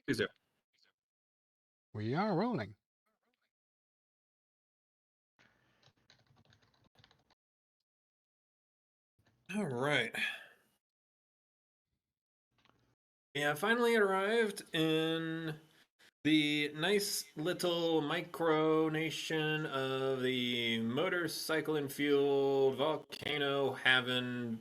Please do. We are rolling. All right. Yeah, finally arrived in the nice little micronation of the motorcycle and fueled volcano having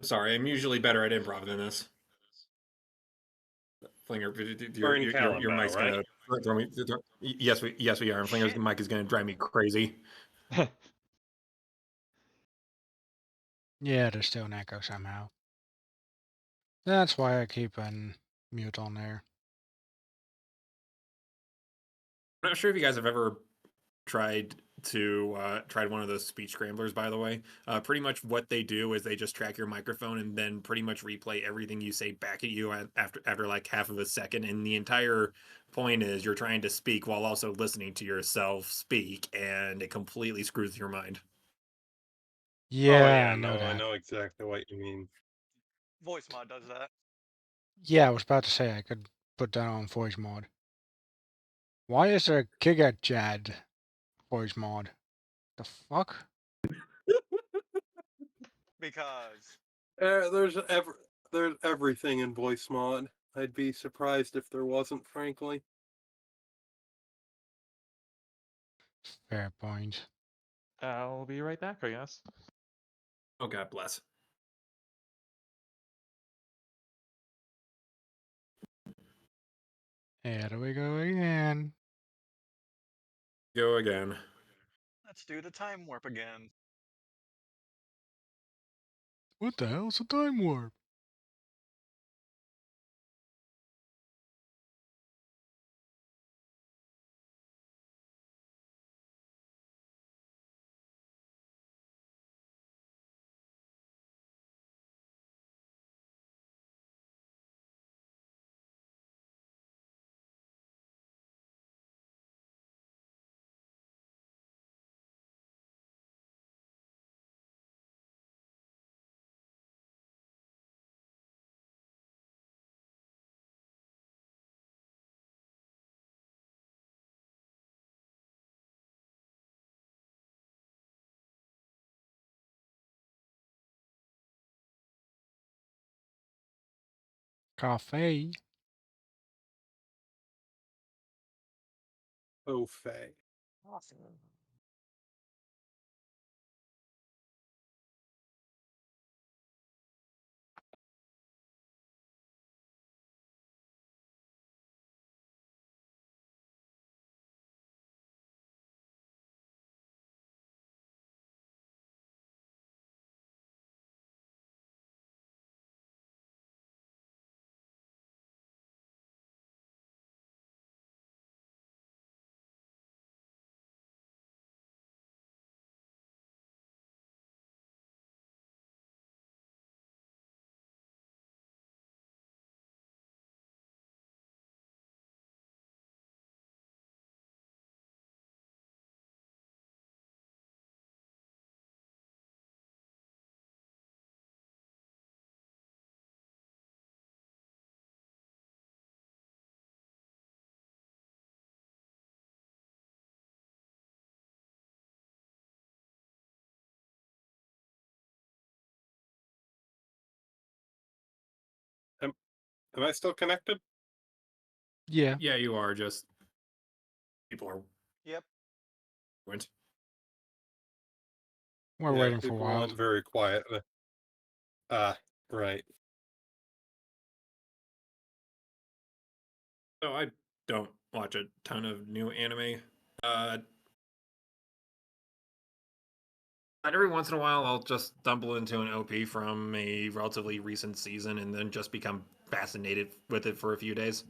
sorry, I'm usually better at improv than this. Flinger, We're in your Kalimbo, mic's right? gonna throw me. Yes, we are. And Flinger's Shit. mic is gonna drive me crazy. Yeah, there's still an echo somehow. That's why I keep an mute on there. I'm not sure if you guys have ever tried one of those speech scramblers. By the way, pretty much what they do is they just track your microphone and then pretty much replay everything you say back at you after like half of a second. And the entire point is you're trying to speak while also listening to yourself speak, and it completely screws your mind. Yeah, yeah, I know I that. know exactly what you mean. Voice mod does that. Yeah, I was about to say I could put that on voice mod. Why is there a Giga Jad voice mod? The fuck? Because There's everything in voice mod. I'd be surprised if there wasn't, frankly. Fair point. I'll be right back, I guess. Oh, God bless. Here we go again. Go again. let's do the time warp again. What the hell's a time warp? Coffee. Oh, Faye. Awesome. Am I still connected? Yeah, Yeah, you are. Just people are Yep. went. we're Yeah, waiting for people Wild. went very quiet. Right. So I don't watch a ton of new anime. And every once in a while, I'll just stumble into an OP from a relatively recent season and then just become fascinated with it for a few days.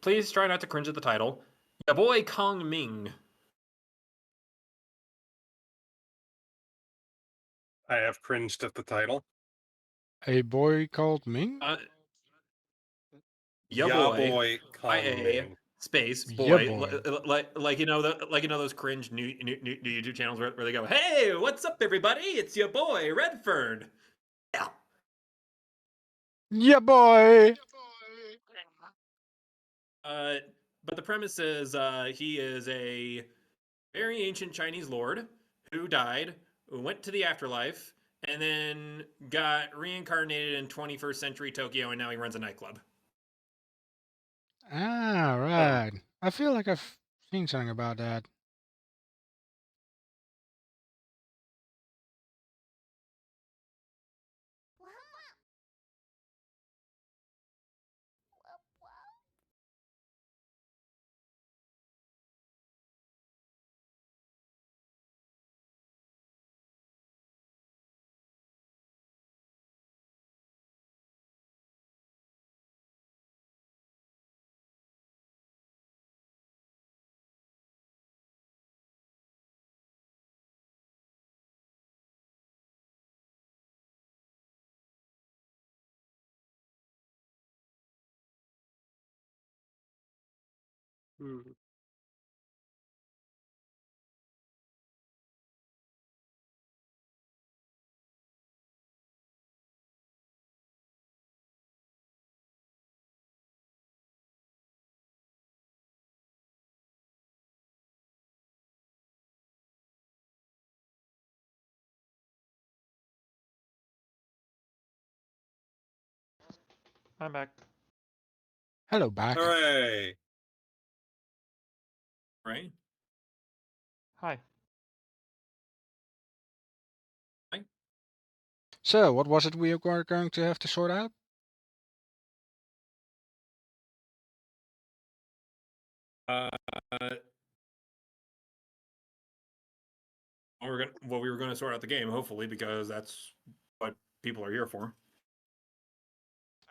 Please try not to cringe at the title. Ya boy Kong Ming. I have cringed at the title. A boy called Ming? Ya boy, Kong IA, Ming. space Yeah, boy, boy. like those cringe new YouTube channels where they go, "Hey, what's up, everybody? It's your boy Redford." Yeah. Yeah, boy. But the premise is he is a very ancient Chinese lord who died, who went to the afterlife, and then got reincarnated in 21st century Tokyo, and now he runs a nightclub. Ah, right. I feel like I've seen something about that. Hmm. I'm back. Hello, back. Hooray! Right? Hi. So, what was it we were going to have to sort out? Uh, we were gonna sort out the game, hopefully, because that's what people are here for.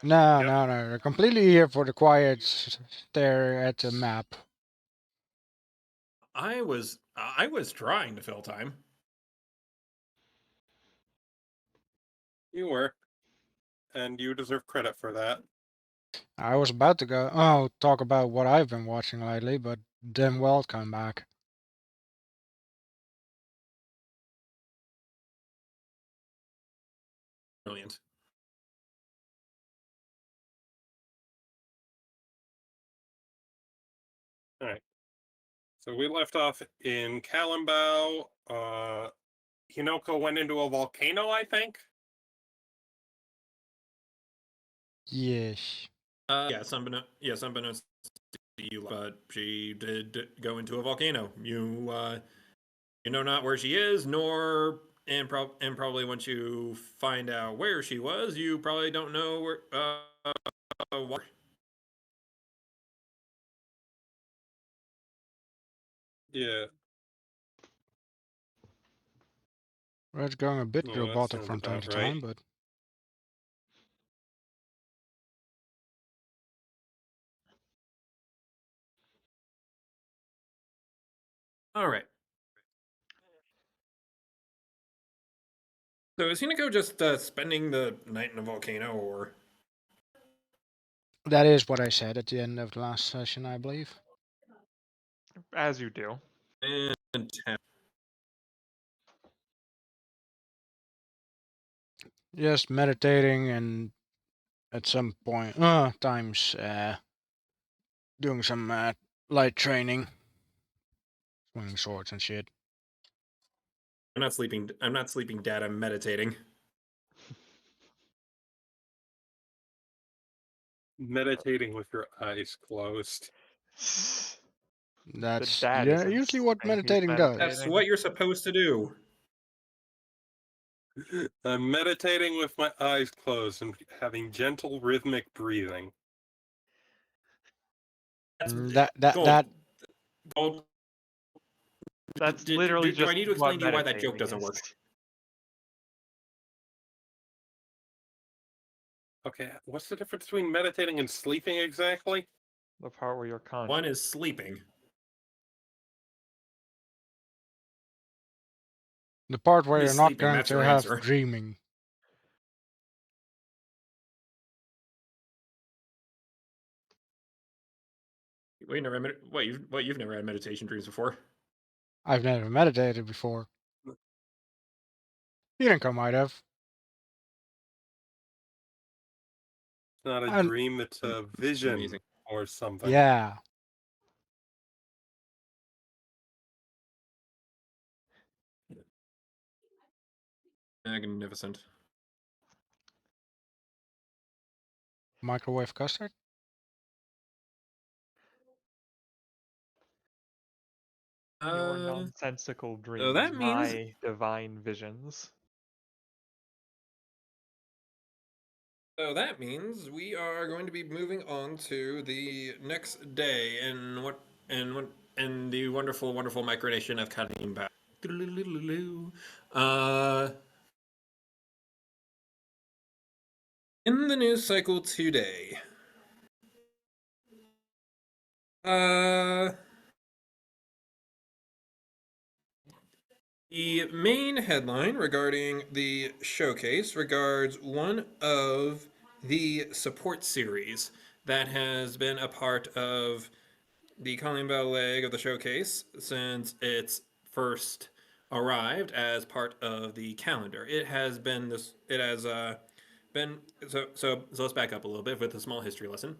No, Yep. no, no. They're completely here for the quiet stare at the map. I was trying to fill time. You were. And you deserve credit for that. I was about to talk about what I've been watching lately, but then Walt come back. Brilliant. Alright. So we left off in Kalimbao. Hinoko went into a volcano, I think? Yes. Yes, unbeknownst to you, but she did go into a volcano. You know not where she is, nor and probably once you find out where she was, you probably don't know where what. Yeah. Well, it's going a bit No, that robotic sounds from time about to right. time, but All right. So is Hinako just spending the night in a volcano, or that is what I said at the end of the last session, I believe. As you do. and Just meditating and at some point, times doing some light training, swinging swords and shit. I'm not sleeping. I'm not sleeping, Dad. I'm meditating. Meditating with your eyes closed. That's dad yeah, is usually what insane. He's meditating does. That's meditating. what you're supposed to do. I'm meditating with my eyes closed and having gentle rhythmic breathing. That's That gold. Gold. That's Do, literally do I just need to what explain to you why that joke meditating doesn't is. work? Okay, what's the difference between meditating and sleeping exactly? The part where you're conscious. One is sleeping. the part where One you're is not sleeping. going That's to your have answer. dreaming. Wait, never had you've never had meditation dreams before? I've never meditated before. You think I might have. It's not a And- dream, it's a vision Amazing. or something. Yeah. Magnificent. Microwave custard? Your Uh, nonsensical so dreams, that means my divine visions. we are going to be moving on to the next day in the wonderful, wonderful micronation of Kalimba. Uh, in the news cycle today. The main headline regarding the showcase regards one of the support series that has been a part of the Colleen Bell leg of the showcase since its first arrived as part of the calendar. It has been this. It has been so. Let's back up a little bit with a small history lesson.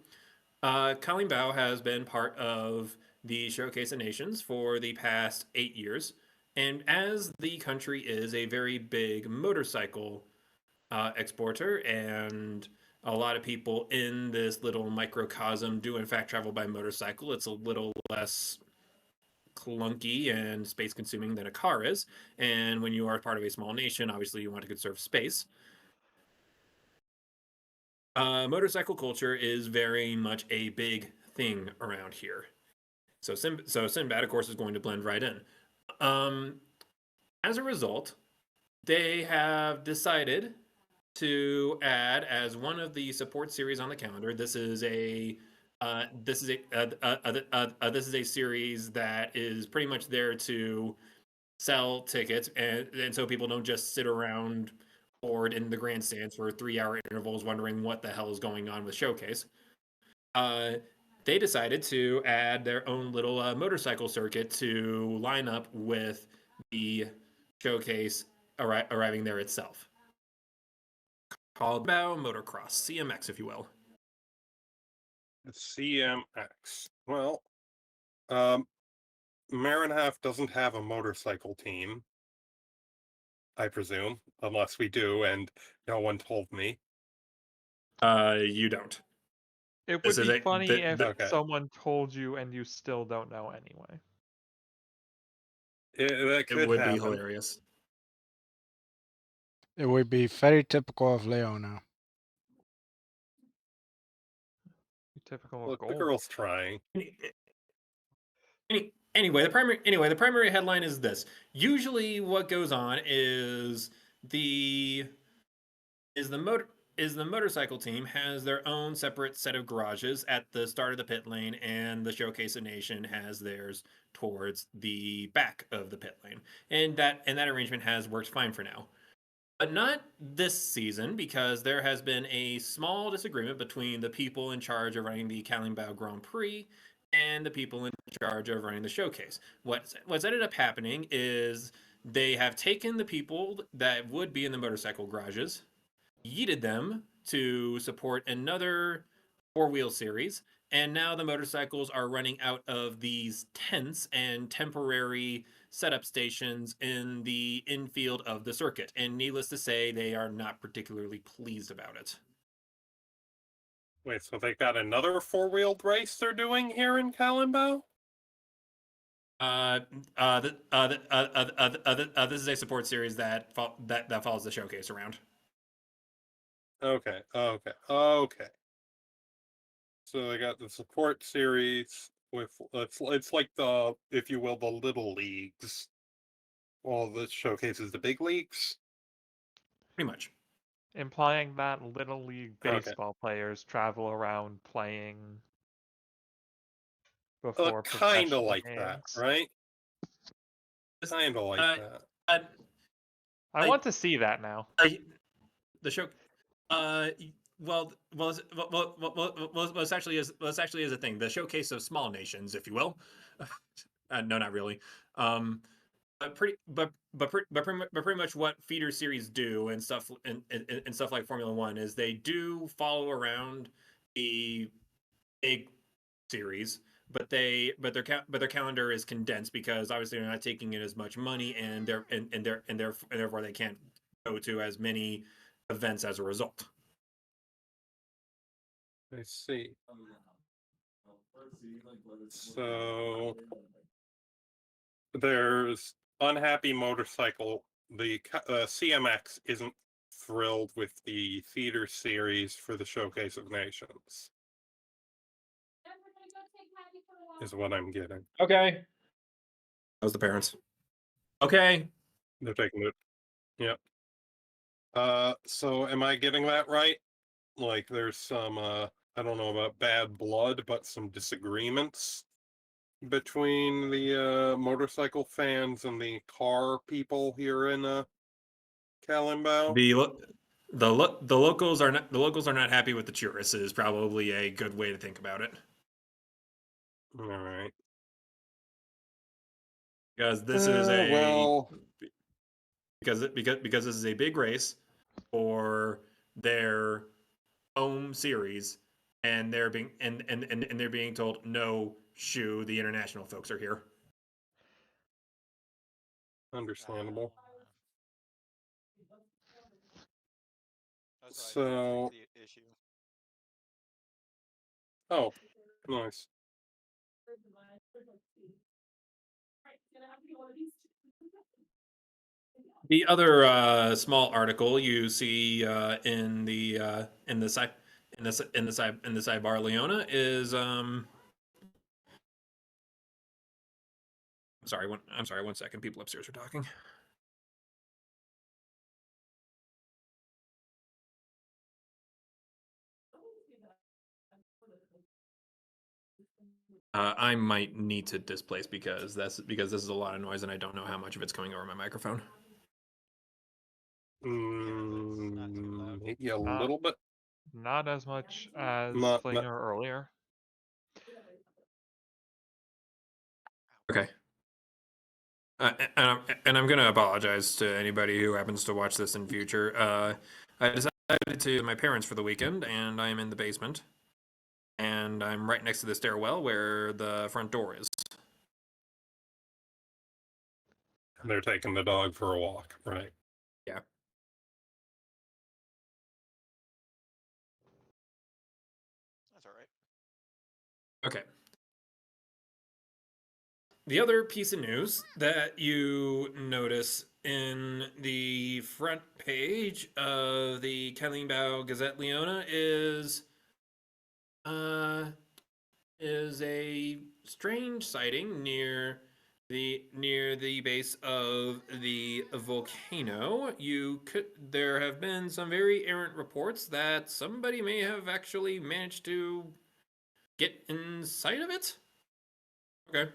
Colleen Bao has been part of the Showcase of Nations for the past 8 years. And as the country is a very big motorcycle exporter, and a lot of people in this little microcosm do, in fact, travel by motorcycle, it's a little less clunky and space consuming than a car is. And when you are part of a small nation, obviously you want to conserve space. Motorcycle culture is very much a big thing around here. So Sinbad, of course, is going to blend right in. As a result, they have decided to add as one of the support series on the calendar. This is a this is a series that is pretty much there to sell tickets, and so people don't just sit around bored in the grandstands for 3 hour intervals wondering what the hell is going on with Showcase. Uh, they decided to add their own little motorcycle circuit to line up with the showcase arriving there itself. Called Bow Motocross, CMX, if you will. CMX. Well, Marinhalf doesn't have a motorcycle team, I presume, unless we do, and no one told me. You don't. It This would is be a funny if Okay. someone told you and you still don't know anyway. That it could would be happen. hilarious. It would be very typical of Leona. Typical of Look, the gold. girl's trying. Anyway, the primary headline is this. Usually, what goes on is the motorcycle team has their own separate set of garages at the start of the pit lane, and the Showcase of Nation has theirs towards the back of the pit lane, and that arrangement has worked fine for now. But not this season, because there has been a small disagreement between the people in charge of running the Kalimbao Grand Prix and the people in charge of running the showcase. What's ended up happening is they have taken the people that would be in the motorcycle garages, yeeted them to support another four-wheel series, and now the motorcycles are running out of these tents and temporary setup stations in the infield of the circuit. And needless to say, they are not particularly pleased about it. Wait, so they got another four-wheeled race they're doing here in Kalimbo? This is a support series that follows the showcase around. Okay. So they got the support series with it's like the, if you will, the little leagues. Well, the showcases the big leagues. Pretty much. Implying that Little League Okay. baseball players travel around playing before Kind of professional like games. that, right? Kind of like that. I want to see that now. The show, uh, this actually is a thing. The showcase of small nations, if you will. No, not really. But pretty much what feeder series do and stuff and stuff like Formula One is they do follow around the big series, but their calendar is condensed because obviously they're not taking in as much money and therefore they can't go to as many events as a result. I see. So there's unhappy motorcycle. The CMX isn't thrilled with the theater series for the Showcase of Nations. Is what I'm getting. Okay. That was the parents. Okay. They're taking it. Yep. So am I getting that right? Like there's some I don't know about bad blood, but some disagreements between the motorcycle fans and the car people here in Kalimbao. The locals are not happy with the tourists is probably a good way to think about it. All right. Because this is a well, because this is a big race for their home series, and they're being and they're being told no, shoo, the international folks are here. understandable. That's what I So, think is the issue. oh, nice. The other small article you see in the sidebar Leona is I'm sorry, 1 second. People upstairs are talking. I might need to displace because this is a lot of noise and I don't know how much of it's coming over my microphone. Not too loud. Maybe a Not- little bit. Not as much as Not- Flinger earlier. Okay. And I'm going to apologize to anybody who happens to watch this in future. I decided to my parents for the weekend, and I'm in the basement, and I'm right next to the stairwell where the front door is. They're taking the dog for a walk, right? Yeah. That's all right. Okay. The other piece of news that you notice in the front page of the Kalimbao Gazette Leona is a strange sighting near the base of the volcano. There have been some very errant reports that somebody may have actually managed to get in sight of it. Okay.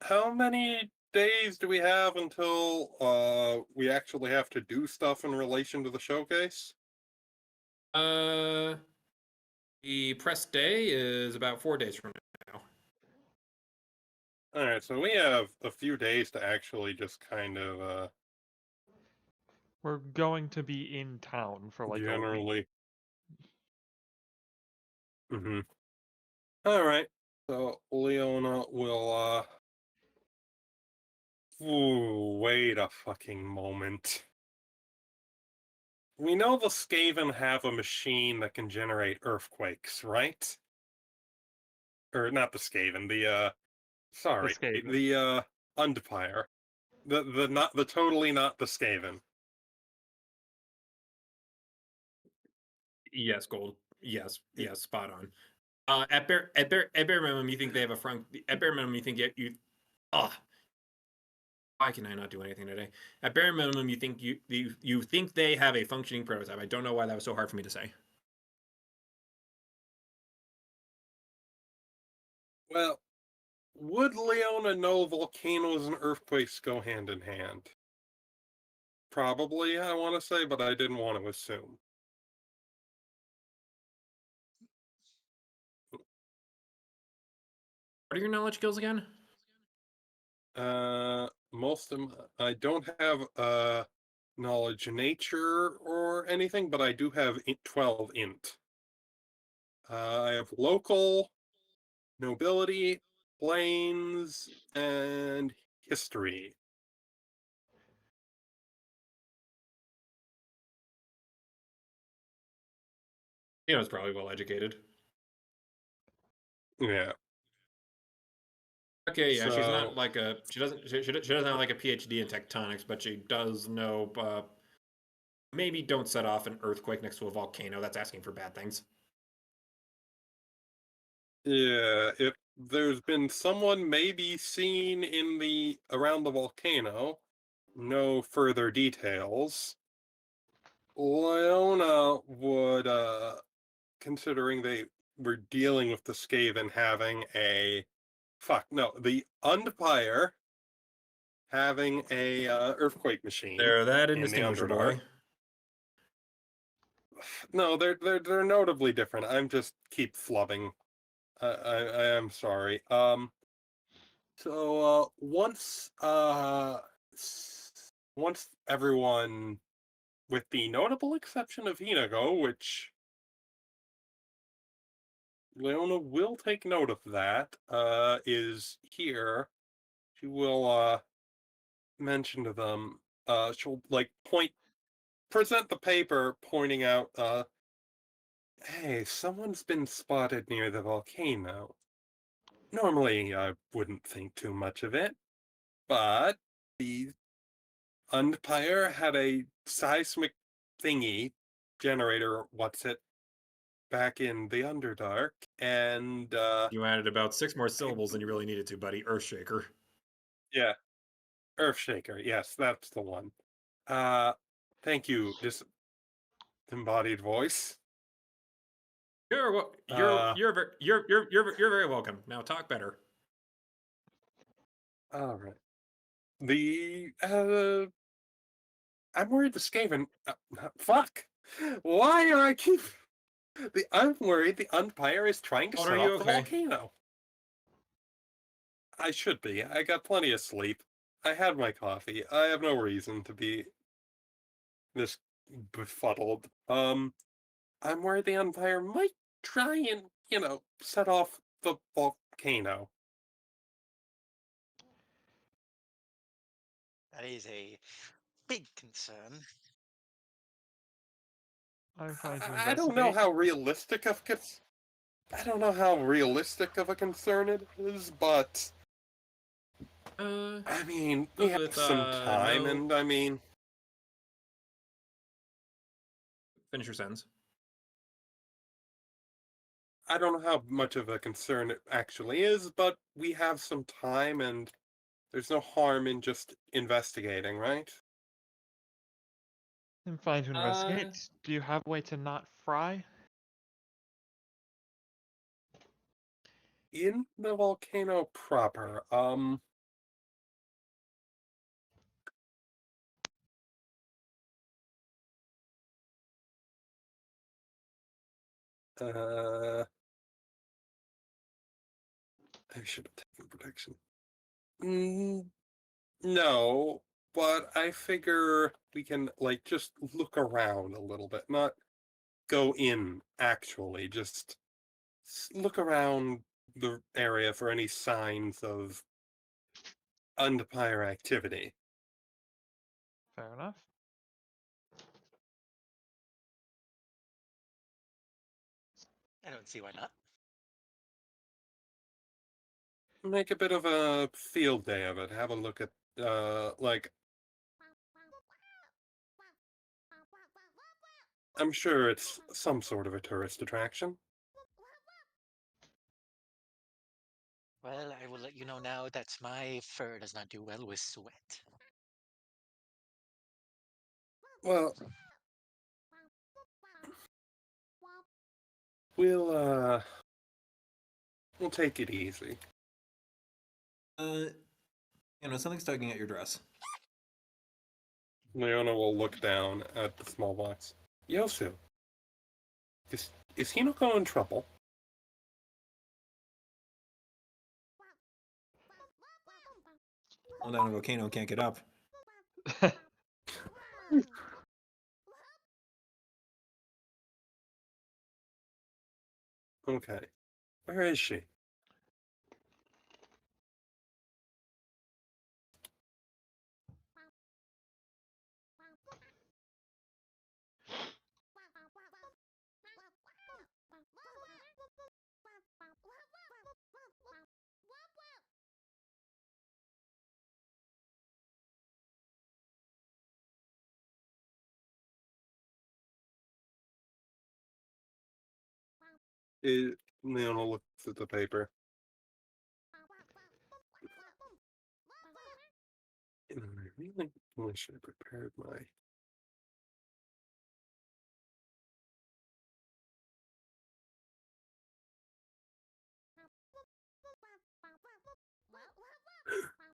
How many days do we have until we actually have to do stuff in relation to the showcase? The press day is about 4 days from now. All right, so we have a few days to actually just kind of We're going to be in town for like a week. generally. Mm-hmm. All right, so Leona will Ooh, wait a fucking moment. We know the Skaven have a machine that can generate earthquakes, right? Or not the Skaven, sorry, Skaven. the Undfire. The totally not the Skaven. Yes, gold. Yes, spot on. At bare minimum, you think they have a front. At bare minimum, you think ah. Why can I not do anything today? At bare minimum, you think you think they have a functioning prototype. I don't know why that was so hard for me to say. Well, would Leona know volcanoes and earthquakes go hand in hand? Probably, I want to say, but I didn't want to assume. What are your knowledge skills again? Most of them, I don't have knowledge nature or anything, but I do have 12 int. I have local, nobility, planes, and history. You know, it's probably well educated. Yeah. Okay, yeah, she's not So- like a she doesn't have like a PhD in tectonics, but she does know maybe don't set off an earthquake next to a volcano. That's asking for bad things. Yeah, if there's been someone maybe seen in the around the volcano, no further details. Leona would, considering they were dealing with the Skaven having a the Undpire having a earthquake machine They're that in the indistinguishable, Underdark. eh? No, they're notably different. I'm just keep flubbing. I am sorry. So once everyone, with the notable exception of Hinago, which Leona will take note of that, is here, she will mention to them, she'll like present the paper pointing out, hey, someone's been spotted near the volcano. Normally I wouldn't think too much of it, but the Undpire had a seismic thingy generator, back in the Underdark, and You added about 6 more syllables than you really needed to, buddy. Earthshaker. yeah, Earthshaker, yes, that's the one. Thank you, disembodied voice. You're very welcome. Now talk better. All right. I'm worried the Skaven. Fuck. Why do I keep? I'm worried the Undpire is trying to Oh, set are you off the okay? volcano. I should be. I got plenty of sleep. I had my coffee. I have no reason to be this befuddled. I'm worried the Undpire might try and, set off the volcano. That is a big concern. I'm fine to I don't know investigate. how realistic of I don't know how realistic of a concern it is, but I mean, we have with, some time, no- and I mean, Finish your sentence. I don't know how much of a concern it actually is, but we have some time, and there's no harm in just investigating, right? I'm fine to investigate. Do you have a way to not fry? In the volcano proper, I should have taken protection. No, but I figure we can like just look around a little bit, not go in actually, just look around the area for any signs of Undpire activity. Fair enough. I don't see why not. Make a bit of a field day of it. Have a look at like I'm sure it's some sort of a tourist attraction. Well, I will let you know now that my fur does not do well with sweat. Well, we'll take it easy. Something's tugging at your dress. Leona will look down at the small box. Yosu, is he not going in trouble? Well, down a volcano can't get up. Okay. Where is she? Leona looks at the paper. I really should have prepared my.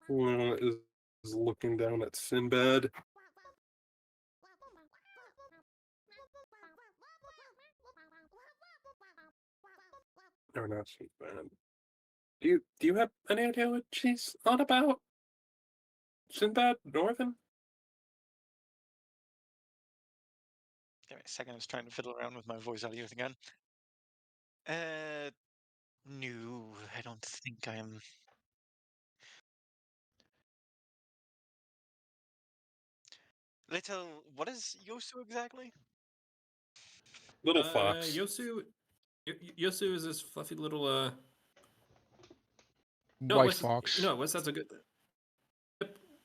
Leona is looking down at Sinbad. Or not Sinbad. Do you have any idea what she's on about? Sinbad Northern? Give me a second. I was trying to fiddle around with my voice audio again. No, I don't think I'm. Little, what is Yosu exactly? Little fox. Yosu is this fluffy little White fox. That's a good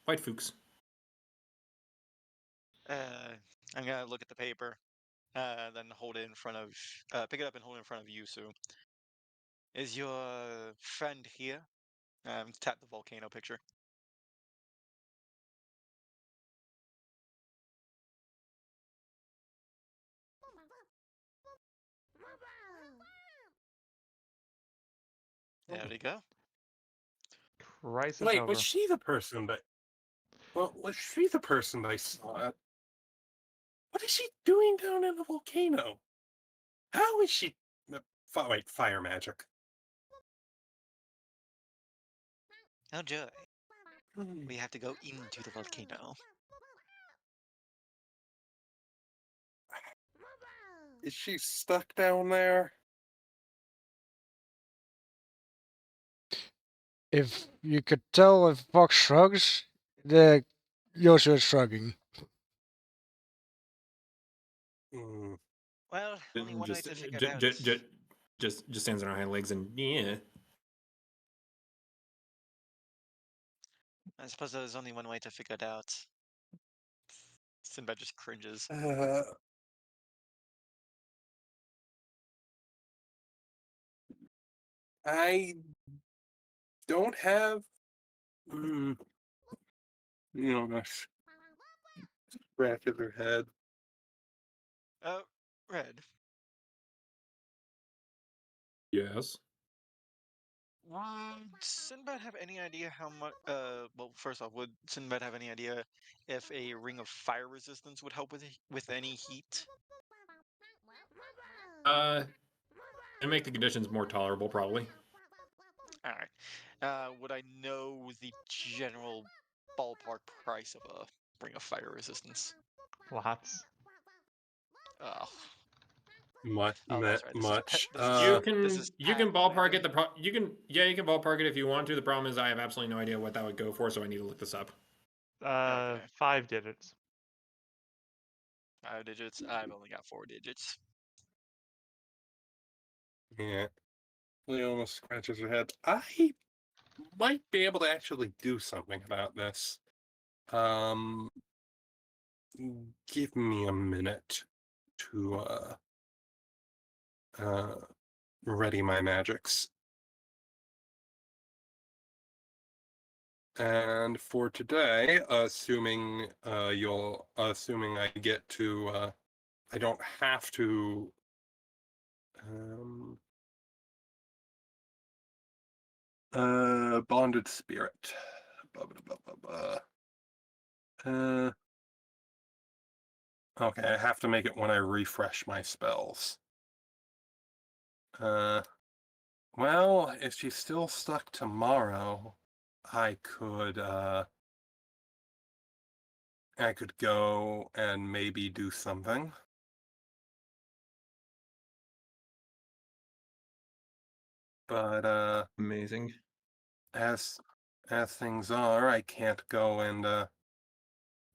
white fuchs. I'm gonna look at the paper, then hold it in front of, pick it up and hold it in front of Yusu. Is your friend here? Tap the volcano picture. There we go. Crisis Wait, over. was she the person that? Well, was she the person I saw? What is she doing down in the volcano? How is she? Wait, fire magic. Oh joy. We have to go into the volcano. Is she stuck down there? If you could tell if Fox shrugs, the Yosu is shrugging. Hmm. Well, only one way Just, to figure it out. just stands on her hind legs and yeah. I suppose there's only one way to figure it out. Sinbad just cringes. I don't have. You know, scratches her head. Red. Yes. Would Sinbad have any idea how much? Well, first off, would Sinbad have any idea if a ring of fire resistance would help with any heat? And make the conditions more tolerable, probably. All right. Would I know the general ballpark price of a ring of fire resistance? Lots. Oh, Much. that's right. This Much. You can ballpark it. Pathfinder. You can ballpark it if you want to. The problem is I have absolutely no idea what that would go for, so I need to look this up. Okay. 5 digits. 5 digits. I've only got 4 digits. Yeah. Leona scratches her head. I might be able to actually do something about this. Give me a minute to ready my magics. And for today, assuming I get to, I don't have to. Bonded spirit. Okay, I have to make it when I refresh my spells. Well, if she's still stuck tomorrow, I could go and maybe do something. But Amazing. as things are, I can't go and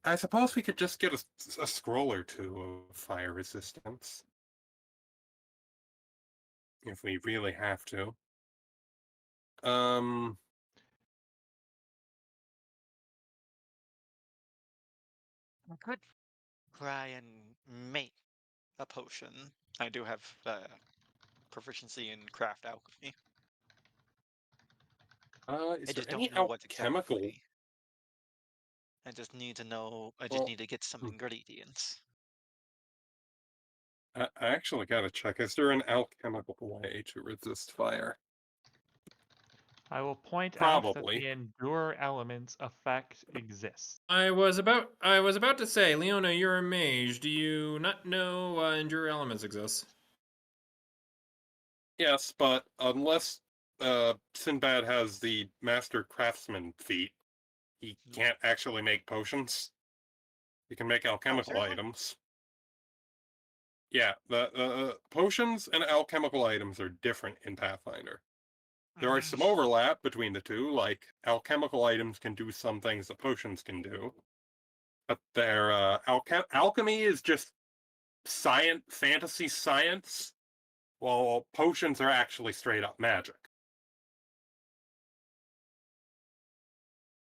I suppose we could just get a scroll or two of fire resistance. If we really have to. I could try and make a potion. I do have proficiency in craft alchemy. Is I there just any don't know what alchemical? exactly. I just need to know. I just Well, need to get some ingredients. I actually gotta check. Is there an alchemical way to resist fire? I will point out that Probably. the endure elements effect exists. I was about to say, Leona, you're a mage. Do you not know endure elements exist? Yes, but unless Sinbad has the master craftsman feat, he can't actually make potions. He can make alchemical seriously? items. Yeah, the potions and alchemical items are different in Pathfinder. There are some overlap between the two, like alchemical items can do some things that potions can do. But their alchemy is just science, fantasy science, while potions are actually straight up magic.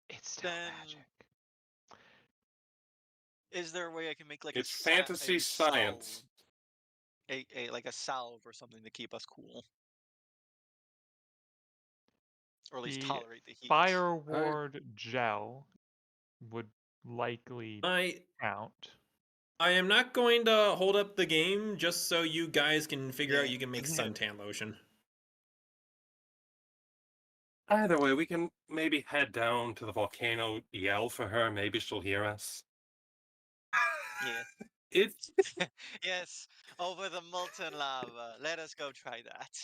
It's still Then magic. is there a way I can make like It's fantasy science. like a salve or something to keep us cool, or at least The tolerate the heat? Fire Ward gel would likely I count. am not going to hold up the game just so you guys can figure out Yeah. you can make suntan lotion. Either way, we can maybe head down to the volcano, yell for her. Maybe she'll hear us. Yeah. It's Yes, over the molten lava. Let us go try that.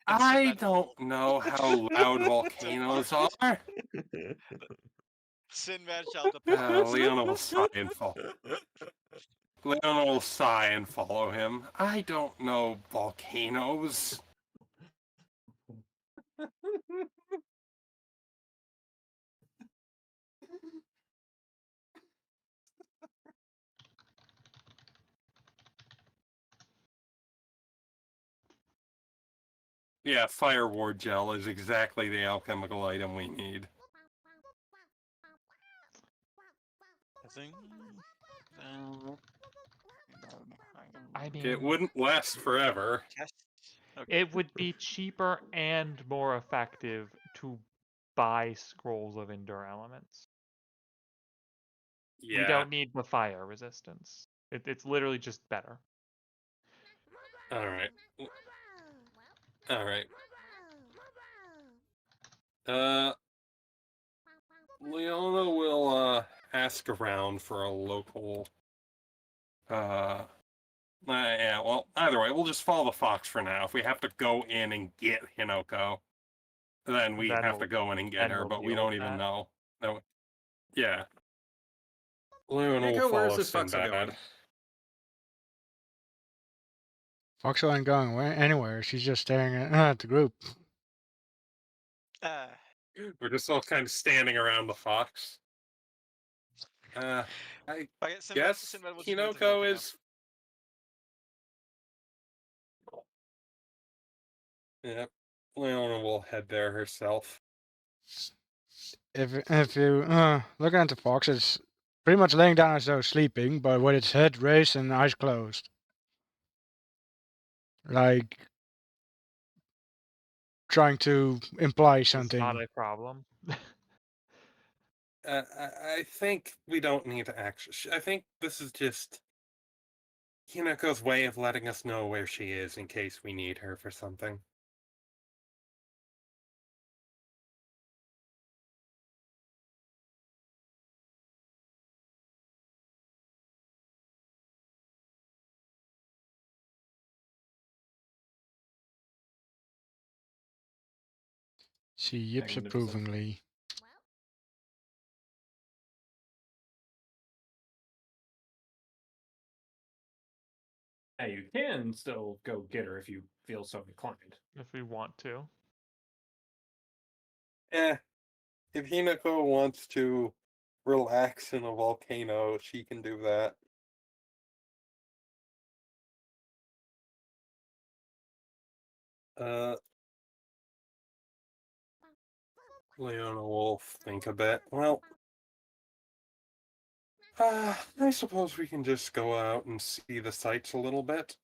I don't know how loud volcanoes are. Sinbad shall depart. Leona will sigh and follow. Leona will sigh and follow him. I don't know volcanoes. Yeah, fire ward gel is exactly the alchemical item we need. I think. I mean, It wouldn't last forever. Yes. Okay. it would be cheaper and more effective to buy scrolls of endure elements. We Yeah. don't need the fire resistance. It's literally just better. Alright. Alright. Leona will ask around for a local yeah, well, either way, we'll just follow the fox for now. If we have to go in and get Hinoko, then we Then have to we'll go in and get then her, we'll but we deal don't with even that. know. No. Yeah. Leona will Hinoko, where's follow this Foxo Sinbad. going? Foxo ain't going anywhere. She's just staring at the group. We're just all kind of standing around the fox. I Okay, guess Sinbad will just move to the Hinoko volcano. is... Yeah, Leona will head there herself. If you looking at the fox, it's pretty much laying down as though sleeping, but with its head raised and eyes closed, like trying to imply It's not something. a problem. I think we don't need to actually... I think this is just Hinoko's way of letting us know where she is in case we need her for something. She yips Magnificent. approvingly. Yeah, you can still go get her if you feel so inclined. If we want to. If Hinako wants to relax in a volcano, she can do that. Leona will think a bit. Well, I suppose we can just go out and see the sights a little bit.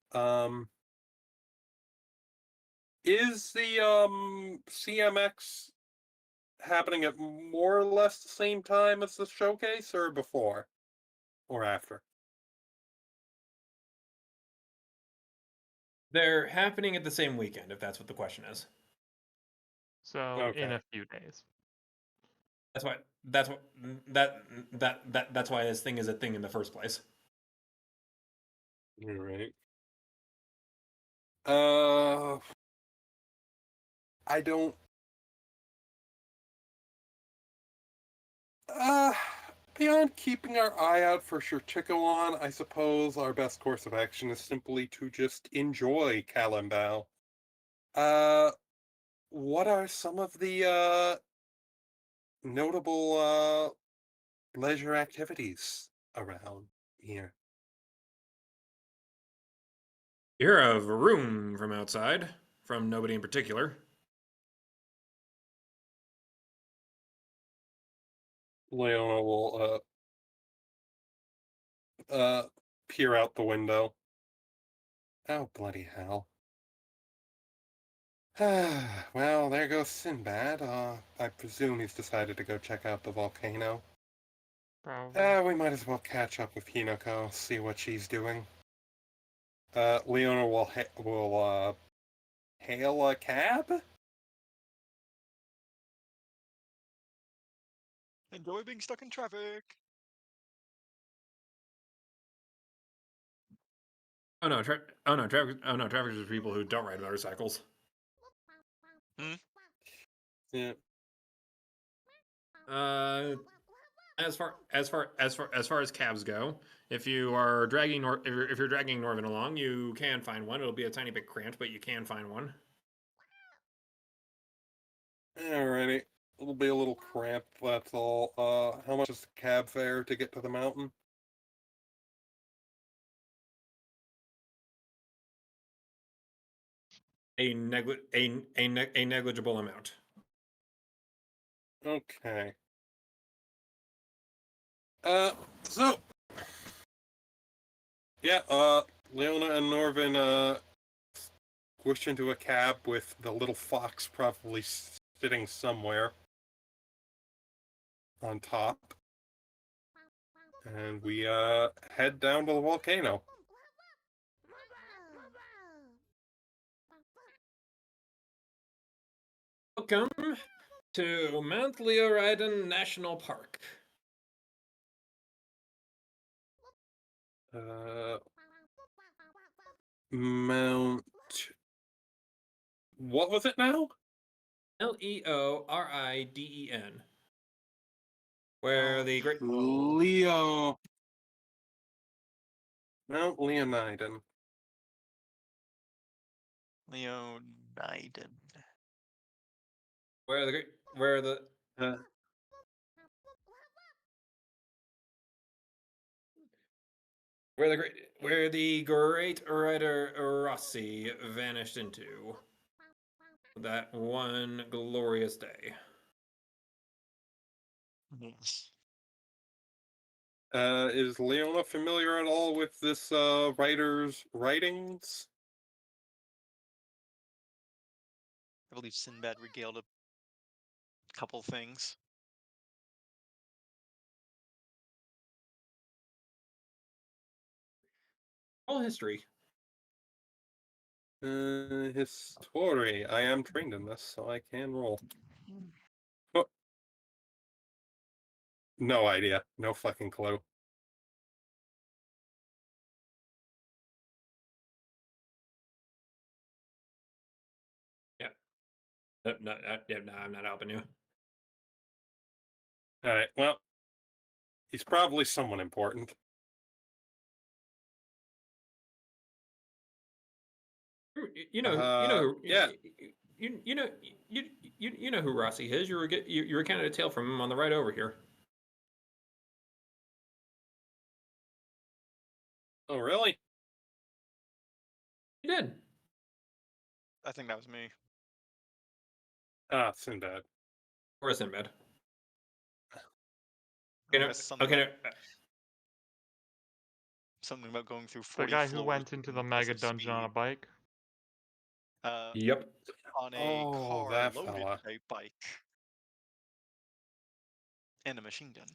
Is the CMX happening at more or less the same time as the showcase, or before? Or after? They're happening at the same weekend, if that's what the question is. So in Okay. a few days. That's why that's why this thing is a thing in the first place. All right. I don't. Beyond keeping our eye out for Shurchikoan, I suppose our best course of action is simply to just enjoy Kalambao. What are some of the notable leisure activities around here? You hear a vroom from outside, from nobody in particular. Leona will peer out the window. Oh, bloody hell. Well, there goes Sinbad. I presume he's decided to go check out the volcano. Probably. We might as well catch up with Hinako, see what she's doing. Leona will hail a cab? Enjoy being stuck in traffic. Oh no, traffic is for people who don't ride motorcycles. Yeah. As far as cabs go, if you're dragging Norvin along, you can find one. It'll be a tiny bit cramped, but you can find one. Alrighty. It'll be a little cramped, that's all. How much is the cab fare to get to the mountain? A negligible amount. Okay. So yeah, Leona and Norvin squish into a cab with the little fox probably sitting somewhere on top. And we head down to the volcano. Welcome to Mount Leoriden National Park. Mount. What was it now? Leoriden. Where the great Leo. Mount Leoniden. Leoniden. where the great where the Uh, where the great writer Rossi vanished into that one glorious day. Yes. Is Leona familiar at all with this writer's writings? I believe Sinbad regaled a couple things. All history. His story. I am trained in this, so I can roll. Oh. No idea. No fucking clue. Yeah. No, I'm not helping you. All right. Well, he's probably someone important. You know, yeah. you know who Rossi is. You were recounted a tale from him on the ride over here. Oh, really? You did. I think that was me. Ah, Sinbad. Or a Sinbad. There was something, Okay. something about going through The 40 guy who floors went into with the mega impressive dungeon on a speed. bike. Yep. On a Oh, car that loaded fella. with a bike and a machine gun.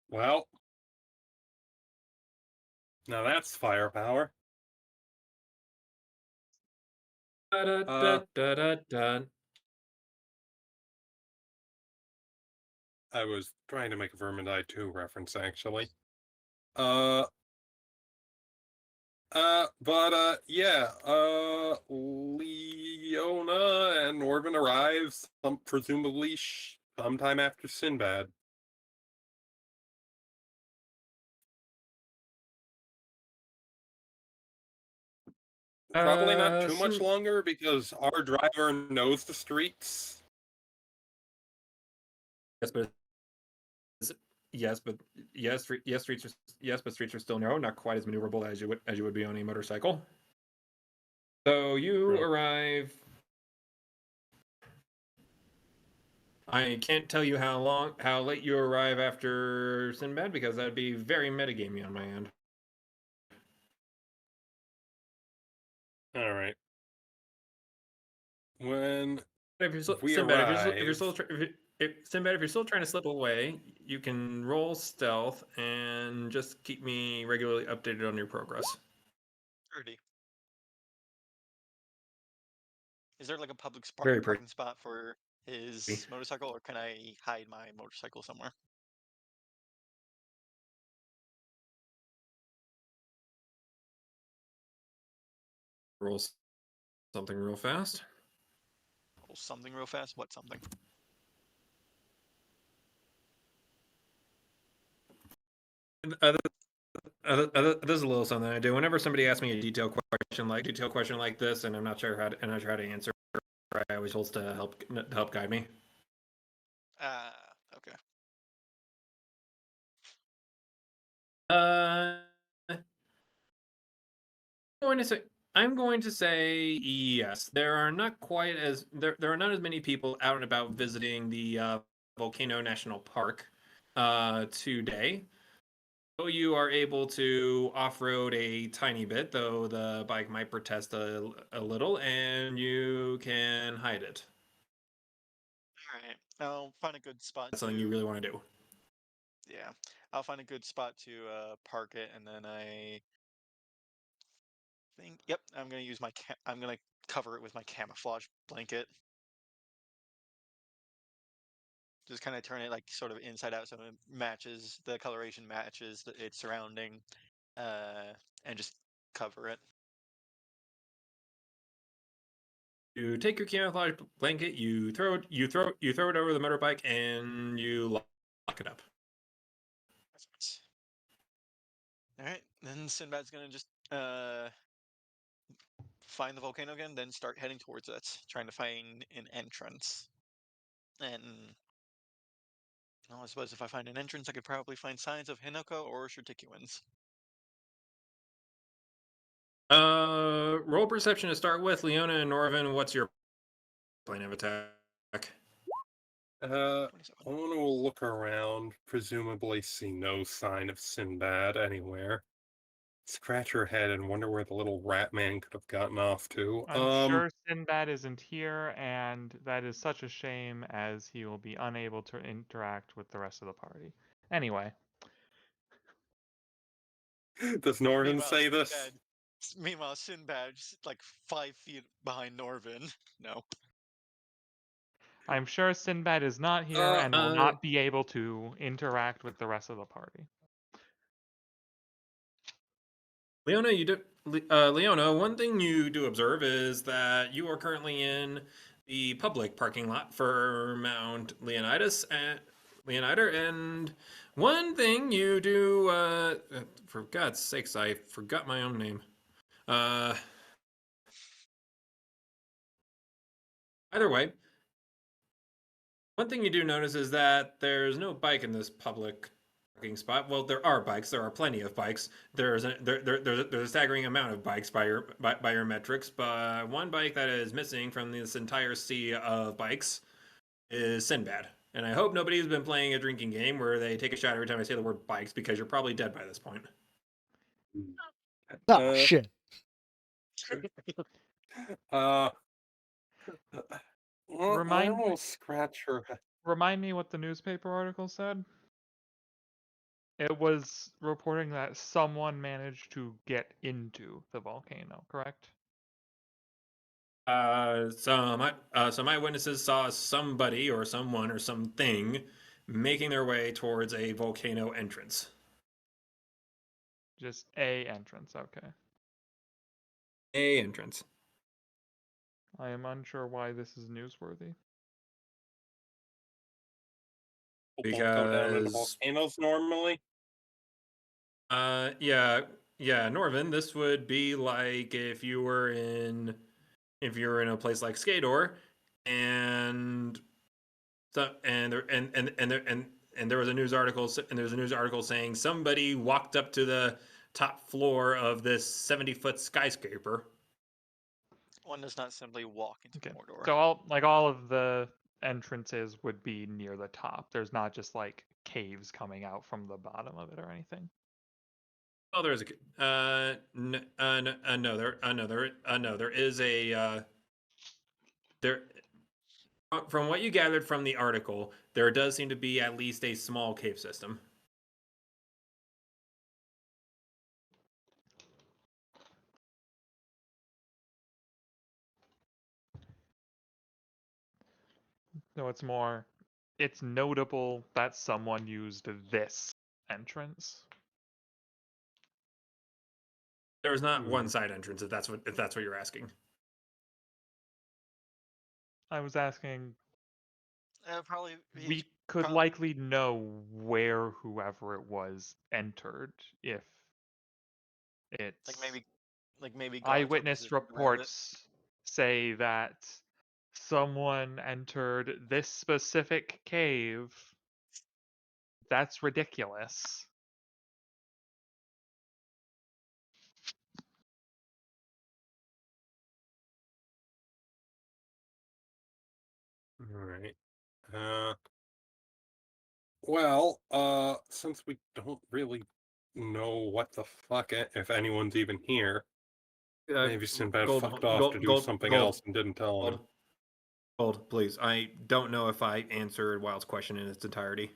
Well, now that's firepower. Da. I was trying to make a Vermintide 2 reference, actually. Yeah, Leona and Norvin arrives, presumably sometime after Sinbad. Probably not too much longer because our driver knows the streets. But streets are still narrow, not quite as maneuverable as you would be on a motorcycle. So you arrive. I can't tell you how late you arrive after Sinbad because that'd be very metagamey on my end. All right. When If you're we Sinbad, arrive, Sinbad, if you're still trying to slip away, you can roll stealth and just keep me regularly updated on your progress. 30. Is there like a public Very pretty. parking spot for his motorcycle, or can I hide my motorcycle somewhere? Roll something real fast. Roll something real fast. What something? There's a little something I do. Whenever somebody asks me a detailed question like this, and I'm not sure how to answer, I always holds to help guide me. Okay. I'm going to say yes. There are not as many people out and about visiting the Volcano National Park today. So you are able to off-road a tiny bit, though the bike might protest a little, and you can hide it. All right. I'll find a good spot. That's something you really want to do. Yeah, I'll find a good spot to park it, and then I think, yep, I'm gonna use my I'm gonna cover it with my camouflage blanket. Just kind of turn it like sort of inside out so it matches, the coloration matches its surrounding, and just cover it. You take your camouflage blanket, you throw it over the motorbike, and you lock it up. All right, then Sinbad's gonna just find the volcano again, then start heading towards it, trying to find an entrance. And I suppose if I find an entrance, I could probably find signs of Hinoko or Shurticuans. Roll perception to start with. Leona and Norvin, what's your plan of attack? I want to look around, presumably see no sign of Sinbad anywhere. Scratch her head and wonder where the little rat man could have gotten off to. I'm sure Sinbad isn't here, and that is such a shame as he will be unable to interact with the rest of the party. Anyway. Does Norvin say this? Meanwhile, Sinbad just like 5 feet behind Norvin. No. I'm sure Sinbad is not here and will not be able to interact with the rest of the party. Leona, one thing you do observe is that you are currently in the public parking lot for Mount Leonider, and one thing you do, for God's sakes, I forgot my own name. Either way, one thing you do notice is that there's no bike in this public parking spot. Well, there are bikes. There are plenty of bikes. There's a staggering amount of bikes by your metrics, but one bike that is missing from this entire sea of bikes is Sinbad. And I hope nobody's been playing a drinking game where they take a shot every time I say the word bikes, because you're probably dead by this point. Oh shit! Well, I Remind me- will scratch her head. Remind me what the newspaper article said. It was reporting that someone managed to get into the volcano, correct? Some eyewitnesses saw somebody or someone or something making their way towards a volcano entrance. Just a entrance, okay. A entrance. I am unsure why this is newsworthy. People go down into Because volcanoes normally. yeah, Norvin, this would be like if you were in a place like Skador, and there was a news article, and there's a news article saying somebody walked up to the top floor of this 70-foot skyscraper. One does not simply walk into Okay. Mordor. So all of the entrances would be near the top. There's not just like caves coming out from the bottom of it or anything. Oh, there is a there is a there. From what you gathered from the article, there does seem to be at least a small cave system. So it's notable that someone used this entrance. There's not one side entrance, if that's what you're asking. I was asking, Probably we could likely know where whoever it was entered if it's like maybe guards were eyewitness positioned around it. reports say that someone entered this specific cave. That's ridiculous. All right. Well, since we don't really know what the fuck if anyone's even here, maybe Sinbad fucked off to do something else and didn't tell him. Hold, please. I don't know if I answered Wild's question in its entirety.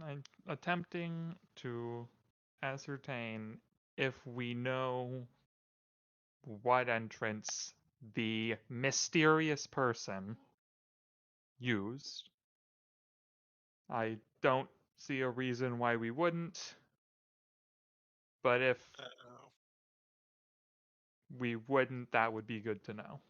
I'm attempting to ascertain if we know what entrance the mysterious person used. I don't see a reason why we wouldn't, but if we wouldn't, that would be good to know.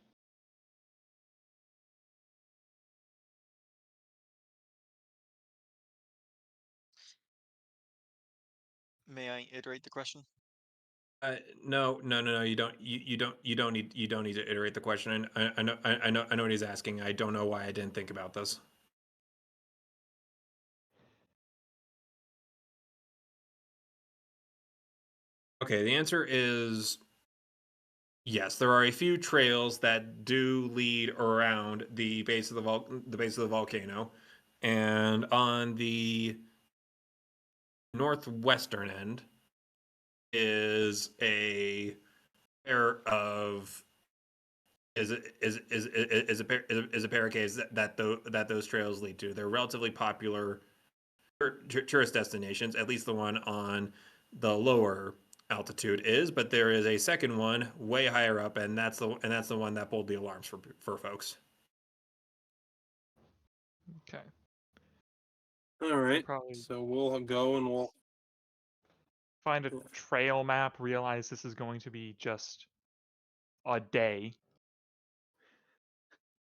May I iterate the question? No. You don't need to iterate the question. I know what he's asking. I don't know why I didn't think about this. Okay, the answer is yes. There are a few trails that do lead around the base of the volcano, and on the northwestern end is a pair of is a pair of caves that those trails lead to. They're relatively popular tourist destinations. At least the one on the lower altitude is, but there is a second one way higher up, and that's the one that pulled the alarms for folks. Okay. All right. Probably So we'll go and we'll find a trail map, realize this is going to be just a day,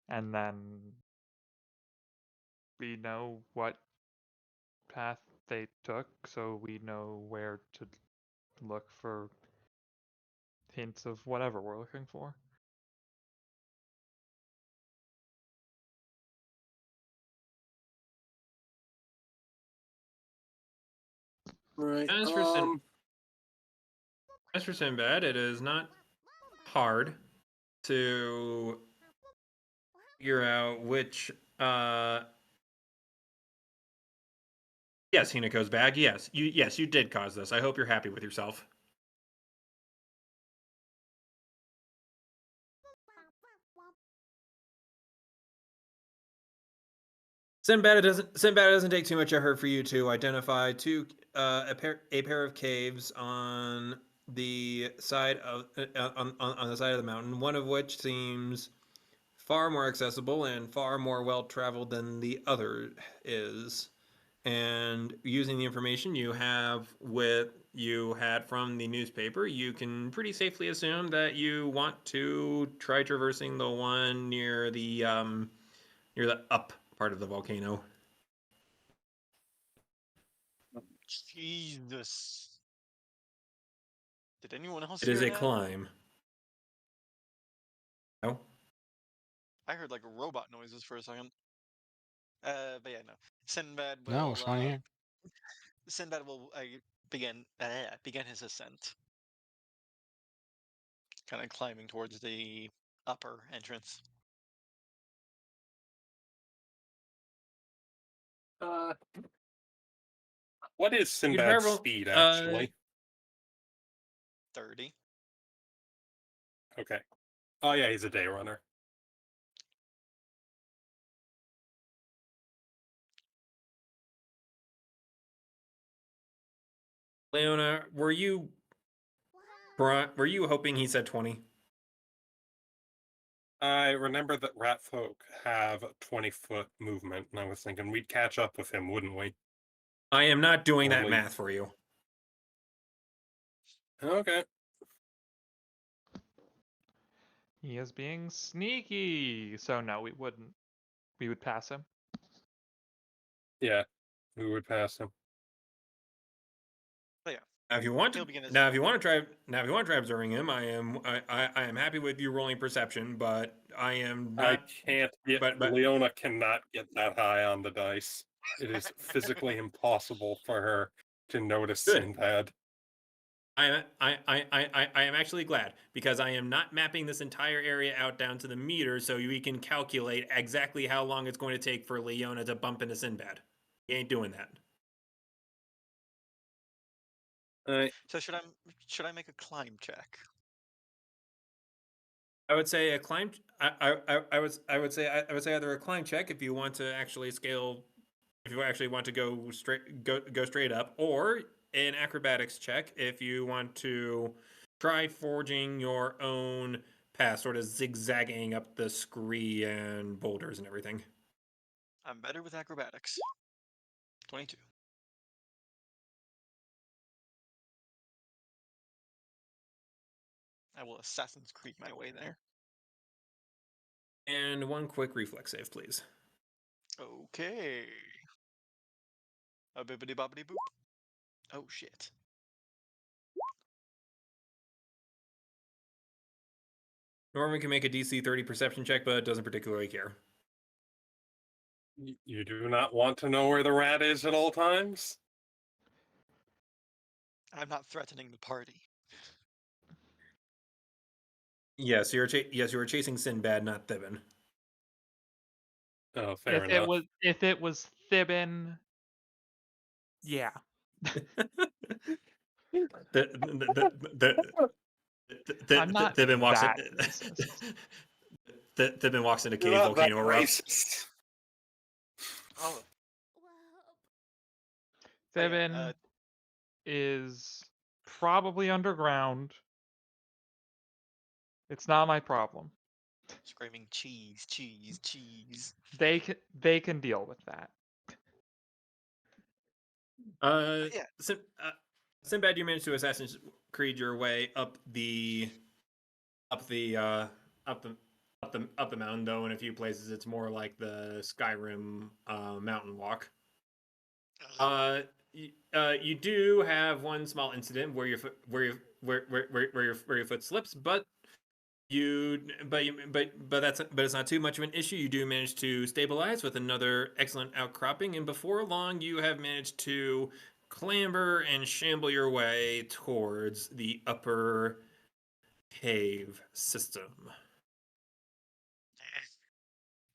and then we know what path they took, so we know where to look for hints of whatever we're looking for. Right. As for Sinbad, it is not hard to figure out which. Yes, Hinako's bag. Yes, you did cause this. I hope you're happy with yourself. Sinbad doesn't take too much effort for you to identify a pair of caves on the side of on the side of the mountain, one of which seems far more accessible and far more well traveled than the other is. And using the information you had from the newspaper, you can pretty safely assume that you want to try traversing the one near the up part of the volcano. Jesus. Did anyone else It is hear a that? climb. No? I heard like robot noises for a second. But yeah, no. Sinbad No, will it's fine here. Sinbad will begin his ascent, kind of climbing towards the upper entrance. What is Sinbad's speed, actually? 30. Okay. Oh, yeah, he's a day runner. Leona, were you hoping he said 20? I remember that rat folk have 20-foot movement, and I was thinking we'd catch up with him, wouldn't we? I am not doing that Only- math for you. Okay. He is being sneaky, so no, we wouldn't. We would pass him. Yeah, we would pass him. But yeah, Now, if you want he'll to, begin his. now if you want to try observing him, I am happy with you rolling perception, but I am I not. can't get. but- Leona cannot get that high on the dice. It is physically impossible for her to notice Good. Sinbad. I am actually glad because I am not mapping this entire area out down to the meter, so we can calculate exactly how long it's going to take for Leona to bump into Sinbad. He ain't doing that. So should I make a climb check? I would say a climb. I would say either a climb check if you want to actually scale, if you actually want to go straight up, or an acrobatics check if you want to try forging your own path, sort of zigzagging up the scree and boulders and everything. I'm better with acrobatics. 22. I will Assassin's Creed my way there. And one quick reflex save, please. Okay. A bibbidi bobbidi boop. Oh shit. Norman can make a DC 30 perception check, but doesn't particularly care. You do not want to know where the rat is at all times? I'm not threatening the party. Yes, you were chasing Sinbad, not Thibin. Oh, fair enough. If it was Thibin, yeah. I'm not Thibin walks that in. racist. Thibin walks into You're cave, not that volcano erupts. racist. Oh. Thibin is probably underground. It's not my problem. Screaming cheese, cheese, cheese. They can deal with that. Uh, Yeah. Sinbad, you managed to Assassin's Creed your way up the up the up the up the mountain. Though in a few places it's more like the Skyrim mountain walk. You do have one small incident where your foot where your foot slips, but it's not too much of an issue. You do manage to stabilize with another excellent outcropping, and before long you have managed to clamber and shamble your way towards the upper cave system.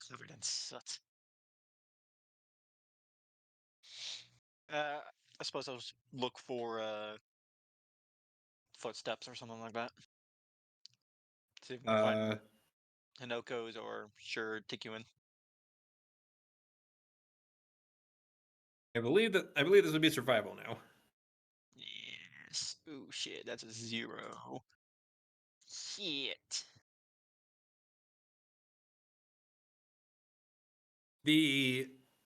Covered in soot. I suppose I'll just look for footsteps or something like that. See if we can find Hinoko's or sure Tikuin. I believe this would be survival now. Yes. Oh shit, that's a 0. Shit. The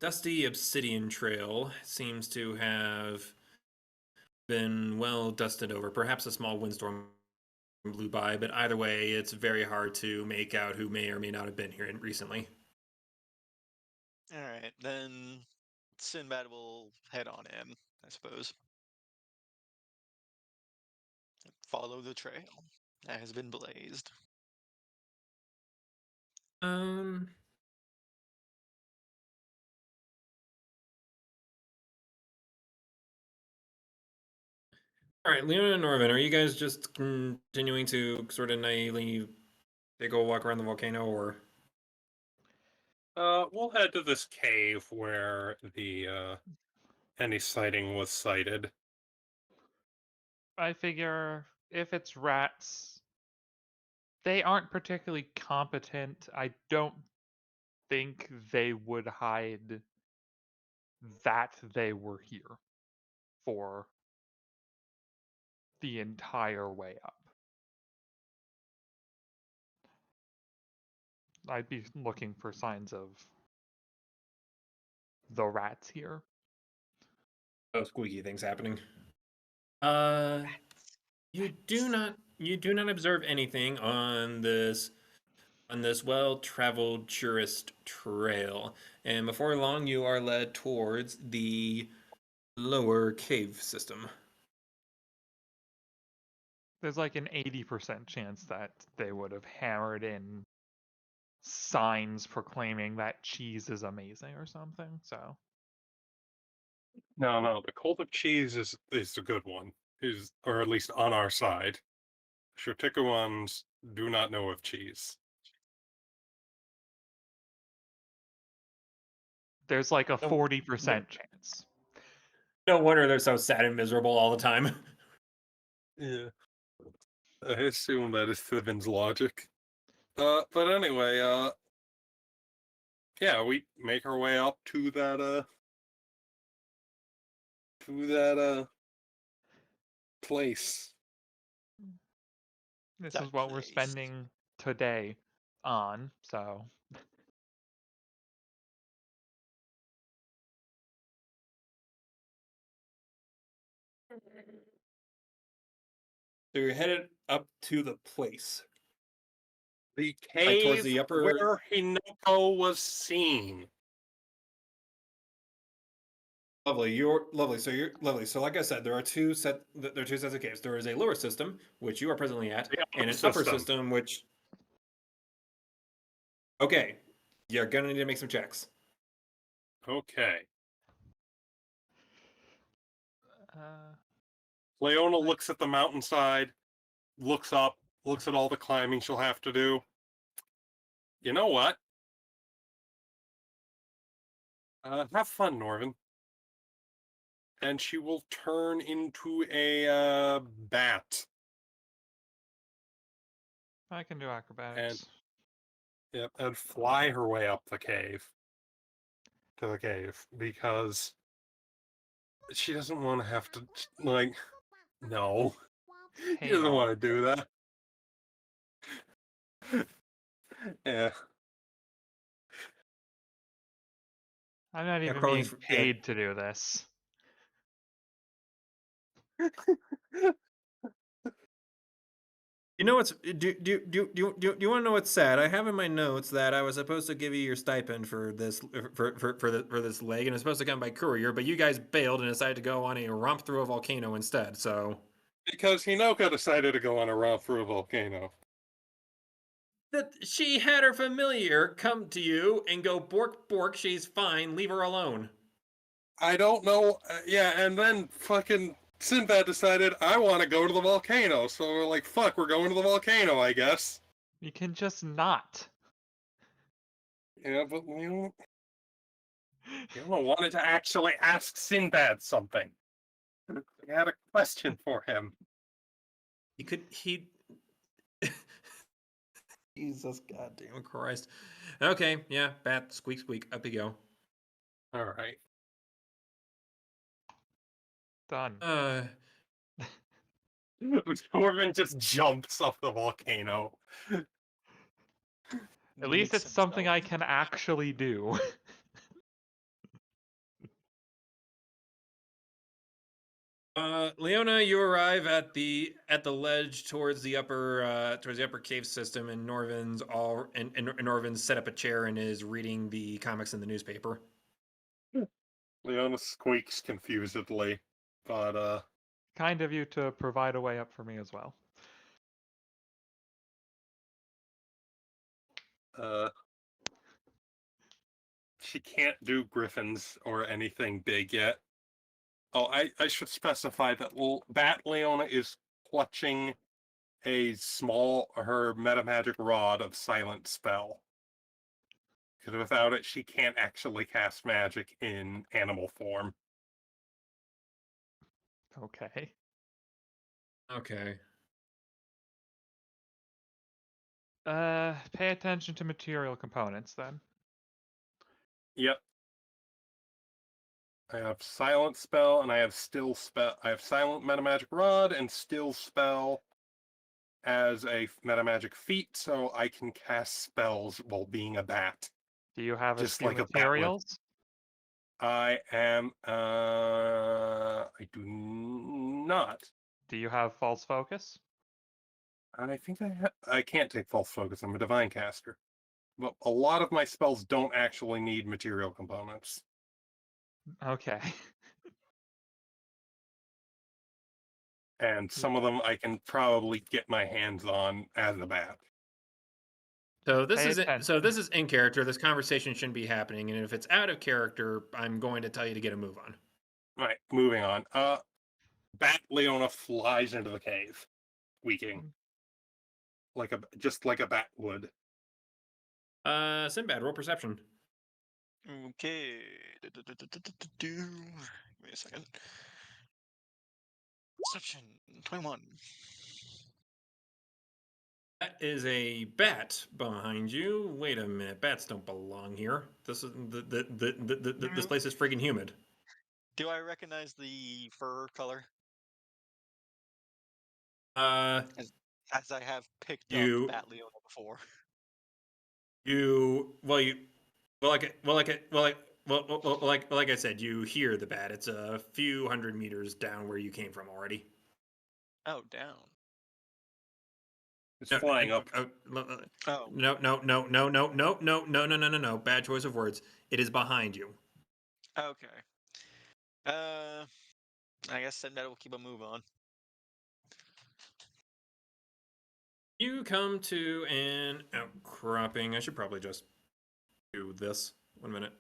dusty obsidian trail seems to have been well dusted over. Perhaps a small windstorm blew by, but either way, it's very hard to make out who may or may not have been here recently. Alright, then Sinbad will head on in, I suppose. Follow the trail that has been blazed. Um. All right, Leona and Norvin, are you guys just continuing to sort of naively take a walk around the volcano, or? We'll head to this cave where the any sighting was sighted. I figure if it's rats, they aren't particularly competent. I don't think they would hide that they were here for the entire way up. I'd be looking for signs of the rats here. Oh, squeaky things happening. You do not observe anything on this well-traveled tourist trail, and before long you are led towards the lower cave system. There's like an 80% chance that they would have hammered in signs proclaiming that cheese is amazing or something. So No, the cult of cheese is the good one, or at least on our side. Shurtikuans do not know of cheese. there's like a 40% chance. No wonder they're so sad and miserable all the time. Yeah. I assume that is Thivin's logic. But anyway, yeah, we make our way up to that place. This That is what we're place. spending today on, so So you're headed up to the place. The Like towards cave the upper. where Hinoko was seen. Lovely, you're lovely. So you're lovely. So like I said, there are two sets of caves. There is a lower system, which you are presently at, The and an upper upper system. system, which. Okay, you're gonna need to make some checks. Okay. uh, Leona looks at the mountainside, looks up, looks at all the climbing she'll have to do. You know what? Have fun, Norvin. And she will turn into a bat. I can do acrobatics. Yep, and fly her way up the cave. To the cave. Because she doesn't want to have to, like, no. Hey, She doesn't no. want to do that. Yeah. I'm not even crawling being for- yeah. paid to do this. You know what's do you want to know what's sad? I have in my notes that I was supposed to give you your stipend for this for this leg, and it's supposed to come by courier, but you guys bailed and decided to go on a romp through a volcano instead. So Because Hinoka decided to go on a romp through a volcano. that she had her familiar come to you and go bork bork. She's fine. Leave her alone. I don't know. Yeah, and then fucking Sinbad decided I want to go to the volcano. So we're like, fuck, we're going to the volcano, I guess. You can just not. Yeah, but Leona wanted to actually ask Sinbad something. I had a question for him. He Jesus goddamn Christ. Okay, yeah, bat squeak squeak, up you go. All right. Done. Corbin just jumps off the volcano. At least Mix it's something I himself. can actually do. Leona, you arrive at the ledge towards the upper cave system, and Norvin's set up a chair and is reading the comics in the newspaper. Leona squeaks confusedly, but Kind of you to provide a way up for me as well. she can't do griffins or anything big yet. Oh, I should specify that Bat Leona is clutching her metamagic rod of silent spell. Because without it, she can't actually cast magic in animal form. Okay. Okay. Pay attention to material components then. Yep. I have silent spell and I have still spell. I have silent metamagic rod and still spell as a metamagic feat, so I can cast spells while being a bat. Do you have Just eschew like a bat would. materials? I am. I do not. Do you have false focus? I think I can't take false focus. I'm a divine caster. But a lot of my spells don't actually need material components. Okay. And some of them I can probably get my hands on as a bat. So this Pay is attention. so this is in character. This conversation shouldn't be happening, and if it's out of character, I'm going to tell you to get a move on. Right, moving on. Bat Leona flies into the cave, squeaking. Just like a bat would. Sinbad, roll perception. Okay. Give me a second. Perception 21. That is a bat behind you. Wait a minute, bats don't belong here. This is this place is freaking humid. Do I recognize the fur color? As I have picked You- up Bat Leona before. Like I said, you hear the bat. It's a few hundred meters down where you came from already. Oh, down. It's flying up. Oh, No. Bad choice of words. It is behind you. okay. I guess that will keep a move on. You come to an outcropping. I should probably just do this. 1 minute.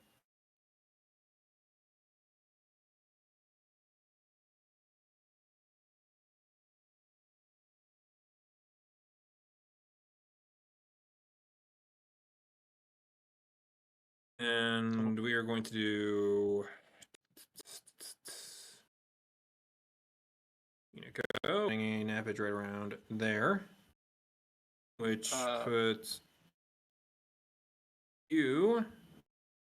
And we are going to do. Go. Hanging nappage right around there, which puts you,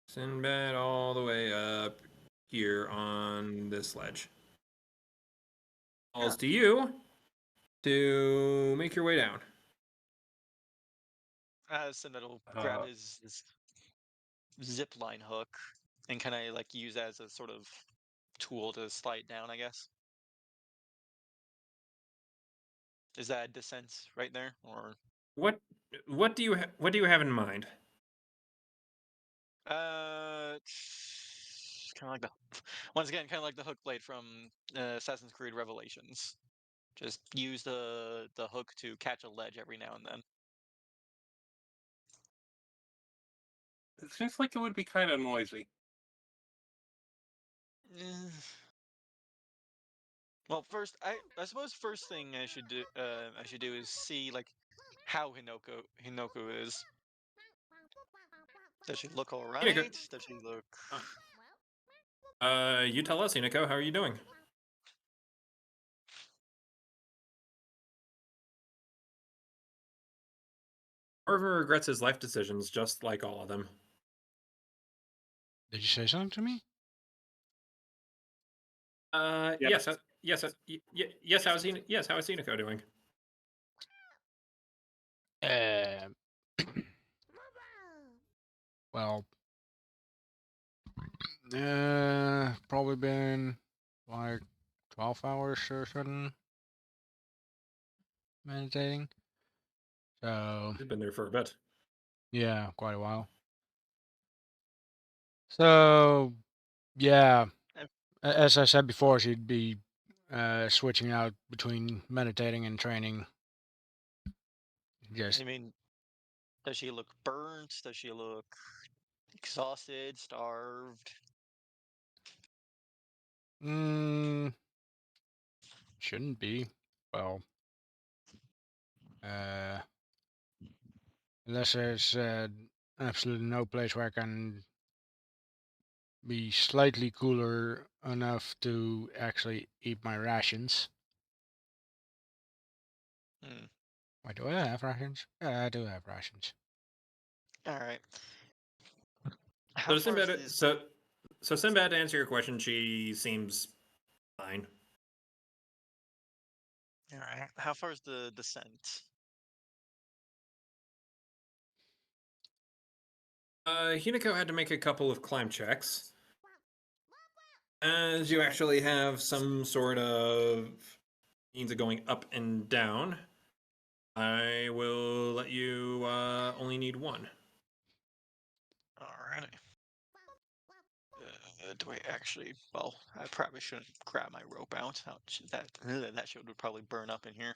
Sinbad, all the way up here on this ledge. Falls to you to make your way down. Sinbad will grab his zip line hook and kind of like use that as a sort of tool to slide down, I guess. Is that descent right there, or What do you have in mind? kind of like the once again, kind of like the hook blade from Assassin's Creed Revelations. Just use the hook to catch a ledge every now and then. It seems like it would be kind of noisy. Eh. Well, first, I suppose first thing I should do is see like how Hinoko is. Does she look all Hinako, right? Does she look? you tell us, Hinako. How are you doing? Orver regrets his life decisions, just like all of them. Did you say something to me? Yes, yes. How is Hinako doing? Well, probably been like 12 hours or something meditating. So, He's been there for a bit. yeah, quite a while. So, yeah, Eh. as I said before, she'd be switching out between meditating and training. Just I mean, does she look burnt? Does she look exhausted, starved? mm, shouldn't be. Well, unless there's absolutely no place where I can be slightly cooler enough to actually eat my rations. Hmm. Why do I have rations? Yeah, I do have rations. All right. So How to far is Sinbad, this? so Sinbad, to answer your question, she seems fine. All right. How far is the descent? Hinako had to make a couple of climb checks, as you Alright. actually have some sort of means of going up and down. I will let you only need one. Alrighty. Do I actually? Well, I probably shouldn't grab my rope out. That shit would probably burn up in here.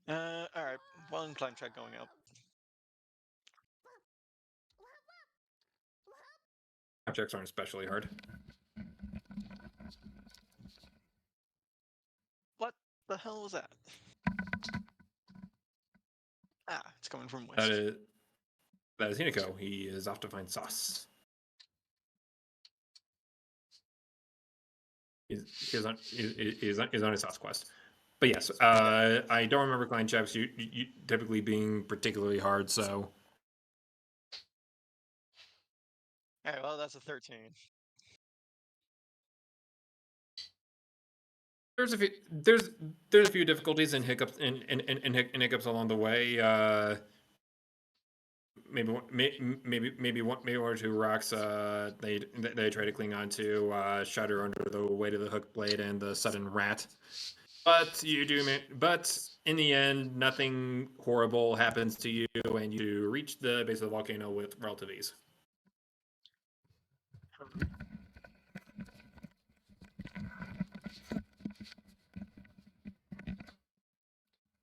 All right. One climb check going up. Climb checks aren't especially hard. What the hell was that? Ah, it's coming from That west. is Hinako. He is off to find sauce. He's on his sauce quest. But yes, I don't remember climb checks. You typically being particularly hard. So All right. Well, that's a 13. there's a few difficulties and hiccups and hiccups along the way. Maybe one or two rocks they try to cling on to shudder under the weight of the hook blade and the sudden rat. But but in the end, nothing horrible happens to you, and you reach the base of the volcano with relative ease.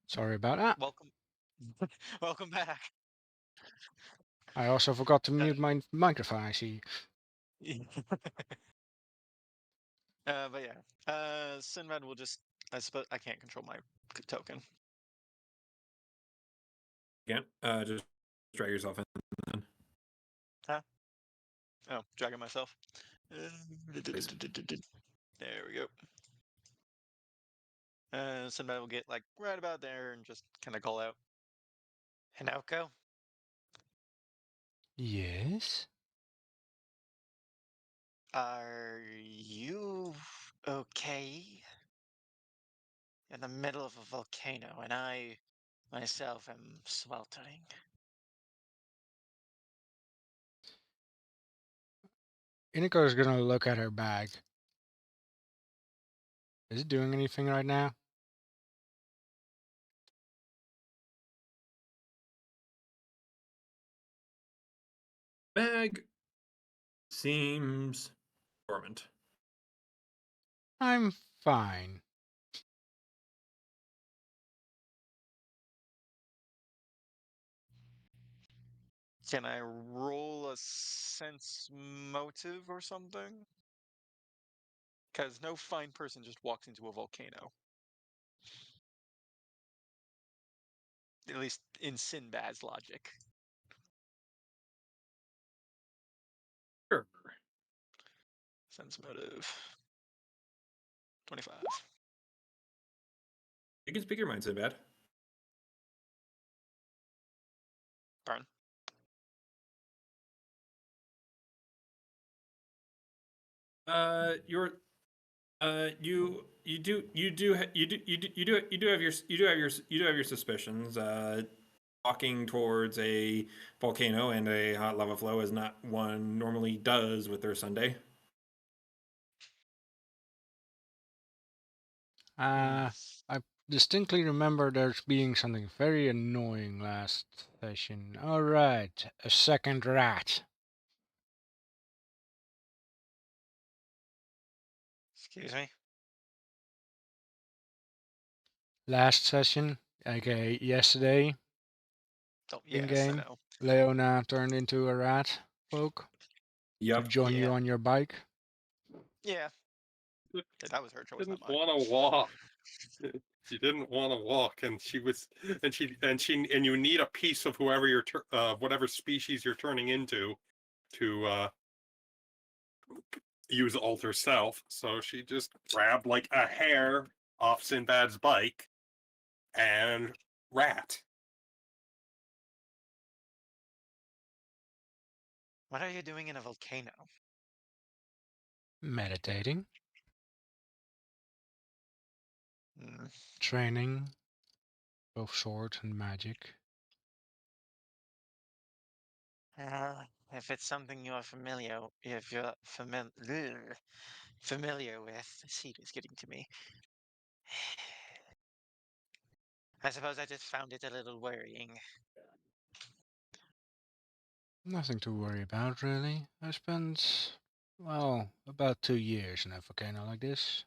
Sorry about that. Welcome. Welcome back. I also forgot to mute my microphone, I see. But yeah. Sinbad will just. I suppose I can't control my token. Again, just drag yourself in. Then. Huh? Oh, dragging myself. Please. There we go. Sinbad will get like right about there and just kind of call out, Hinoko, Yes? are you okay? In the middle of a volcano, and I myself am sweltering. Inako's gonna look at her bag. Is it doing anything right now? Bag seems dormant. I'm fine. Can I roll a sense motive or something? Because no fine person just walks into a volcano. At least in Sinbad's logic. Sure. Sense motive. 25. You can speak your mind, Sinbad. Burn. You're you do have your suspicions. Walking towards a volcano and a hot lava flow is not one normally does with their Sunday. I distinctly remember there's being something very annoying last session. Alright, a second rat. Excuse me? Last session, aka yesterday, Oh, in yes, I game, know. Leona turned into a rat folk to Yep. join you Yeah. on your bike. Yeah. That was her choice, not Didn't mine. want to walk. She didn't want to walk, and you need a piece of whoever whatever species you're turning into to use alter self. So she just grabbed like a hair off Sinbad's bike and rat. What are you doing in a volcano? Meditating, Hmm. training, both sword and magic. If it's something you're familiar with, the seed is getting to me. I suppose I just found it a little worrying. Nothing to worry about, really. I spent, well, about 2 years in a volcano like this.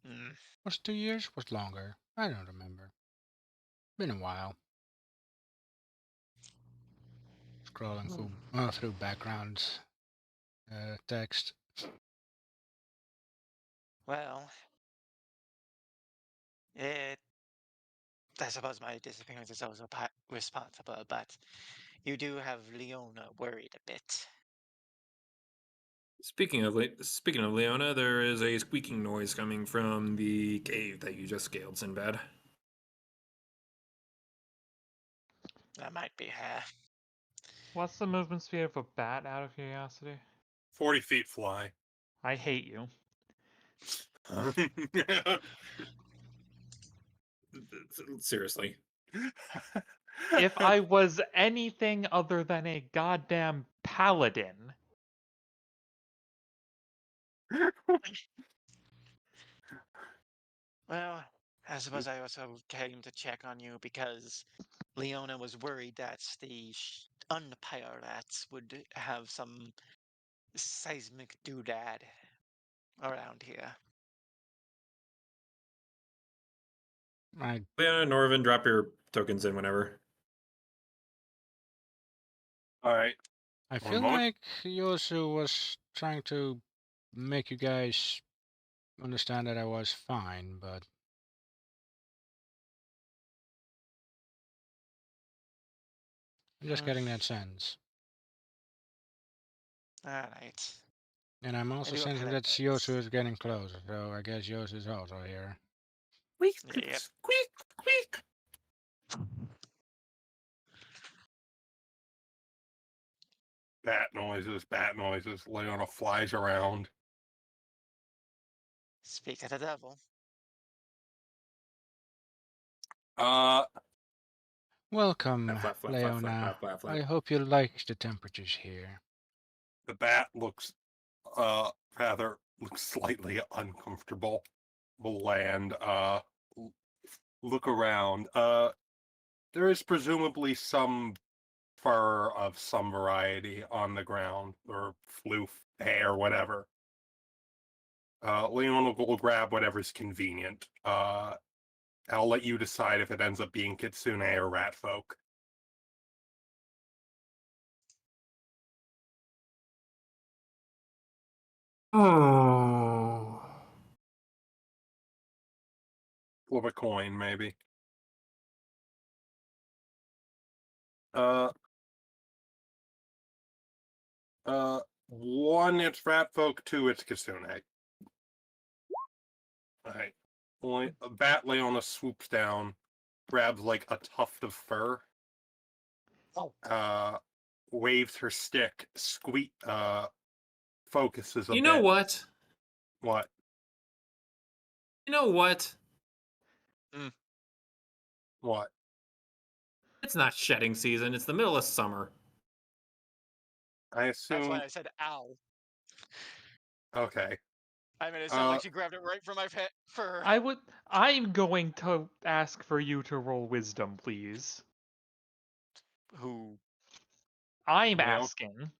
Hmm. Was it 2 years? Was longer? I don't remember. Been a while. Scrolling through background text. Well, it. I suppose my disappearance is also responsible, but you do have Leona worried a bit. Speaking of Leona, there is a squeaking noise coming from the cave that you just scaled, Sinbad. That might be her. What's the movement speed of a bat, out of curiosity? 40 feet fly. I hate you. Seriously. If I was anything other than a goddamn paladin, Well, I suppose I also came to check on you because Leona was worried that the Unpire rats would have some seismic doodad around here. I Leona, Norvin, drop your tokens in whenever. All right. I One feel moment. like Yosu was trying to make you guys understand that I was fine, but I'm just getting that sense. Alright. And I'm also do sensing that apologize. Yosu is getting closer, so I guess Yosu is also here. Squeak, Yep. squeak, squeak. Bat noises, bat noises. Leona flies around. Speak of the devil. Uh, Welcome, Flap, flap, flap, flap, Leona. flap, flap, flap. I hope you like the temperatures here. the bat looks, rather looks slightly uncomfortable. Will land. Look around. There is presumably some fur of some variety on the ground, or floof, hair, whatever. Leona will grab whatever's convenient. I'll let you decide if it ends up being kitsune or rat folk. Oh. Flip a coin, maybe. One, it's rat folk. Two, it's kitsune. Alright. Bat Leona swoops down, grabs like a tuft of fur, waves her stick, focuses a You know bit. what? What? You know what? What? It's not shedding season. It's the middle of summer. I That's assume. why I said ow. Okay. I mean, it sounded like she grabbed it right from my pet fur. I'm going to ask for you to roll wisdom, please. Who? I'm Well, asking.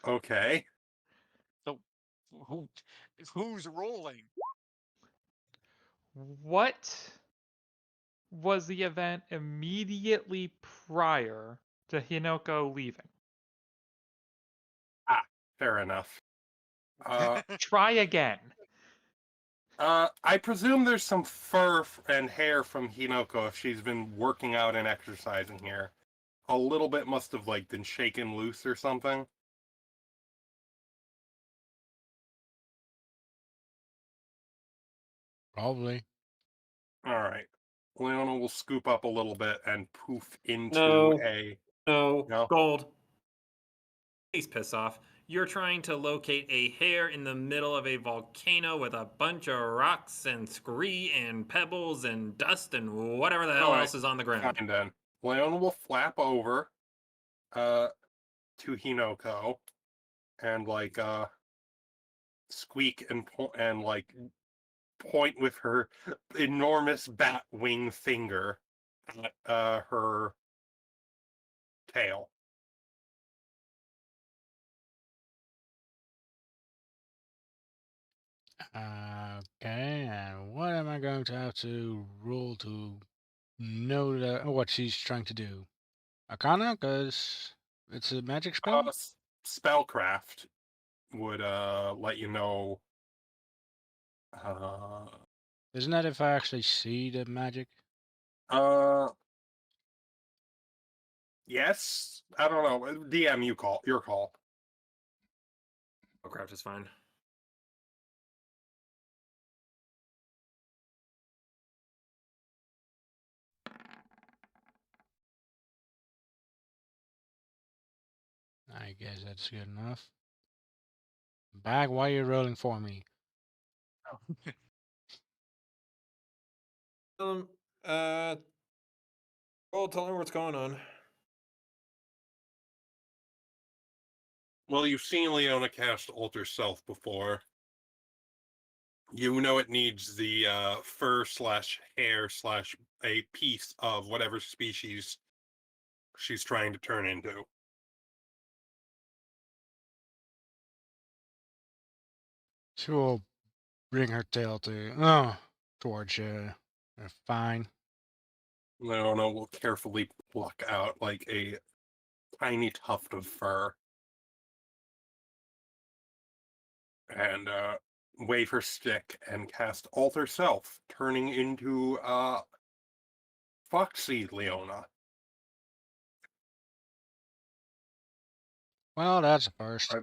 okay. So, who's rolling? What was the event immediately prior to Hinoko leaving? Fair enough. Try again. I presume there's some fur and hair from Hinoko if she's been working out and exercising here. A little bit must have like been shaken loose or something. Probably. All right. Leona will scoop up a little bit and poof into No. a. No. No? Gold. Please piss off. You're trying to locate a hair in the middle of a volcano with a bunch of rocks and scree and pebbles and dust and whatever the hell All right. else is on the ground. Fine then. Leona will flap over to Hinoko and like squeak and like point with her enormous bat wing finger at her tail. Okay, and what am I going to have to roll to know what she's trying to do? Arcana, because it's a magic spell? Spellcraft would let you know. Isn't that if I actually see the magic? Yes. I don't know. DM, your call. Craft is fine. I guess that's good enough. Bag, why are you rolling for me? Uh, well, tell me what's going on. Well, you've seen Leona cast Alter Self before. You know it needs the fur / hair / a piece of whatever species she's trying to turn into. She will bring her tail towards you. Fine. Leona will carefully pluck out like a tiny tuft of fur and wave her stick and cast Alter Self, turning into Foxy Leona. Well, that's a first.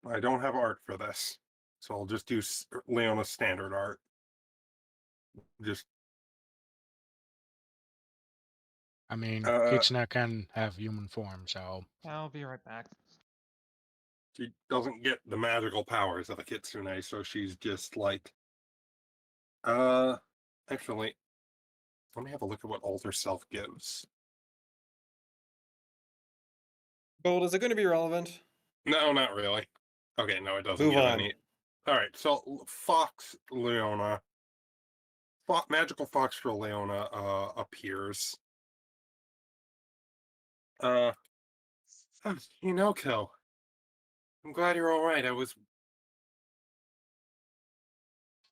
I don't have art for this, so I'll just do Leona's standard art. Just I mean, Uh, Kitsune can have human form, so I'll be right back. she doesn't get the magical powers of a kitsune, so she's just like, actually, let me have a look at what Alter Self gives. Gold, is it going to be relevant? No, not really. Okay, no, it doesn't Move get on. any. All right, so Fox Leona, magical Fox for Leona appears. Oh, Hinoko, I'm glad you're all right. I was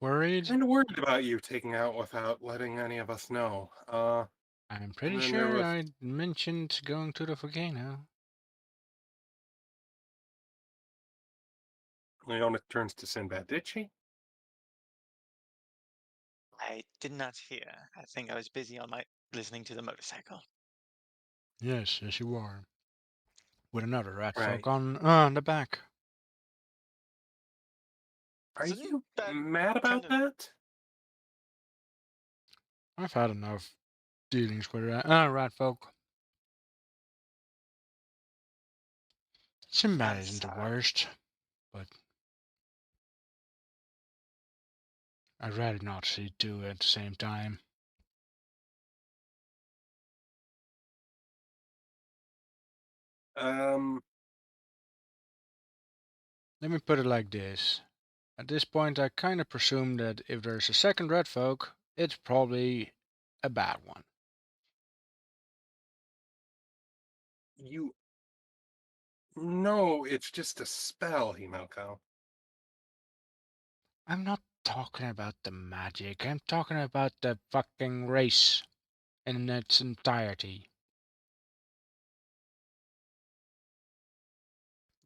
Worried? kind of worried about you taking out without letting any of us know. I'm And pretty then there sure was I mentioned going to the volcano. Leona turns to Sinbad. Did she? I did not hear. I think I was busy on my listening to the motorcycle. Yes, yes you are. With another rat folk Right. on the back. Are Isn't you that mad kind about of that? I've had enough dealings with rat folk. Sinbad I'm isn't the sorry. worst, but I'd rather not see two at the same time. Um, Let me put it like this. At this point, I kind of presume that if there's a second red folk, it's probably a bad one. you. No, it's just a spell, Himoko. I'm not talking about the magic. I'm talking about the fucking race in its entirety.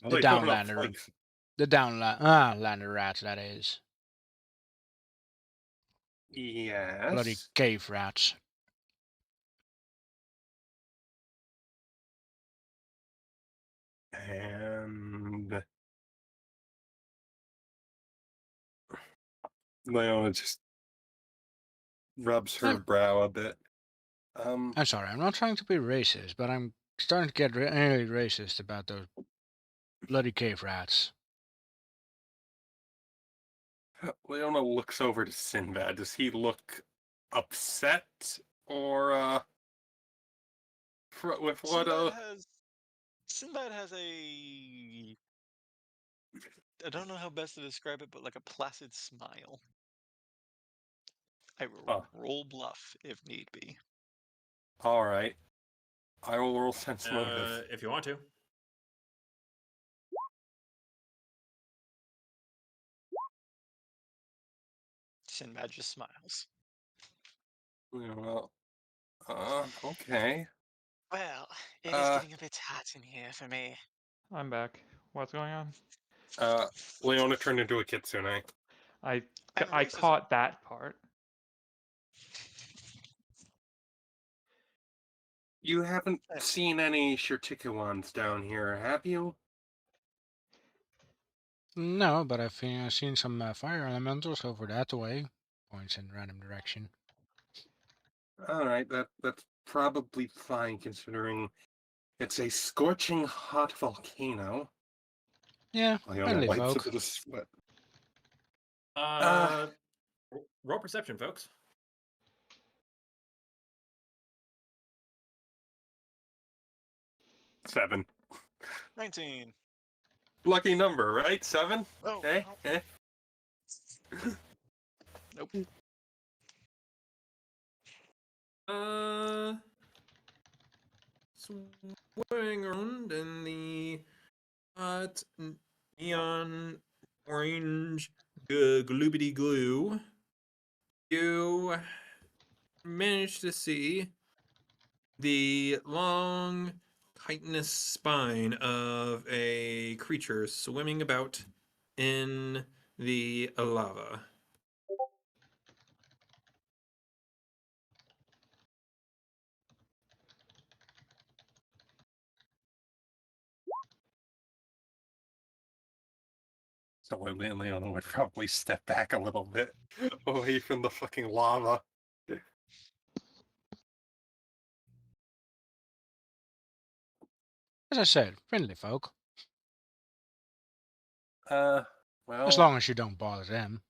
The Leona downlander, blinks. lander rats, that is. Bloody Yes. cave rats. And Leona just rubs her I'm, brow a bit. I'm sorry, I'm not trying to be racist, but I'm starting to get really racist about those bloody cave rats. Leona looks over to Sinbad. Does he look upset or with what Sinbad has a, I don't know how best to describe it, but like a placid smile. I will uh roll bluff if need be. all right. I will roll sense motive. If you want to. Sinbad just smiles. Well, okay. Well, it is Uh getting a bit hot in here for me. I'm back. What's going on? Leona turned into a kitsune. I And I racism. caught that part. You haven't seen any Shirtikuans down here, have you? No, but I've seen some fire elementals over that way. Points in random direction. All right, that's probably fine considering it's a scorching hot volcano. Yeah, Leona friendly wipes a folk. bit of sweat. Uh, roll perception, folks. Seven. 19. Lucky number, right? 7? Oh, Eh? no. Eh? Nope. Uh, swirling around in the hot neon orange gloobity glue, you manage to see the long chitinous spine of a creature swimming about in the lava. So Leona would probably step back a little bit away from the fucking lava. As I said, friendly folk. Uh, As well, long as you don't bother them.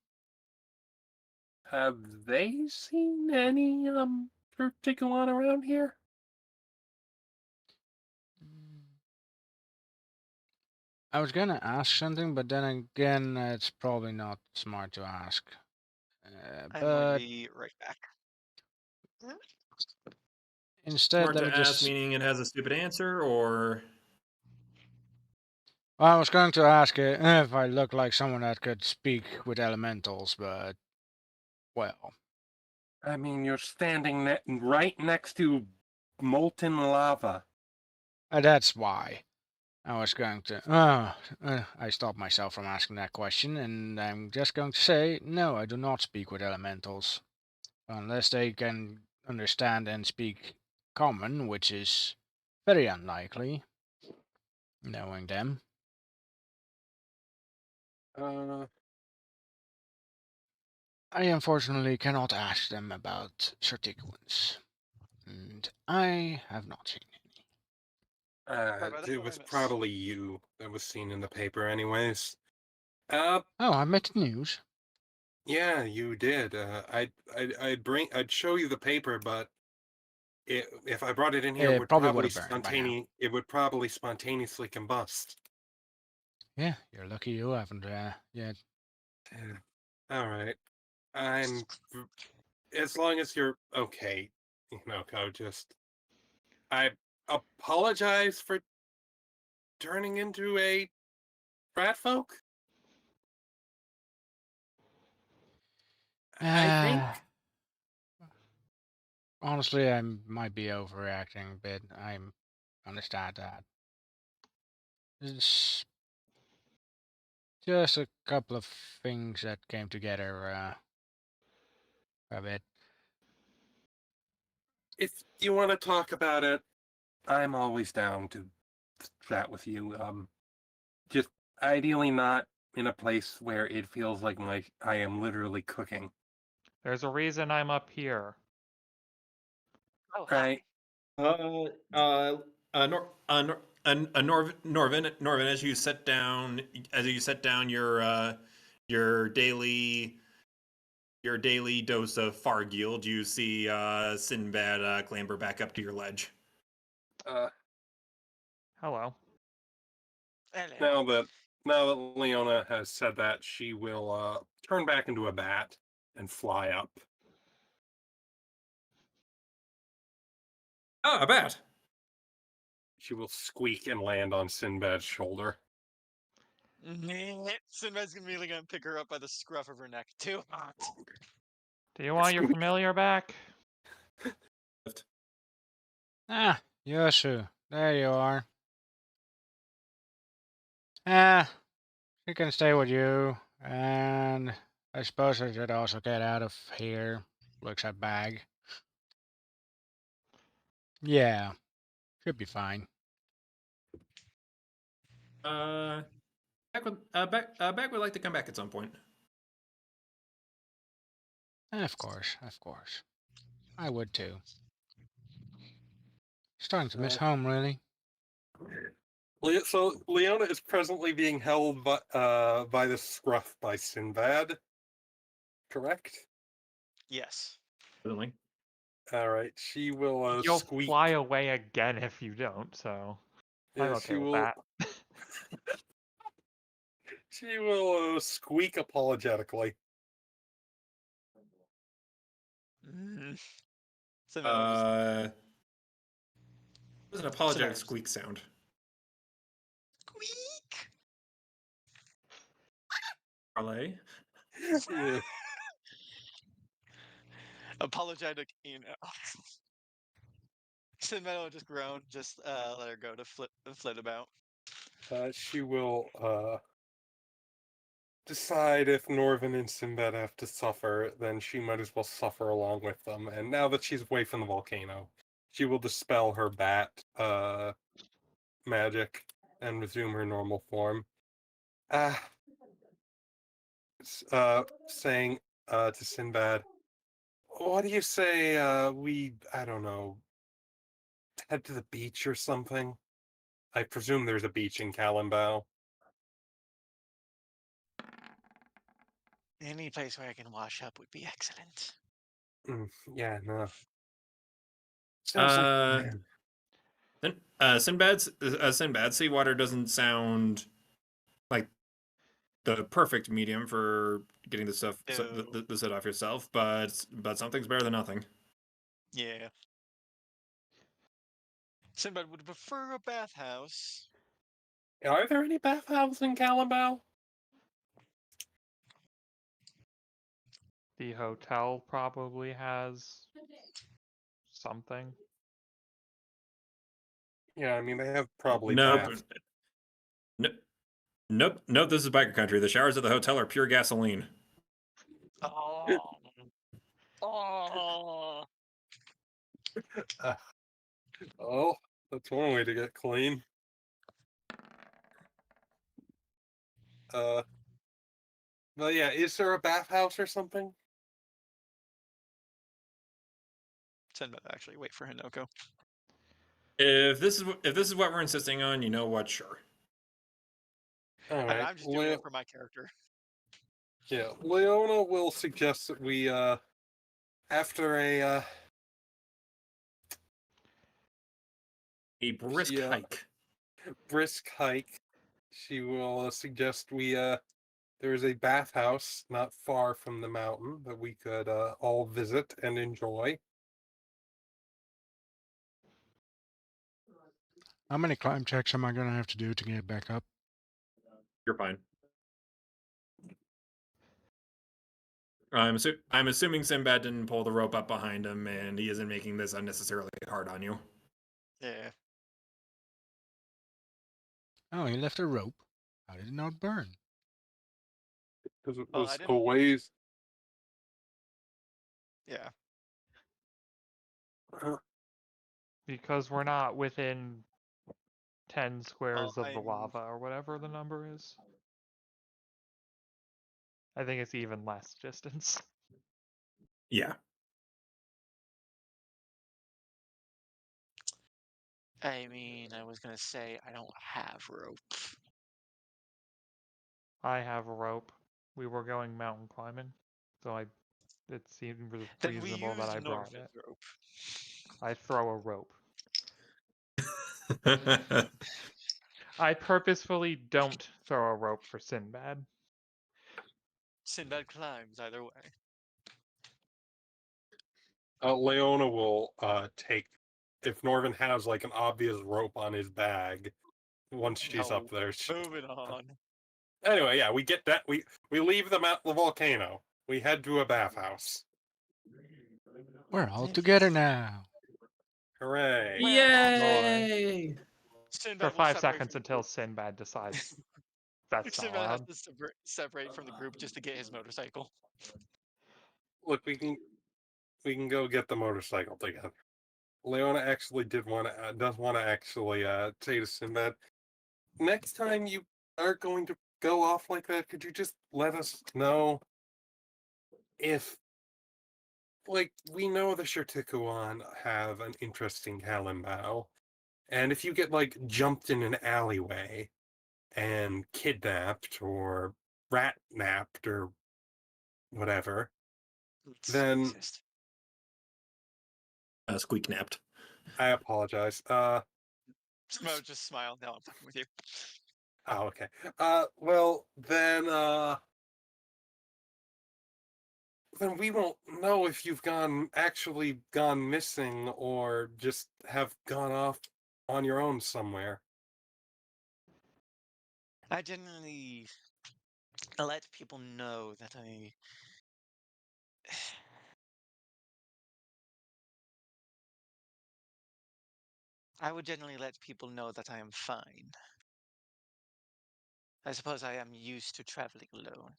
have they seen any Shirtikuan around here? I was gonna ask something, but then again, it's probably not smart to ask. I'm going to But be right back. Instead, Smart let me to ask, just. meaning it has a stupid answer, or I was going to ask it if I look like someone that could speak with elementals, but well, I mean, you're standing right next to molten lava. that's why I was going to. I stopped myself from asking that question, and I'm just going to say no. I do not speak with elementals unless they can understand and speak common, which is very unlikely, knowing them. Uh, I unfortunately cannot ask them about certicuants, and I have not seen any. That's it what I was miss. probably you that was seen in the paper, anyways. Oh, I made the news. Yeah, you did. I'd show you the paper, but if I brought it in here, It probably would have burned by now. it would probably spontaneously combust. Yeah, you're lucky you haven't yet. Yeah. All right. I'm as long as you're okay, I apologize for turning into a rat folk. I think Honestly, I might be overreacting a bit. I understand that. It's just a couple of things that came together a bit. if you want to talk about it, I'm always down to chat with you. Just ideally not in a place where it feels like I am literally cooking. There's a reason I'm up here. Oh, Right. Norvin, as you set down your daily dose of Fargild, you see Sinbad clamber back up to your ledge. Hello. hello. Now that Leona has said that, she will turn back into a bat and fly up. Ah, a bat. She will squeak and land on Sinbad's shoulder. Sinbad's immediately gonna pick her up by the scruff of her neck. Too hot. Do you want your Squeak. familiar back? Ah, Yosu, there you are. Ah, she can stay with you, and I suppose I should also get out of here. Looks at bag. Yeah, should be fine. Back would like to come back at some point. Of course, of course. I would too. Starting to miss home, really. So Leona is presently being held by the scruff by Sinbad. Correct? Yes. Really? All right. She will You'll squeak. fly away again if you don't, so I'm okay She with will. that. She will squeak apologetically. Sinbad will just It was an apologetic Sinbad squeak sound. squeak. Parlay. Yeah. Apologetic, Sinbad will just groan, just let her go to flit about. She will decide if Norvin and Sinbad have to suffer, then she might as well suffer along with them. And now that she's away from the volcano, she will dispel her bat magic and resume her normal form. Saying to Sinbad, what do you say I don't know, head to the beach or something? I presume there's a beach in Kalimbao. Any place where I can wash up would be excellent. Yeah, no. Sounds like a plan. Sinbad seawater doesn't sound like the perfect medium for getting the stuff No. the set off yourself, but something's better than nothing. Yeah. Sinbad would prefer a bathhouse. Are there any bathhouses in Calimbao? The hotel probably has something. Yeah, I mean, they have probably Nope. baths. Nope. This is biker country. The showers at the hotel are pure gasoline. Oh. Oh. Oh, that's one way to get clean. But yeah, is there a bathhouse or something? Sinbad actually wait for Hinoko. If this is what we're insisting on, you know what? Sure. All I know, right. I'm just doing it for my character. Yeah, Leona will suggest that we, after A brisk Yeah. hike. brisk hike, she will suggest we, there is a bathhouse not far from the mountain that we could all visit and enjoy. How many climb checks am I going to have to do to get back up? You're fine. I'm assuming Sinbad didn't pull the rope up behind him, and he isn't making this unnecessarily hard on you. Yeah. Oh, he left a rope. How did it not burn? Because it Oh, I was a didn't- ways. Yeah. Because we're not within 10 squares of the I'm- lava or whatever the number is. I think it's even less distance. Yeah. I mean, I was gonna say I don't have rope. I have a rope. We were going mountain climbing, so it seemed Then we reasonable that used I brought it. Norvin's rope. I throw a rope. I purposefully don't throw a rope for Sinbad. Sinbad climbs either way. Leona will take, if Norvin has like an obvious rope on his bag, once she's up No. there. Moving on. Anyway, yeah, we get that. We leave them at the volcano. We head to a bathhouse. We're all together now. Hooray! Yay! Sinbad For will 5 separate seconds until Sinbad decides that's not Sinbad has allowed. to separate from the group just to get his motorcycle. Look, we can go get the motorcycle together. Leona actually does want to actually say to Sinbad, next time you are going to go off like that, could you just let us know if, like, we know the Shirtikuan have an interesting Kalimbao, and if you get like jumped in an alleyway and kidnapped or rat napped or whatever, It's then racist. Squeak napped. I apologize. Smo just smiled. Now I'm fucking with you. Oh, okay. Well, then we won't know if you've actually gone missing or just have gone off on your own somewhere. I generally let people know that I would generally let people know that I am fine. I suppose I am used to traveling alone.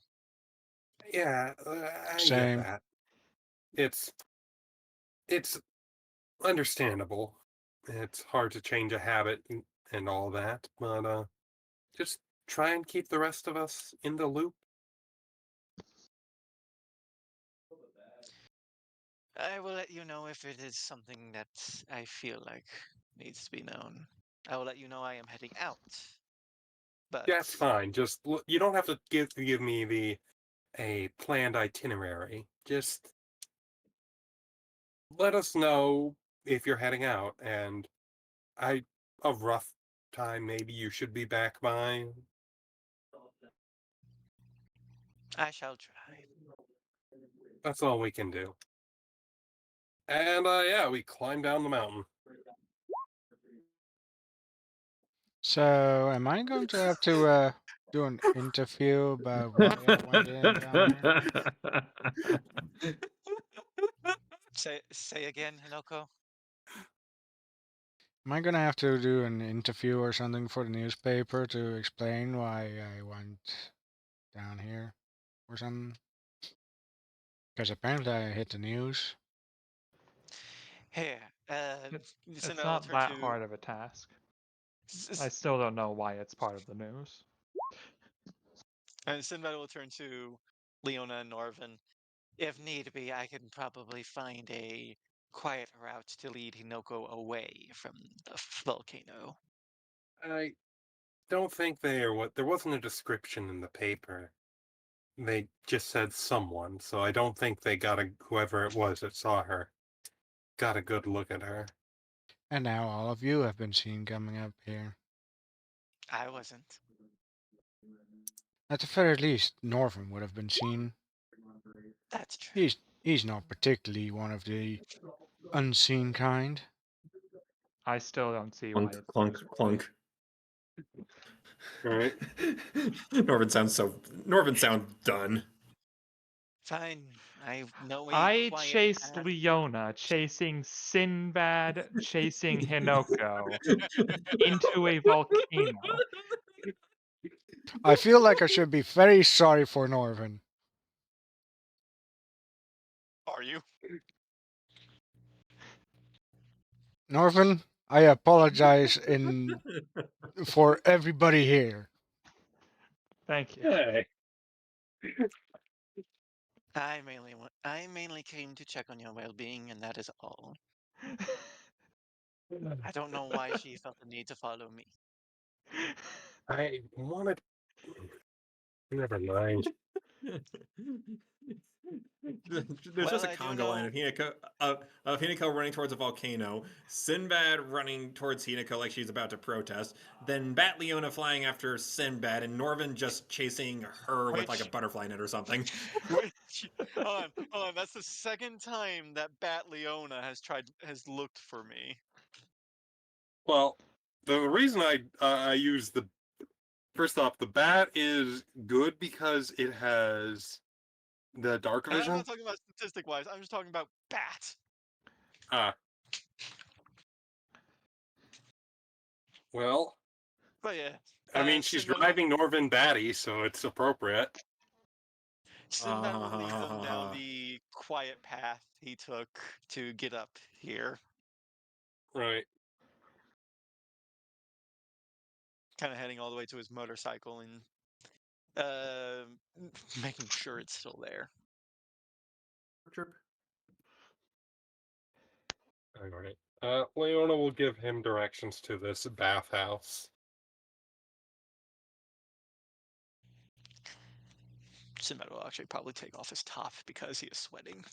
Yeah, I get Same. that. It's understandable. It's hard to change a habit and all that, but just try and keep the rest of us in the loop. I will let you know if it is something that I feel like needs to be known. I will let you know I am heading out. But That's fine. Just you don't have to give me a planned itinerary. Just let us know if you're heading out, and a rough time maybe you should be back by. I shall try. That's all we can do. And yeah, we climb down the mountain. So, am I going to have to do an interview about why I went in down here? Say again, Hinoko. Am I gonna have to do an interview or something for the newspaper to explain why I went down here or something? Because apparently I hit the news. Here, It's Sinbad will not turn that to. hard of a task. S- I still don't know why it's part of the news. And Sinbad will turn to Leona and Norvin. If need be, I can probably find a quiet route to lead Hinoko away from the volcano. I don't think they are what. There wasn't a description in the paper. They just said someone, so I don't think they got whoever it was that saw her got a good look at her. And now all of you have been seen coming up here. I wasn't. At the very least, Norvin would have been seen. That's true. He's not particularly one of the unseen kind. I still don't see why Clunk, it's clunk, newsworthy. clunk. Right? Norvin sounds done. Fine. I know a I quiet chased path. Leona, chasing Sinbad, chasing Hinoko into a volcano. I feel like I should be very sorry for Norvin. Are you? Norvin, I apologize for everybody here. Thank you. Hey. I mainly came to check on your well-being, and that is all. I don't know why she felt the need to follow me. I wanted. Never mind. There's just Well, a I do conga line know. of Hinako running towards a volcano, Sinbad running towards Hinako like she's about to protest, then Bat Leona flying after Sinbad, and Norvin just chasing her with like a Which, butterfly net or something. hold on. That's the second time that Bat Leona has looked for me. Well, the reason I use the first off, the bat is good because it has the dark And I'm vision. not talking about statistic-wise. I'm just talking about Bat. Ah, well, But yeah, I mean, she's Sinbad driving Norvin Batty, so it's appropriate. will lead them down the quiet path he took to get up here. Right. Kind of heading all the way to his motorcycle and uh, making sure it's still there. All right. Leona will give him directions to this bathhouse. Sinbad will actually probably take off his top because he is sweating.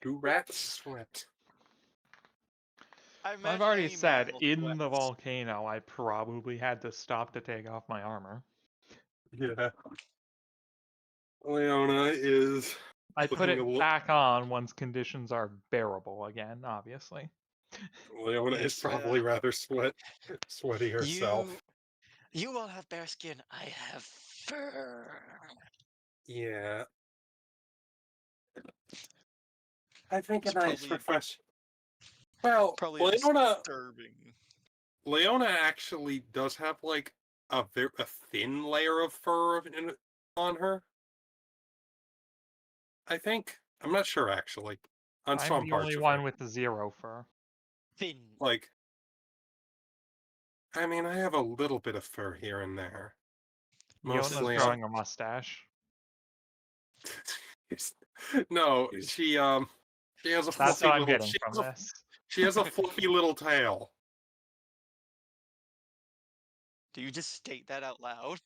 Do rats sweat? I I've imagine already any said mammal in the sweats. volcano I probably had to stop to take off my armor. Yeah. Leona is I put looking a it little. back on once conditions are bearable again, obviously. Leona is Yes, probably rather sweaty herself. you all have bare skin. I have fur. Yeah. I think a It's nice probably refresh. Well, probably Leona disturbing. actually does have like a thin layer of fur on her. I think I'm not sure actually. On I'm some the parts only of one her, with the 0 fur. Thin. like I mean, I have a little bit of fur here and there. Leona's Mostly on. growing a mustache. No, she has a That's fluffy what I'm little. getting from this. She has a fluffy little tail. Do you just state that out loud?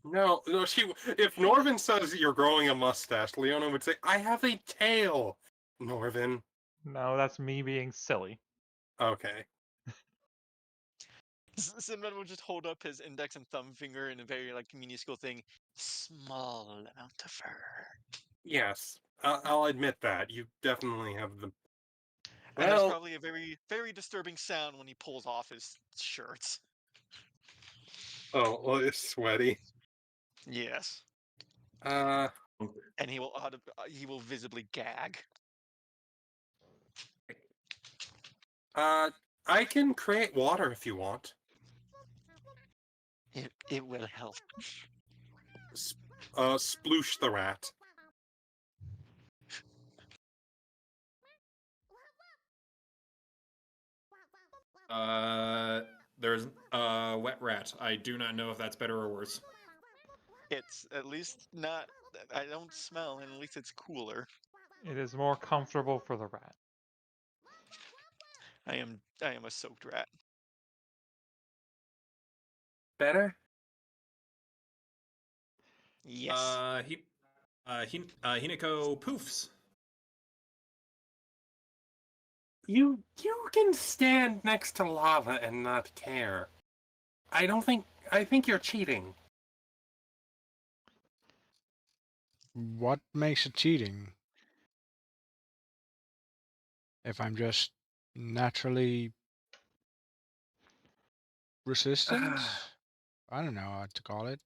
No, she. If Norvin says you're growing a mustache, Leona would say, "I have a tail." Norvin. No, that's me being silly. Okay. Sinbad will just hold up his index and thumb finger in a very like minuscule thing. Small amount of fur. Yes, I'll admit that you definitely have the. And there's Well, probably a very, very disturbing sound when he pulls off his shirts. oh, well, it's sweaty. Yes. Uh, And he will visibly gag. I can create water if you want. It will help. Sploosh the rat. There's wet rat. I do not know if that's better or worse. It's at least not. I don't smell, and at least it's cooler. It is more comfortable for the rat. I am a soaked rat. Better? Yes. Hinako poofs. You can stand next to lava and not care. I think you're cheating. What makes it cheating? If I'm just naturally resistant? I don't know what to call it.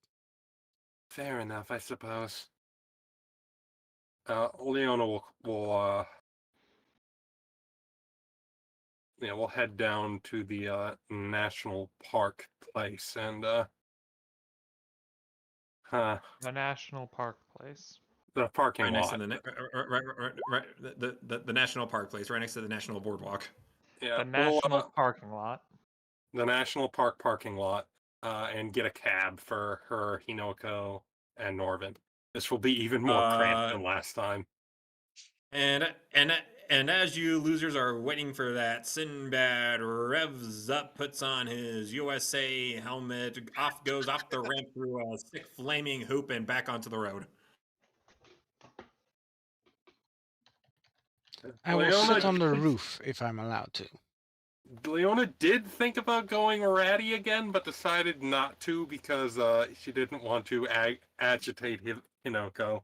Fair enough, I suppose. Leona will we'll head down to the national park place and The national park place. the parking Right next to lot. the national park place, right next to the national boardwalk. Yeah, The we'll national parking lot. the national park parking lot and get a cab for her, Hinoko, and Norvin. This will be even more cramped than last time. And as you losers are waiting for that, Sinbad revs up, puts on his USA helmet, goes off the ramp through a sick flaming hoop and back onto the road. I will Leona- sit on the roof if I'm allowed to. Leona did think about going ratty again, but decided not to because she didn't want to agitate Hinoko.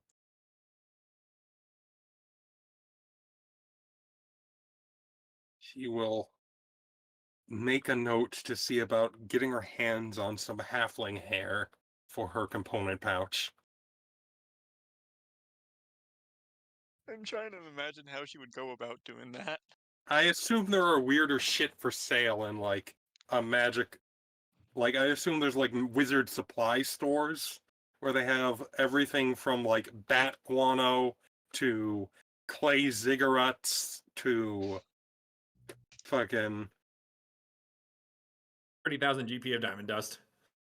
She will make a note to see about getting her hands on some halfling hair for her component pouch. I'm trying to imagine how she would go about doing that. I assume there are weirder shit for sale in like a magic. Like I assume there's like wizard supply stores where they have everything from like bat guano to clay ziggurats to fucking 30,000 GP of diamond dust.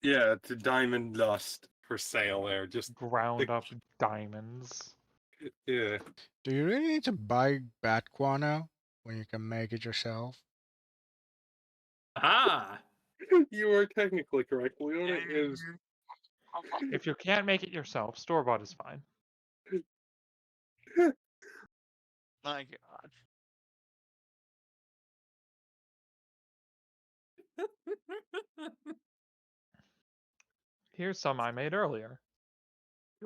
yeah to diamond dust for sale there. Just Ground up diamonds. yeah. Do you really need to buy bat guano when you can make it yourself? Ah! You are technically correct. Leona is If you can't make it yourself, store-bought is fine. My God. Here's some I made earlier.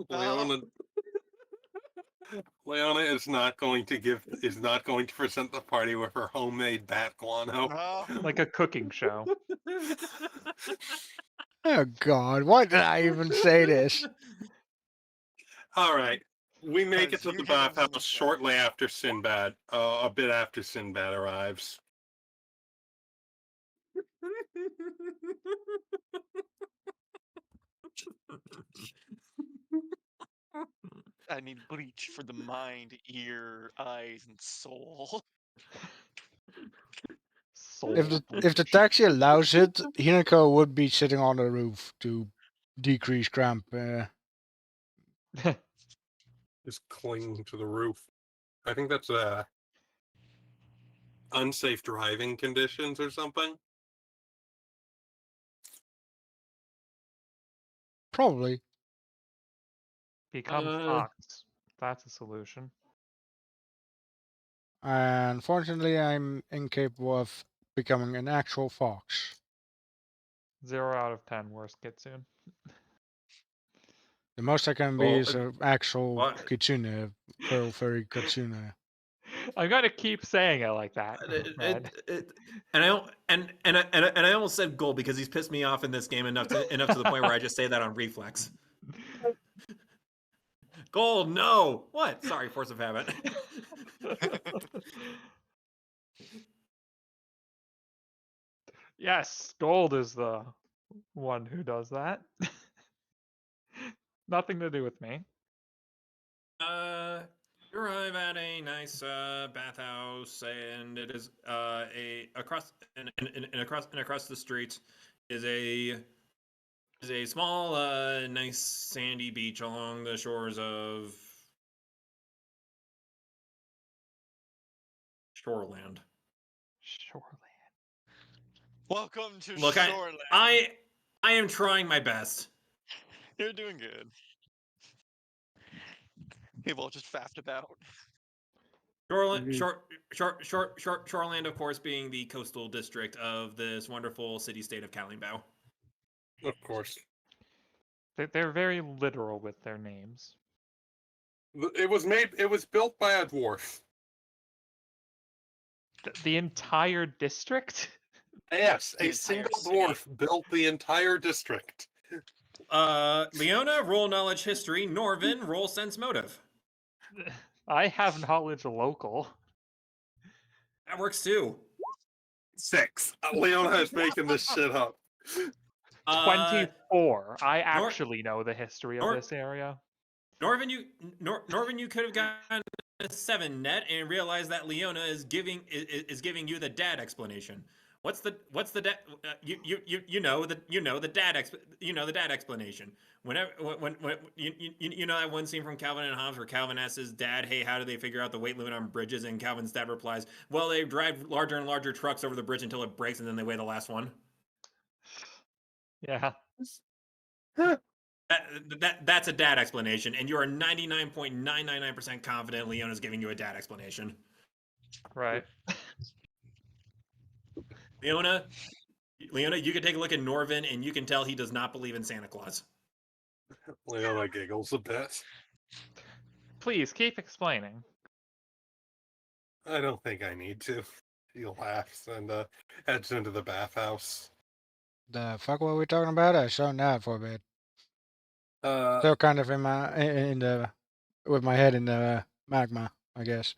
Leona. Leona is not going to present the party with her homemade bat guano. No. Like a cooking show. Oh god, why did I even say this? All right. We make it Because to you the have bathhouse limits, shortly after Sinbad, a bit after Sinbad arrives. I need bleach for the mind, ear, eyes, and soul. Soul If the bleach. taxi allows it, Hinako would be sitting on the roof to decrease cramp. Just cling to the roof. I think that's unsafe driving conditions or something. Probably. Become fox. That's a solution. Unfortunately, I'm incapable of becoming an actual fox. 0 out of 10 worst kitsune. The most I can be Well, is an actual what? kitsune, pearl fairy kitsune. I'm gonna keep saying it like that, Red. And I don't, and I almost said goal because he's pissed me off in this game enough to the point where I just say that on reflex. Goal, no. What? Sorry, force of habit. Yes, Gold is the one who does that. Nothing to do with me. You arrive at a nice bathhouse, and it is across across the street is a small nice sandy beach along the shores of Shoreland. Shoreland. Welcome to Look, Shoreland. I am trying my best. You're doing good. People just faffed about. Shoreland, of course, being the coastal district of this wonderful city-state of Kalimbao. Of course. They're very literal with their names. It was built by a dwarf. The entire district? Yes, The a entire single city. dwarf built the entire district. Leona, roll knowledge history. Norvin, roll sense motive. I have knowledge local. That works too. 6. Leona is making this shit up. 24. I actually know the history of Nor- this area. Norvin, you could have gotten a 7 net and realized that Leona is giving you the dad explanation. What's the dad? You know the dad explanation. Whenever when you know that one scene from Calvin and Hobbes where Calvin asks his dad, "Hey, how do they figure out the weight limit on bridges?" And Calvin's dad replies, "Well, they drive larger and larger trucks over the bridge until it breaks, and then they weigh the last one." Yeah. That's a dad explanation, and you are 99.999% confident Leona's giving you a dad explanation. Right. Leona, you can take a look at Norvin, and you can tell he does not believe in Santa Claus. Leona giggles a bit. Please keep explaining. I don't think I need to. He laughs and heads into the bathhouse. The fuck were we talking about? I zoned out for a bit. Still kind of with my head in the magma, I guess.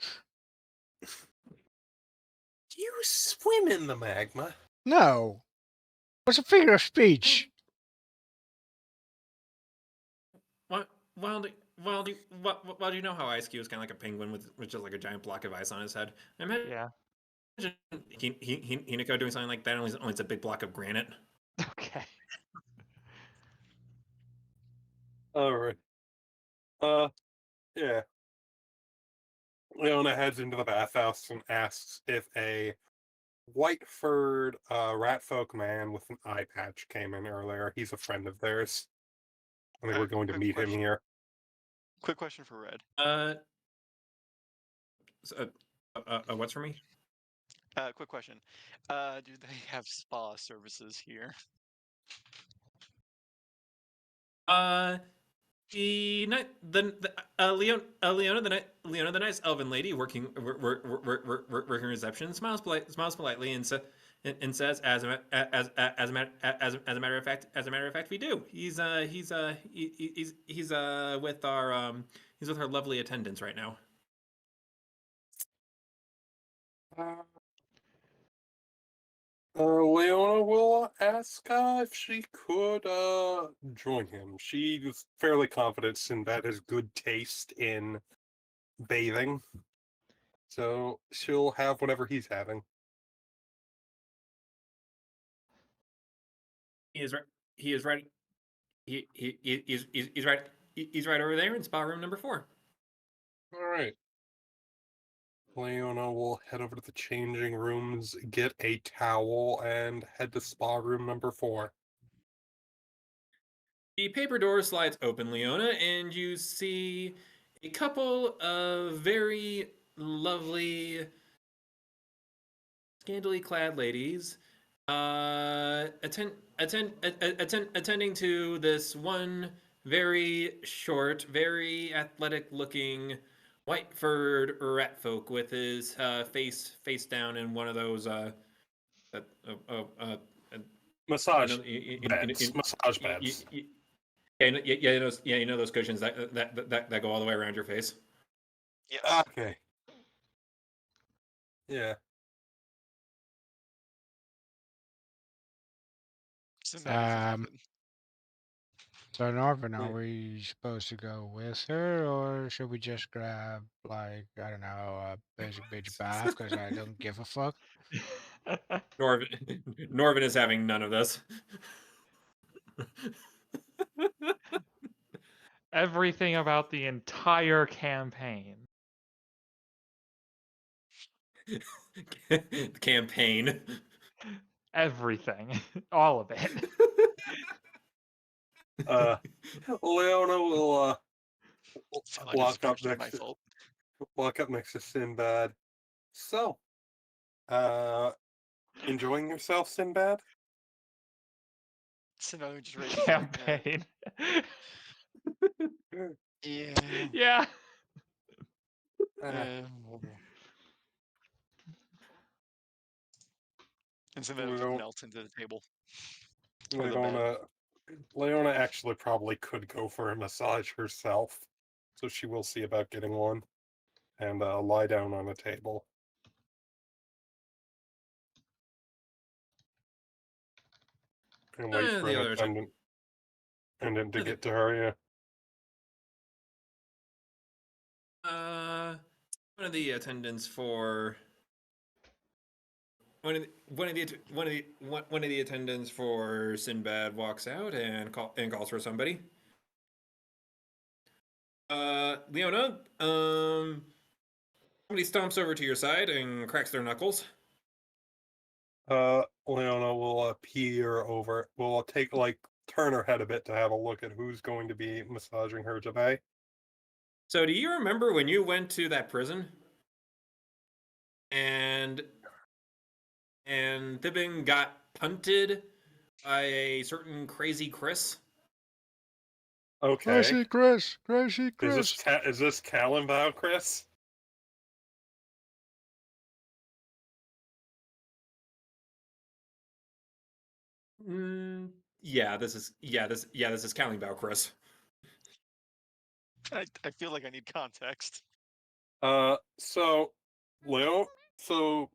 You swim in the magma. No, it was a figure of speech. Well, do you know how Ice Cube is kind of like a penguin with just like a giant block of ice on his head? I imagine Yeah. Hinako doing something like that, only it's a big block of granite. Okay. Alright. Yeah. Leona heads into the bathhouse and asks if a white-furred ratfolk man with an eye patch came in earlier. He's a friend of theirs. I think we're going to quick meet him question. here. Quick question for Red. What's for me? Quick question. Do they have spa services here? Leona, the nice elven lady working reception, smiles politely and says, as a matter of fact, we do. He's with our lovely attendants right now. Leona will ask if she could join him. She is fairly confident in that his good taste in bathing. So she'll have whatever he's having. He's right. He's right over there in spa room number 4. Alright. Leona will head over to the changing rooms, get a towel, and head to spa room number 4. The paper door slides open, Leona, and you see a couple of very lovely, scantily clad ladies attending to this one very short, very athletic looking white-furred rat folk with his face down in one of those Massage you beds. Massage you, beds. you know those cushions that go all the way around your face. Yes. Okay. Yeah. Sinbad is Um, offended. So Norvin, Yeah. are we supposed to go with her, or should we just grab, like, I don't know, a basic bitch bath? Because I don't give a fuck. Norvin is having none of this. Everything about the entire campaign. Campaign. Everything. All of it. Leona will Sound like it's walk up partially my next to fault. Sinbad. So, enjoying yourself, Sinbad? Sinbad just raises Campaign. yeah. Yeah. Uh, And Sinbad we just don't. melts into the table or We the don't. bed. Leona actually probably could go for a massage herself, so she will see about getting one and lie down on a table. And wait for The an others are attendant to I think get to her. Yeah. one of the attendants for one of the attendants for Sinbad walks out and calls for somebody. Leona, somebody stomps over to your side and cracks their knuckles. Leona will peer over. Will turn her head a bit to have a look at who's going to be massaging her today. So, do you remember when you went to that prison and Thibbin got punted by a certain crazy Chris? Okay. Crazy Chris! Crazy Is Chris! this Kalimbow, Chris? This is Calingbow, Chris. I feel like I need context. So, Leo, so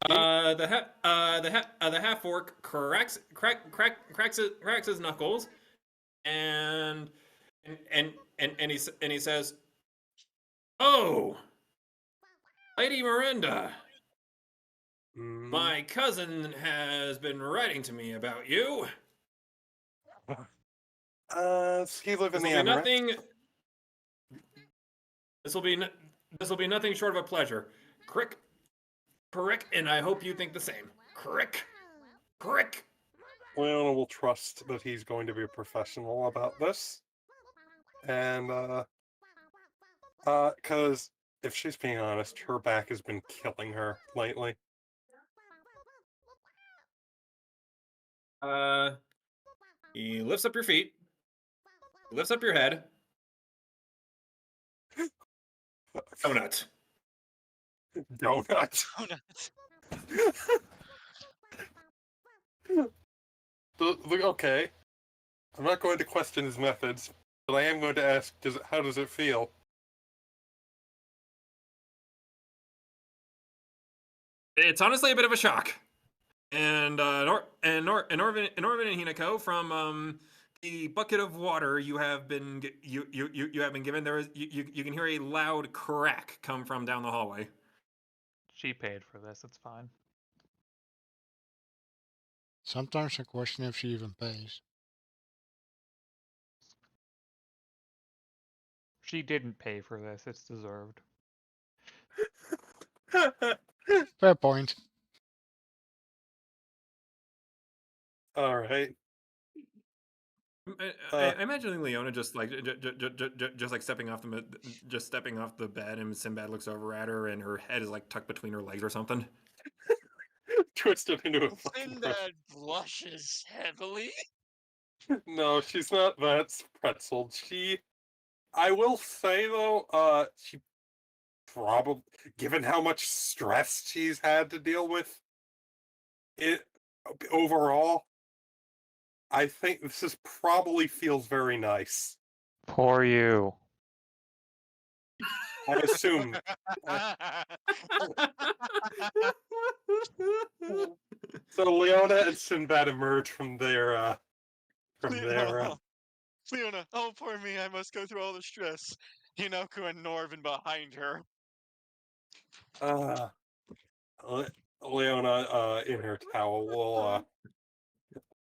The half orc cracks his knuckles, and he says, "Oh, Lady Miranda, my cousin has been writing to me about you. does he live in This the will be Emirates? nothing. This will be nothing short of a pleasure. Crick, and I hope you think the same. Crick. Leona will trust that he's going to be a professional about this, and because if she's being honest, her back has been killing her lately. He lifts up your feet, lifts up your head. Donut. Donut. Okay. I'm not going to question his methods, but I am going to ask: how does it feel? It's honestly a bit of a shock. And Norvin and Hinako from the bucket of water you have been given. There is you can hear a loud crack come from down the hallway. She paid for this. It's fine. Sometimes I question if she even pays. She didn't pay for this. It's deserved. Fair point. All right. I imagine Leona just like stepping off the bed, and Sinbad looks over at her, and her head is like tucked between her legs or something. Twisted into a fucking Sinbad blushes heavily. No, she's not that pretzel. I will say though, she probably, given how much stress she's had to deal with, it overall, I think this is probably feels very nice. Poor you. I assume. So Leona and Sinbad emerge from their Leona, oh poor me, I must go through all the stress. Hinoko and Norvin behind her. Leona in her towel will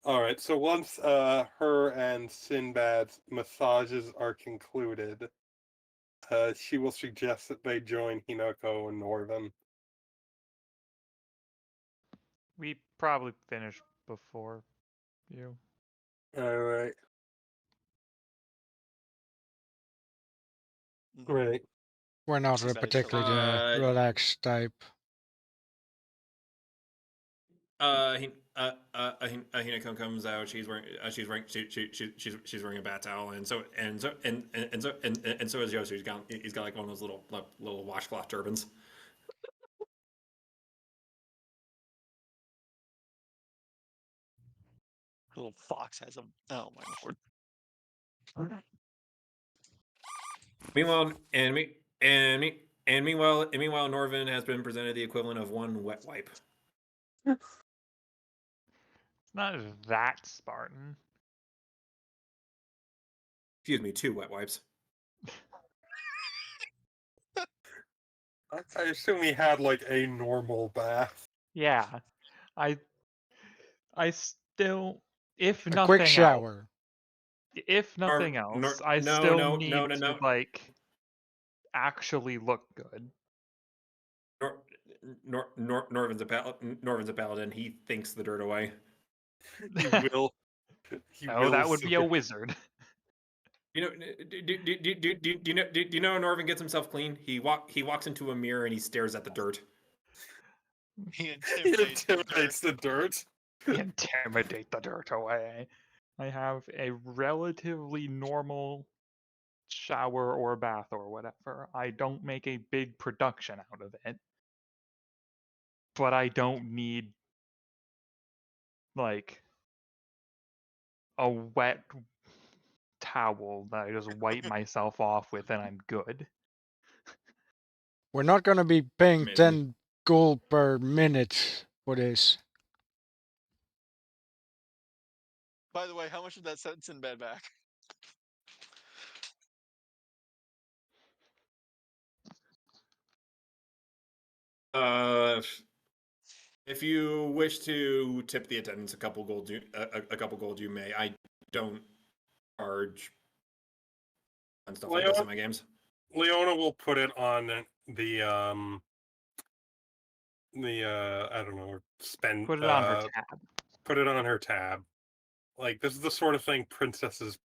all right, so once her and Sinbad's massages are concluded, she will suggest that they join Hinoko and Norvin. We probably finished before you. All right. Mm. Right. We're not Sinbad is particularly the relaxed type. Hinako comes out. She's wearing a bat towel, and so is Yosu. He's got like one of those little washcloth turbans. Little fox has a. Oh my lord. Meanwhile, Norvin has been presented the equivalent of one wet wipe. It's not that Spartan. Excuse me, 2 wet wipes. I assume he had like a normal bath. Yeah. I still, if A nothing quick else, shower. if nothing else, I still need to like actually look good. Norvin's a paladin. He thinks the dirt away. He will. Oh, that would be a wizard. Do you know Norvin gets himself clean? He walks into a mirror and he stares at the dirt. He He intimidates the dirt. Intimidate the dirt away. I have a relatively normal shower or bath or whatever. I don't make a big production out of it. But I don't need like a wet towel that I just wipe myself off with and I'm good. We're not gonna be paying Amazing. 10 gold per minute for this. By the way, how much did that set Sinbad back? If you wish to tip the attendants a couple gold, you may. I don't charge on stuff like this in my games. Leona will put it on the I don't know, spend Put it on her tab. Put it on her tab. Like, this is the sort of thing princesses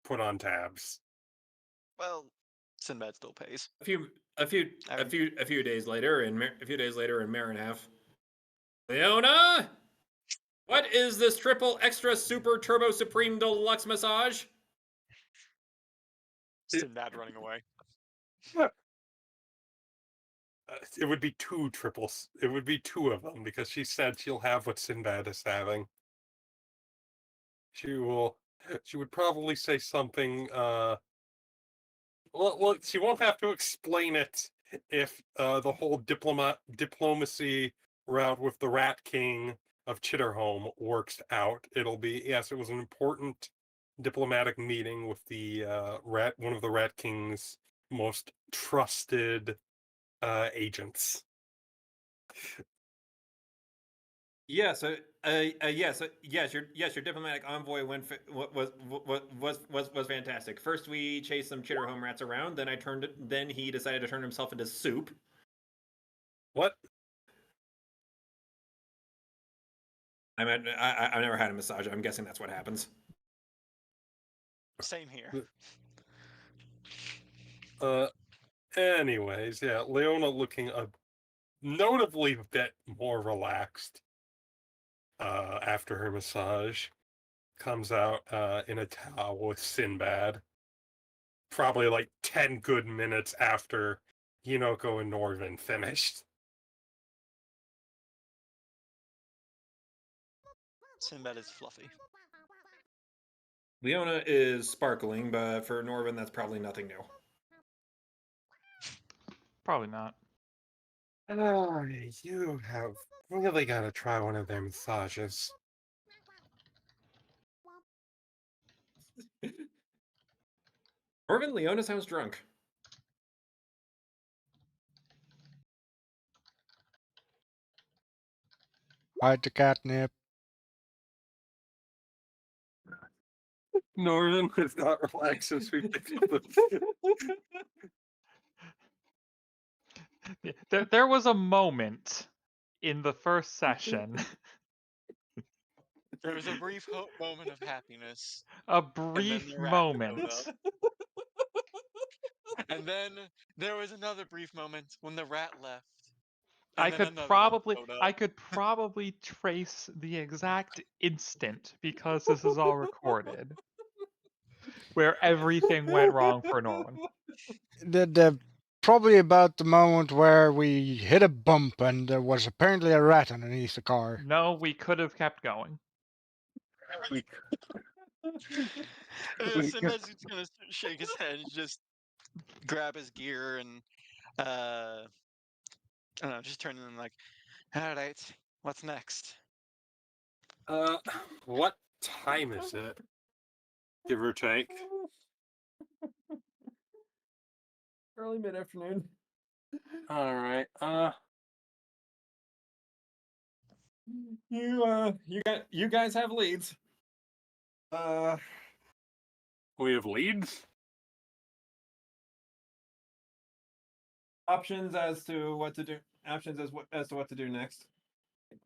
put on tabs. Well, Sinbad still pays. A few days later, in Marinhalf, Leona, what is this triple extra super turbo supreme deluxe massage? Sinbad running away. It would be 2 triples. It would be 2 of them because she said she'll have what Sinbad is having. She would probably say something. Well, she won't have to explain it if the whole diplomacy route with the Rat King of Chitterhome works out. It'll be, yes, it was an important diplomatic meeting with the one of the Rat King's most trusted agents. Yes, your diplomatic envoy was fantastic. First, we chased some Chitterhome rats around. Then he decided to turn himself into soup. What? I've never had a massage. I'm guessing that's what happens. Same here. Anyways, yeah, Leona looking notably a bit more relaxed after her massage, comes out in a towel with Sinbad. Probably like 10 good minutes after Yunoko and Norvin finished. Sinbad is fluffy. Leona is sparkling, but for Norvin, that's probably nothing new. Probably not. Oh, you have really got to try one of their massages. Norvin, Leona sounds drunk. Hide the catnip. Norvin was not relaxed since we picked up the... There was a moment in the first session, There was a brief moment of happiness, a and then brief the rat showed moment. up. And then there was another brief moment when the rat left. And I then could another one probably showed up. I could probably trace the exact instant because this is all recorded where everything went wrong for Norwin. The probably about the moment where we hit a bump and there was apparently a rat underneath the car. No, we could have kept going. We- Sinbad's just gonna shake his head and just grab his gear and I don't know, just turn to them like, all right, what's next? What time is it? Give or take. Early mid-afternoon. All right. You guys have leads. We have leads. Options as to what to do. Options as to what to do next.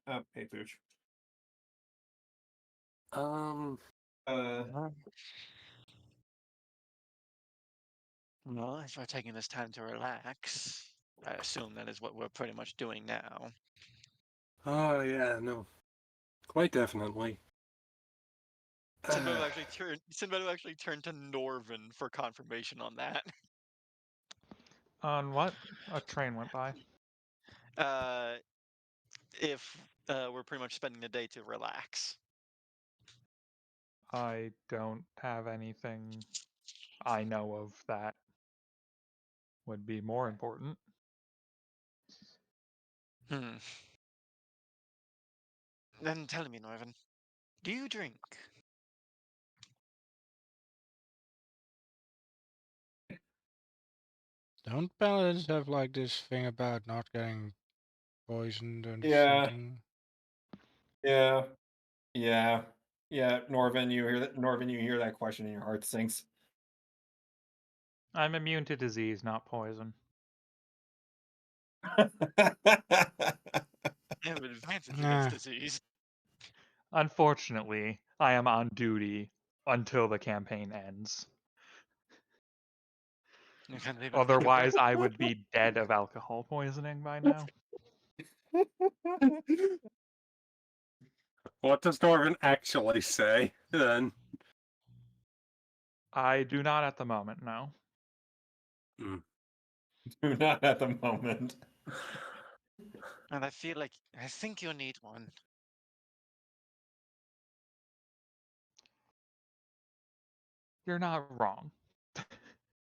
Hey, Pooch. Well, if we're taking this time to relax, I assume that is what we're pretty much doing now. Oh yeah, no, quite definitely. Sinbad will actually turn to Norvin for confirmation on that. On what? A train went by. If we're pretty much spending the day to relax. I don't have anything I know of that would be more important. Hmm. Then tell me, Norvin, do you drink? Don't paladins have like this thing about not getting poisoned or Yeah. something? Yeah. Norvin, you hear that? Norvin, you hear that question and your heart sinks. I'm immune to disease, not poison. I have an advantage against disease. Unfortunately, I am on duty until the campaign ends. I can't even think of Otherwise, that. I would be dead of alcohol poisoning by now. What does Norvin actually say then? I do not at the moment, no. Do not at the moment. And I think you'll need one. You're not wrong.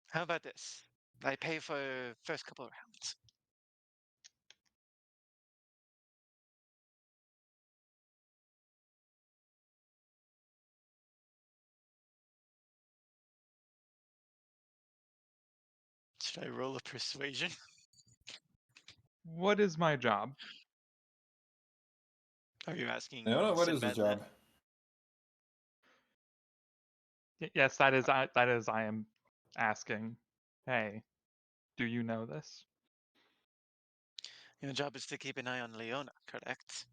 How about this? I pay for first couple of rounds. Should I roll a persuasion? What is my job? Are you asking I don't know what is his Sinbad that? job. Yes, that is I am asking. Hey, do you know this? Your job is to keep an eye on Leona, correct?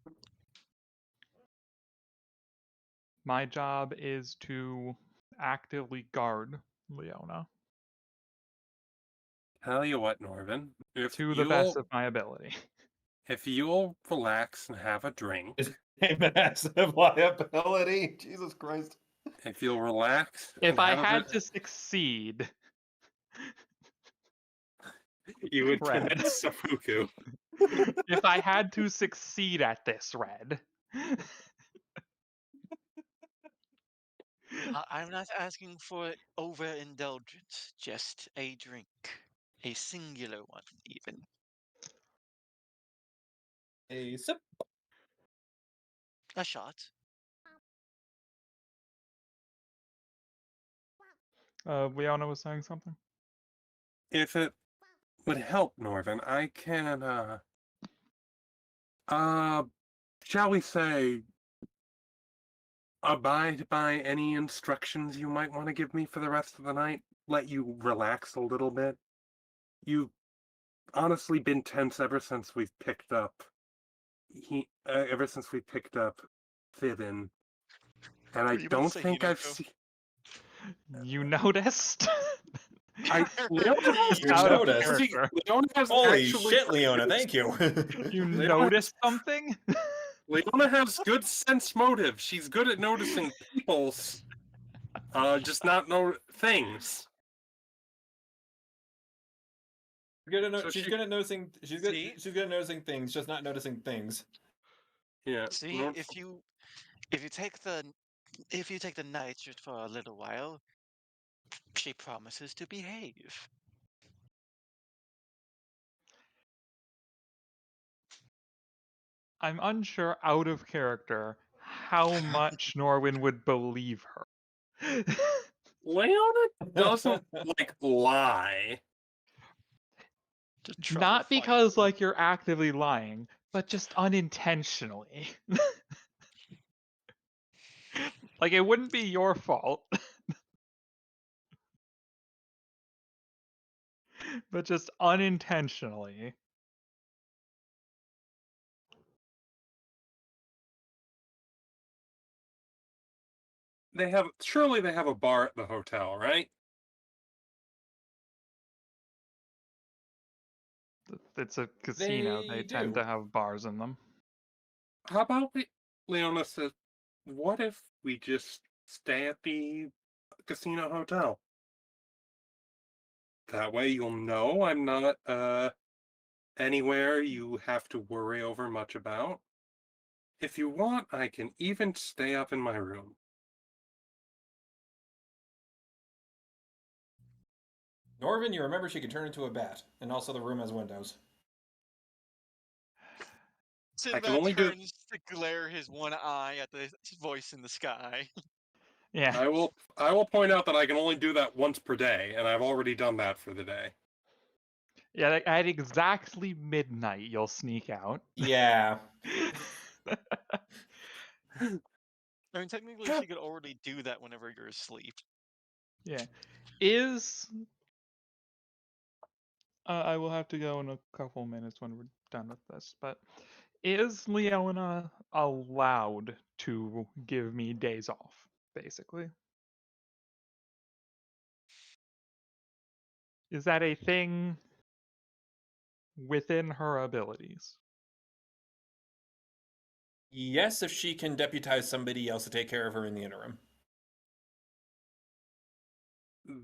My job is to actively guard Leona Tell you what, Norvin, to the best of my ability. if you'll relax and have a drink, It's a massive liability. Jesus Christ. if you'll relax If and I have a had bit, to succeed, You would Red. commit seppuku. If I had to succeed at this, Red. I'm not asking for overindulgence, just a drink. A singular one, even. A sip. A shot. Leona was saying something. If it would help, Norvin, I can, shall we say, abide by any instructions you might want to give me for the rest of the night? Let you relax a little bit? You've honestly been tense ever since we've picked up Fibbin, and Were I you about to don't say think I've Hinako? seen. You noticed? Leona has Just out of noticed. character. Leona has Holy actually shit, Leona! Thank you. You Leona noticed something? Leona has good sense motive. She's good at noticing people's, just not know things. So She's she- good at noticing. She's good. See? She's good at noticing things, just not noticing things. Yeah. See, if you take the night just for a little while, she promises to behave. I'm unsure, out of character, how much Norwin would believe her. Leona doesn't lie. To trouble Not fight. because like you're actively lying, but just unintentionally. Like it wouldn't be your fault. But just unintentionally. Surely they have a bar at the hotel, right? It's a casino. They They tend do. to have bars in them. How about Leona says, what if we just stay at the casino hotel? That way you'll know I'm not anywhere you have to worry over much about. If you want, I can even stay up in my room. Norvin, you remember she can turn into a bat, and also the room has windows. Sinbad only do- turns to glare his one eye at the voice in the sky. Yeah. I will point out that I can only do that once per day, and I've already done that for the day. Yeah, like, at exactly midnight you'll sneak out. Yeah. I mean, technically, she could already do that whenever you're asleep. Yeah. I will have to go in a couple minutes when we're done with this, but is Leona allowed to give me days off, basically? Is that a thing within her abilities? Yes, if she can deputize somebody else to take care of her in the interim.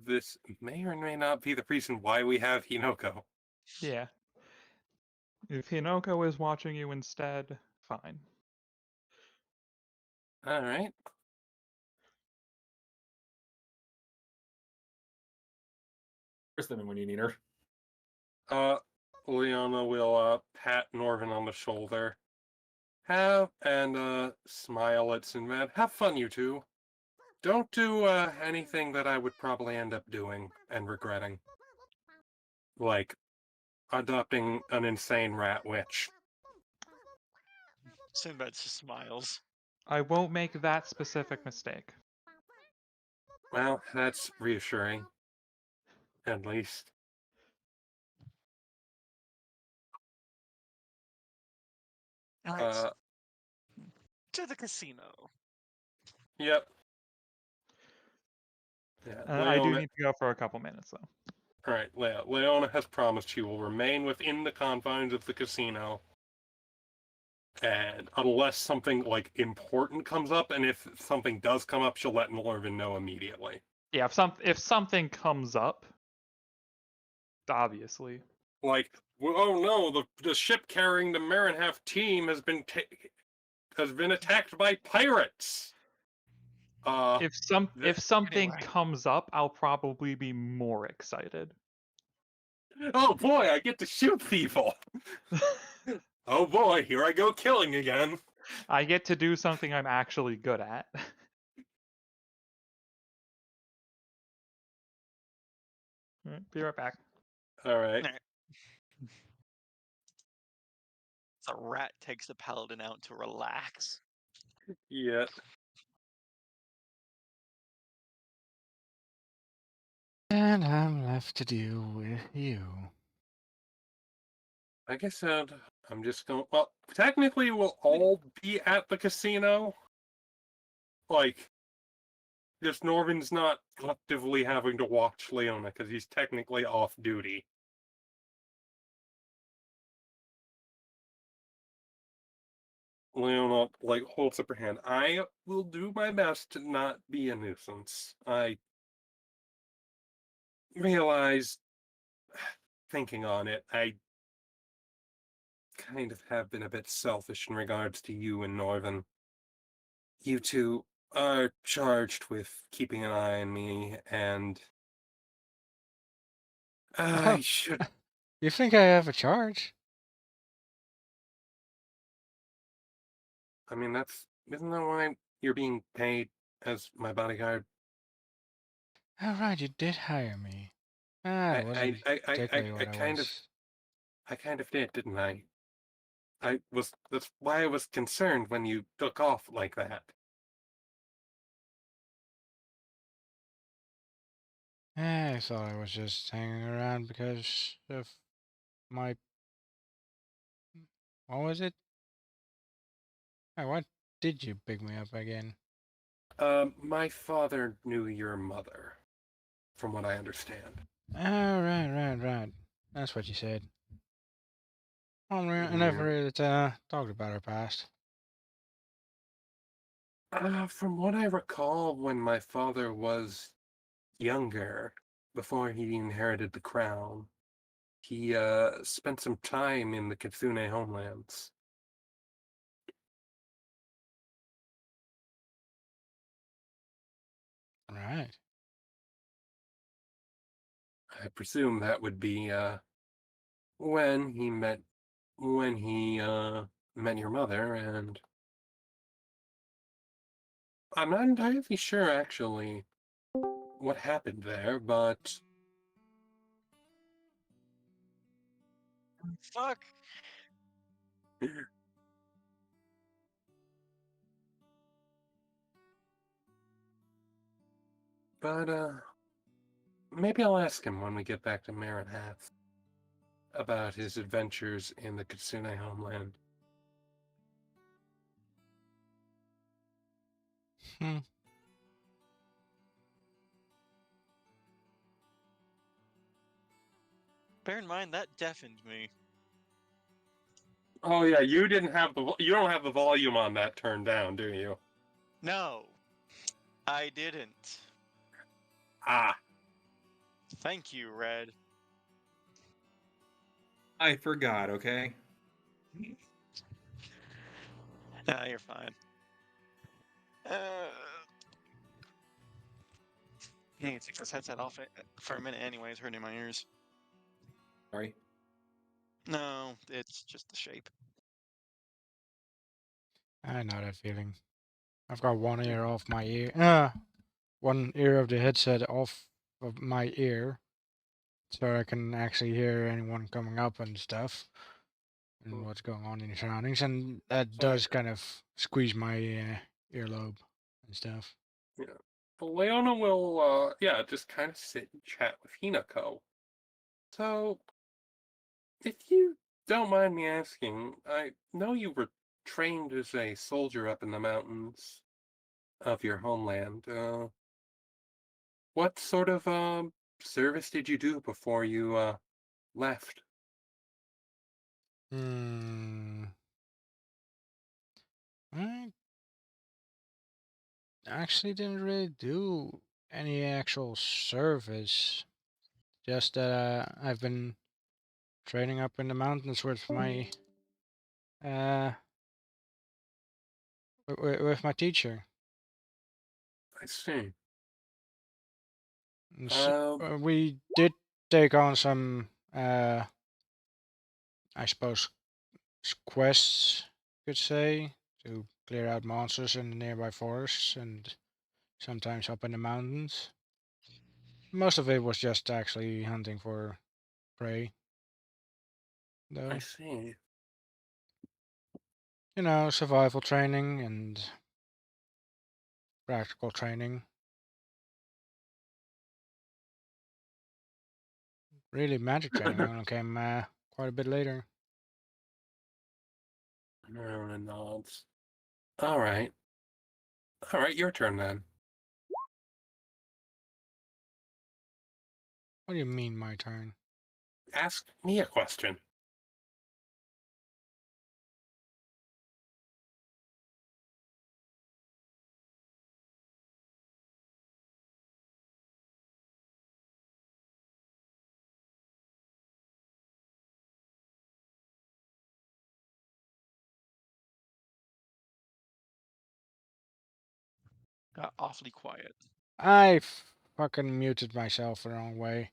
This may or may not be the reason why we have Hinoko. Yeah. If Hinoko is watching you instead, fine. All right. Where's them when you need her? Leona will pat Norvin on the shoulder. Smile at Sinbad. Have fun, you two. Don't do anything that I would probably end up doing and regretting. Like adopting an insane rat witch. Sinbad just smiles. I won't make that specific mistake. Well, that's reassuring. At least. Alright. To the casino. Yep. Yeah, I do Leona. need to go for a couple minutes, though. All right, Leona has promised she will remain within the confines of the casino. And unless something important comes up, and if something does come up, she'll let Norvin know immediately. Yeah, if something comes up, obviously. Like, oh no, the ship carrying the Marinhalf team has been attacked by pirates. If th- something Anyway. comes up, I'll probably be more excited. oh boy, I get to shoot people. Oh boy, here I go killing again. I get to do something I'm actually good at. Alright, be right back. All right. Alright. The rat takes the paladin out to relax. Yeah. And I'm left to deal with you. Like I said, I'm just going. Well, technically, we'll all be at the casino. Like, just Norvin's not collectively having to watch Leona because he's technically off duty. Leona, like, holds up her hand. I will do my best to not be a nuisance. I realize, thinking on it, I kind of have been a bit selfish in regards to you and Norvin. You two are charged with keeping an eye on me, and I Oh, should. you think I have a charge? I mean, isn't that why you're being paid as my bodyguard? Oh, right, you did hire me. Ah, it wasn't particularly what I was. I kind of did, didn't I? That's why I was concerned when you took off like that. I thought I was just hanging around because of my... What was it? Oh, why did you pick me up again? My father knew your mother, from what I understand. Oh, right. That's what you said. I never Yeah. really talked about her past. From what I recall, when my father was younger, before he inherited the crown, he spent some time in the Kitsune homelands. Right. I presume that would be when he met when he met your mother, and I'm not entirely sure actually what happened there, but Fuck. but maybe I'll ask him when we get back to Marinhath about his adventures in the Kitsune homeland. Hmm. Bear in mind that deafened me. Oh yeah, you don't have the volume on that turned down, do you? No, I didn't. Ah, Thank you, Red. I forgot, okay? Nah, you're fine. I need to take this headset off it for a minute anyway. It's hurting my ears. Sorry. No, it's just the shape. I know that feeling. I've got one ear off my ear. One ear of the headset off of my ear, so I can actually hear anyone coming up and stuff, and what's going on in the surroundings, and that so does kind of squeeze my earlobe and stuff. yeah. But Leona will yeah, just kind of sit and chat with Hinako. So, if you don't mind me asking, I know you were trained as a soldier up in the mountains of your homeland. What sort of service did you do before you left? Hmm. I actually didn't really do any actual service. Just that I've been training up in the mountains with my with my teacher. I see. And Um, we did take on some, I suppose, quests, you could say, to clear out monsters in the nearby forests and sometimes up in the mountains. Most of it was just actually hunting for prey, I though. see. You know, survival training and practical training. Really, magic training only came quite a bit later. Everyone nods. All right. All right, your turn then. What do you mean, my turn? Ask me a question. Got awfully quiet. I fucking muted myself the wrong way.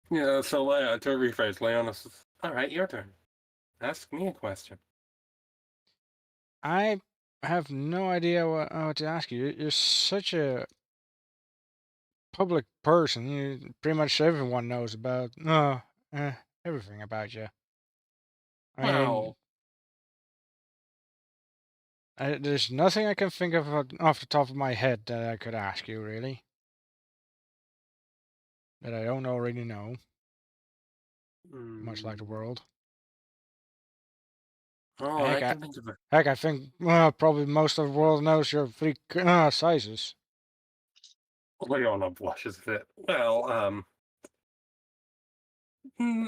Yeah, so to rephrase, Leonis, all right, your turn. Ask me a question. I have no idea what to ask you. You're such a public person. Pretty much everyone knows about everything about you. I mean, Well, there's nothing I can think of off the top of my head that I could ask you, really. That I don't already know, much like the world. oh, I Heck, can think of it. I think probably most of the world knows your three sizes. Leona blushes a bit. Well,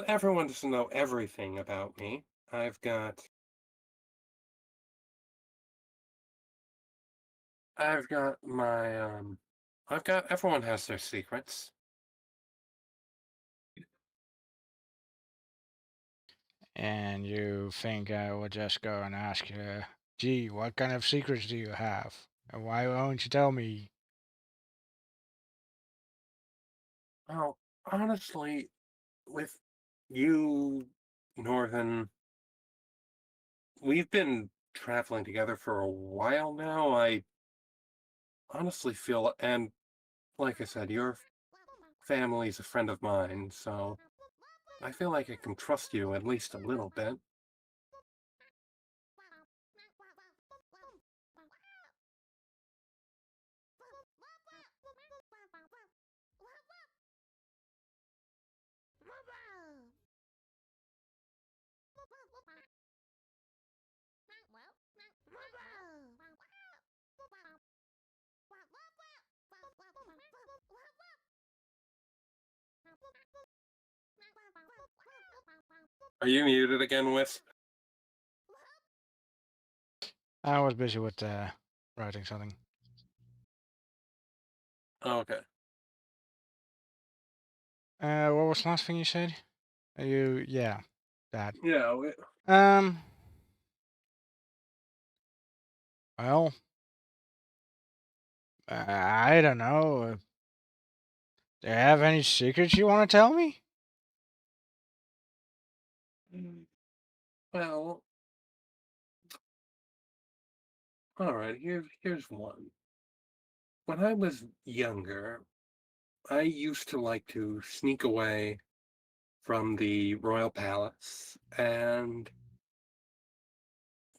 everyone doesn't know everything about me. I've got, I've got my, I've got, everyone has their secrets. And you think I would just go and ask you, gee, what kind of secrets do you have? And why won't you tell me? Well, honestly, with you, Northern, we've been traveling together for a while now. I honestly feel, and like I said, your family's a friend of mine, so I feel like I can trust you at least a little bit. Are you muted again, Wisp? I was busy with writing something. Oh, okay. What was the last thing you said? Yeah, that. Yeah, Um, well, I don't know. Do you have any secrets you want to tell me? well, all right, here's one. When I was younger, I used to like to sneak away from the royal palace and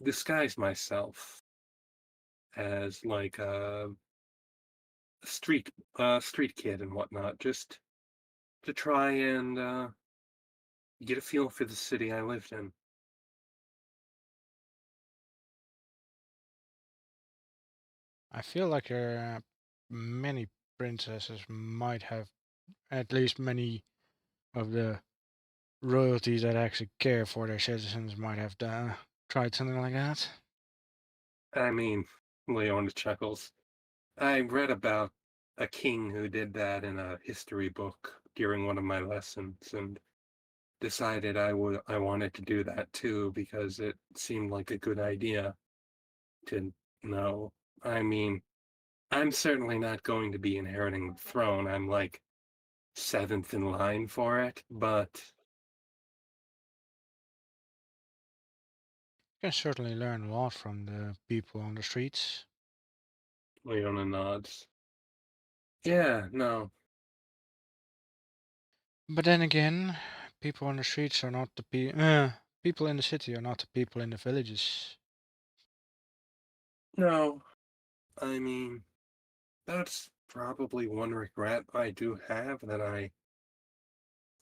disguise myself as like a street kid and whatnot, just to try and get a feel for the city I lived in. I feel like many princesses might have, at least many of the royalties that actually care for their citizens might have tried something like that. I mean, Leona chuckles. I read about a king who did that in a history book during one of my lessons and decided I wanted to do that too because it seemed like a good idea to know. I mean, I'm certainly not going to be inheriting the throne. I'm like seventh in line for it, but You can certainly learn a lot from the people on the streets. Leona nods. Yeah, no. But then again, people on the streets are not the people in the city are not the people in the villages. No. I mean, that's probably one regret I do have that I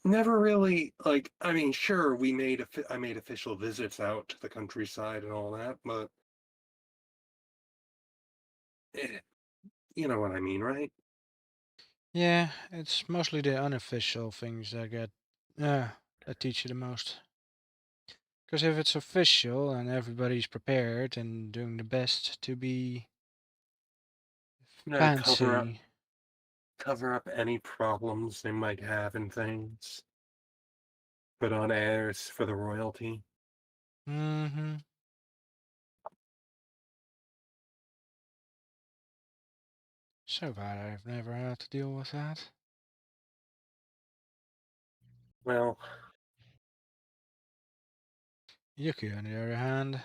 never really like. I mean, sure, I made official visits out to the countryside and all that, but eh, you know what I mean, right? Yeah, it's mostly the unofficial things that teach you the most. Because if it's official and everybody's prepared and doing the best to be No, fancy, cover up any problems they might have and things. Put on airs for the royalty. mm-hmm. So bad I've never had to deal with that. Well, Yuki, on the other hand,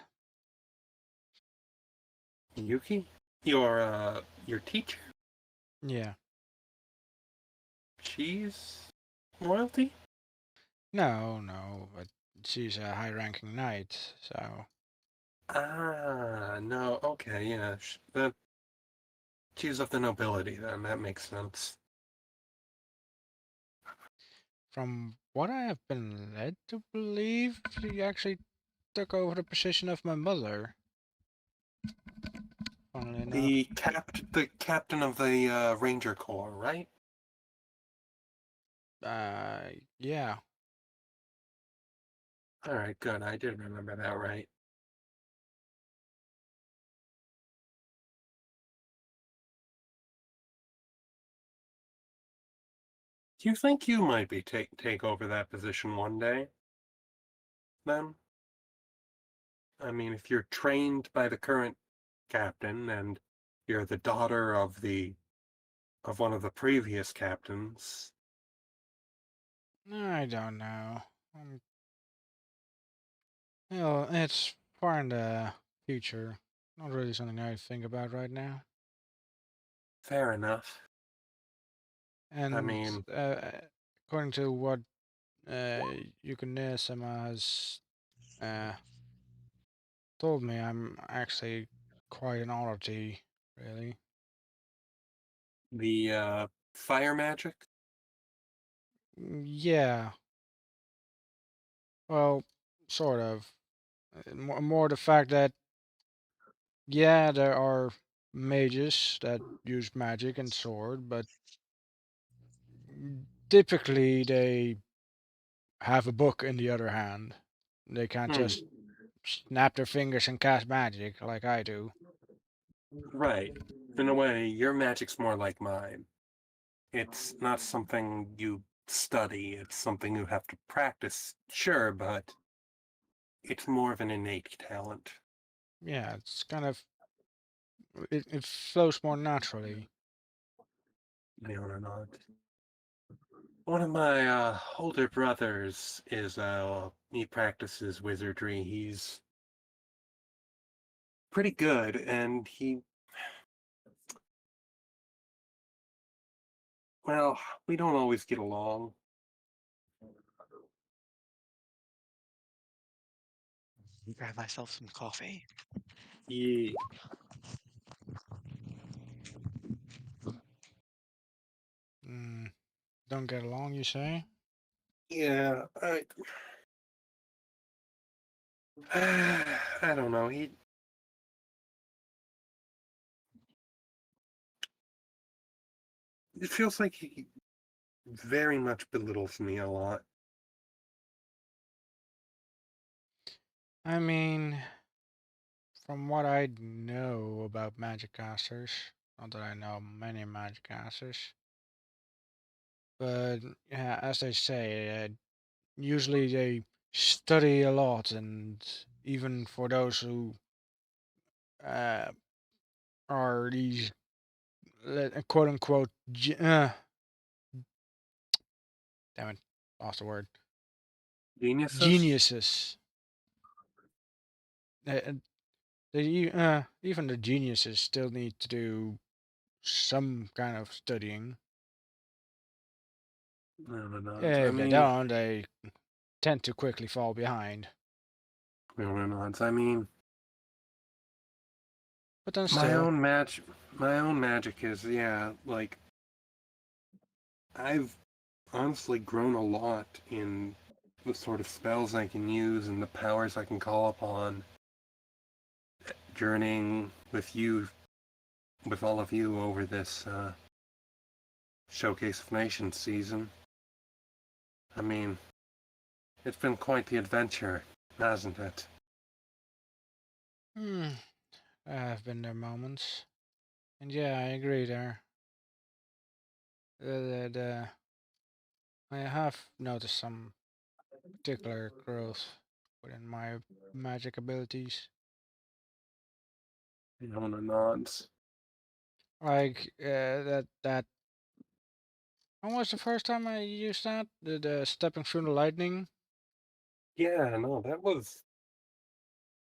Yuki, your teacher, yeah. she's royalty. No, but she's a high-ranking knight, so Ah, no, okay, yeah, that she's of the nobility. Then that makes sense. from what I have been led to believe, she actually took over the position of my mother. Funnily enough. The captain of the Ranger Corps, right? Yeah. All right, good. I did remember that right. Do you think you might be take over that position one day? Then, I mean, if you're trained by the current captain and you're the daughter of one of the previous captains. I don't know. It's far in the future. Not really something I think about right now. Fair enough. I And mean, according to what Yukonea-sama has uh, told me, I'm actually quite an oddity, really. the fire magic. Yeah, well, sort of. More the fact that, yeah, there are mages that use magic and sword, but typically they have a book in the other hand. They can't Hmm. just snap their fingers and cast magic like I do. Right. In a way, your magic's more like mine. It's not something you study. It's something you have to practice. Sure, but it's more of an innate talent. Yeah, it's kind of it flows more naturally. Believe it or not. One of my older brothers is he practices wizardry. He's pretty good, and well, we don't always get along. Grab myself some coffee. He, Mm, don't get along, you say? yeah, I don't know. It feels like he very much belittles me a lot. I mean, from what I know about magic casters, not that I know many magic casters, but yeah, as they say, usually they study a lot, and even for those who uh, are these quote unquote damn it, lost the word, Geniuses? geniuses. Uh, even the geniuses still need to do some kind of studying. No, no, no. I If they mean, don't, they tend to quickly fall behind. no, no, no. I mean, But then my still, own magic is, yeah, like, I've honestly grown a lot in the sort of spells I can use and the powers I can call upon, journeying with you, with all of you over this Showcase of Nations season. I mean, it's been quite the adventure, hasn't it? there have been their moments. And yeah, I agree there. I have noticed some particular growth within my magic abilities. Fiona nods. Like that. When was the first time I used that? The stepping through the lightning. Yeah, no, that was.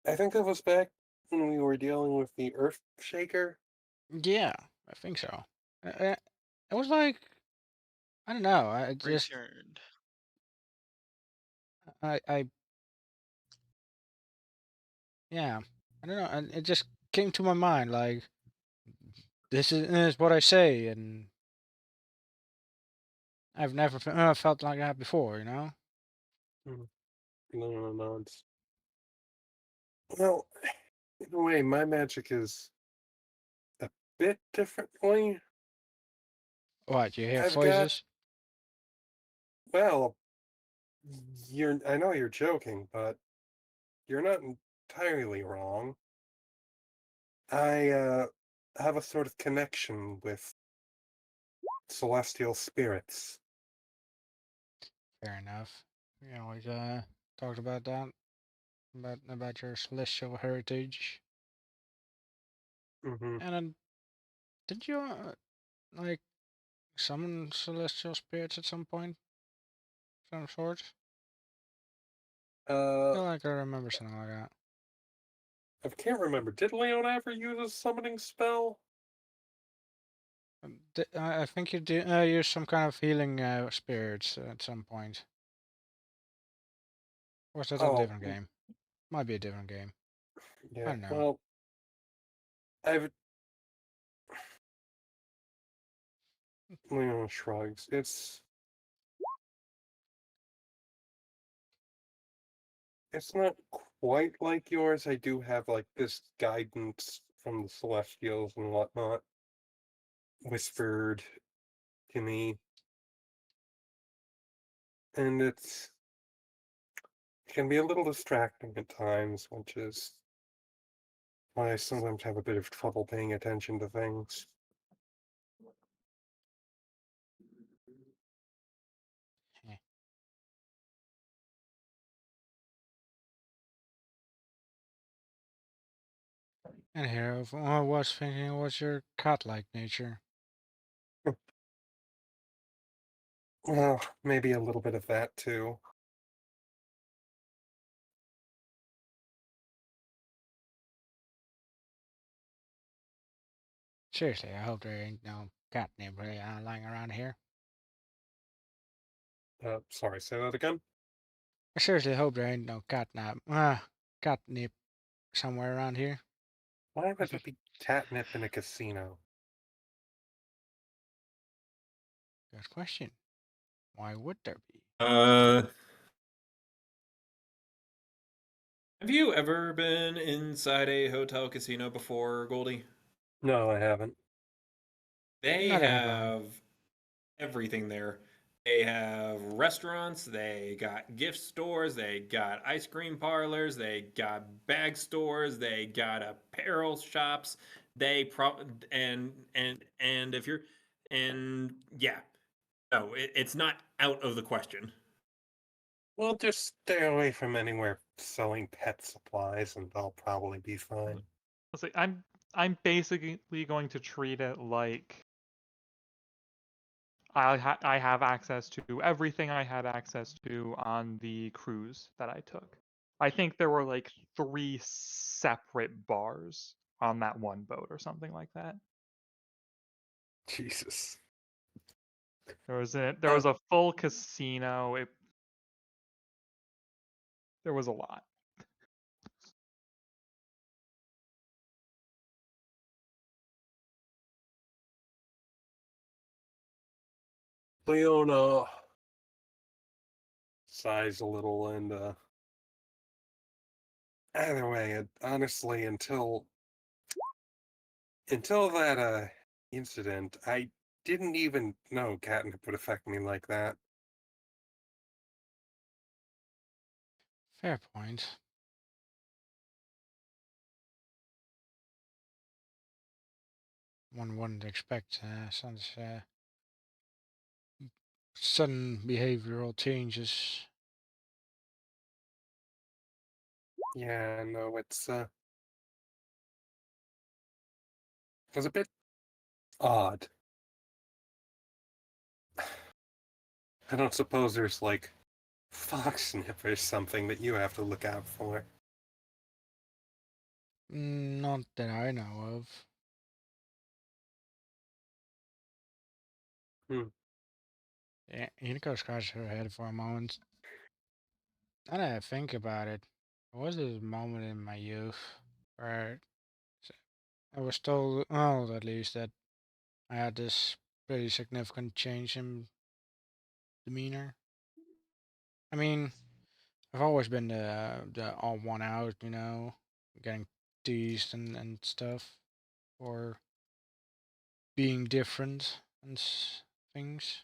I think that was back when we were dealing with the Earth Shaker. Yeah, I think so. It was like I don't know. I just Returned. I yeah. I don't know. And it just came to my mind like this is what I say, and I've never felt like that before. You know. No, nods. Well, in a way, my magic is a bit differently. What, you hear I've got, voices? well, I know you're joking, but you're not entirely wrong. I have a sort of connection with celestial spirits. Fair enough. You always talked about that, about your celestial heritage. Hmm. And then, did you like summon celestial spirits at some point, some sort? I Uh, feel like I remember something like that. I can't remember. Did Leona ever use a summoning spell? I think you did use some kind of healing spirits at some point. Or was that a Oh, different game? Might be a different game. I yeah. don't know. Well, I've Leona shrugs. It's not quite like yours. I do have like this guidance from the Celestials and whatnot whispered to me, and it can be a little distracting at times, which is why I sometimes have a bit of trouble paying attention to things. Eh. And here, I was thinking, what's your cat-like nature? Well, maybe a little bit of that too. Seriously, I hope there ain't no catnip really lying around here. Sorry, say that again. I seriously hope there ain't no catnip somewhere around here. Why would there be catnip in a casino? Good question. Why would there be? Have you ever been inside a hotel casino before, Goldie? No, I haven't. They Neither have I. have everything there. They have restaurants, they got gift stores, they got ice cream parlors, they got bag stores, they got apparel shops. They pro and if you're and yeah, No, it's not out of the question. Well, just stay away from anywhere selling pet supplies, and I'll probably be fine. Let's see, I'm basically going to treat it like I have access to everything I had access to on the cruise that I took. I think there were like 3 separate bars on that one boat or something like that. Jesus. There Uh, was a full casino. There was a lot. Leona sighs a little, and either way, honestly, until that incident, I didn't even know catnip would affect me like that. Fair point. One wouldn't expect such sudden behavioral changes. Yeah, no, it was a bit odd. I don't suppose there's like fox snip or something that you have to look out for. Not that I know of. Hmm. Yeah, Hiko scratched her head for a moment. Now that I think about it, there was this moment in my youth where I was told, well, at least, that I had this pretty significant change in demeanor. I mean, I've always been the all one out, getting teased and stuff for being different and things.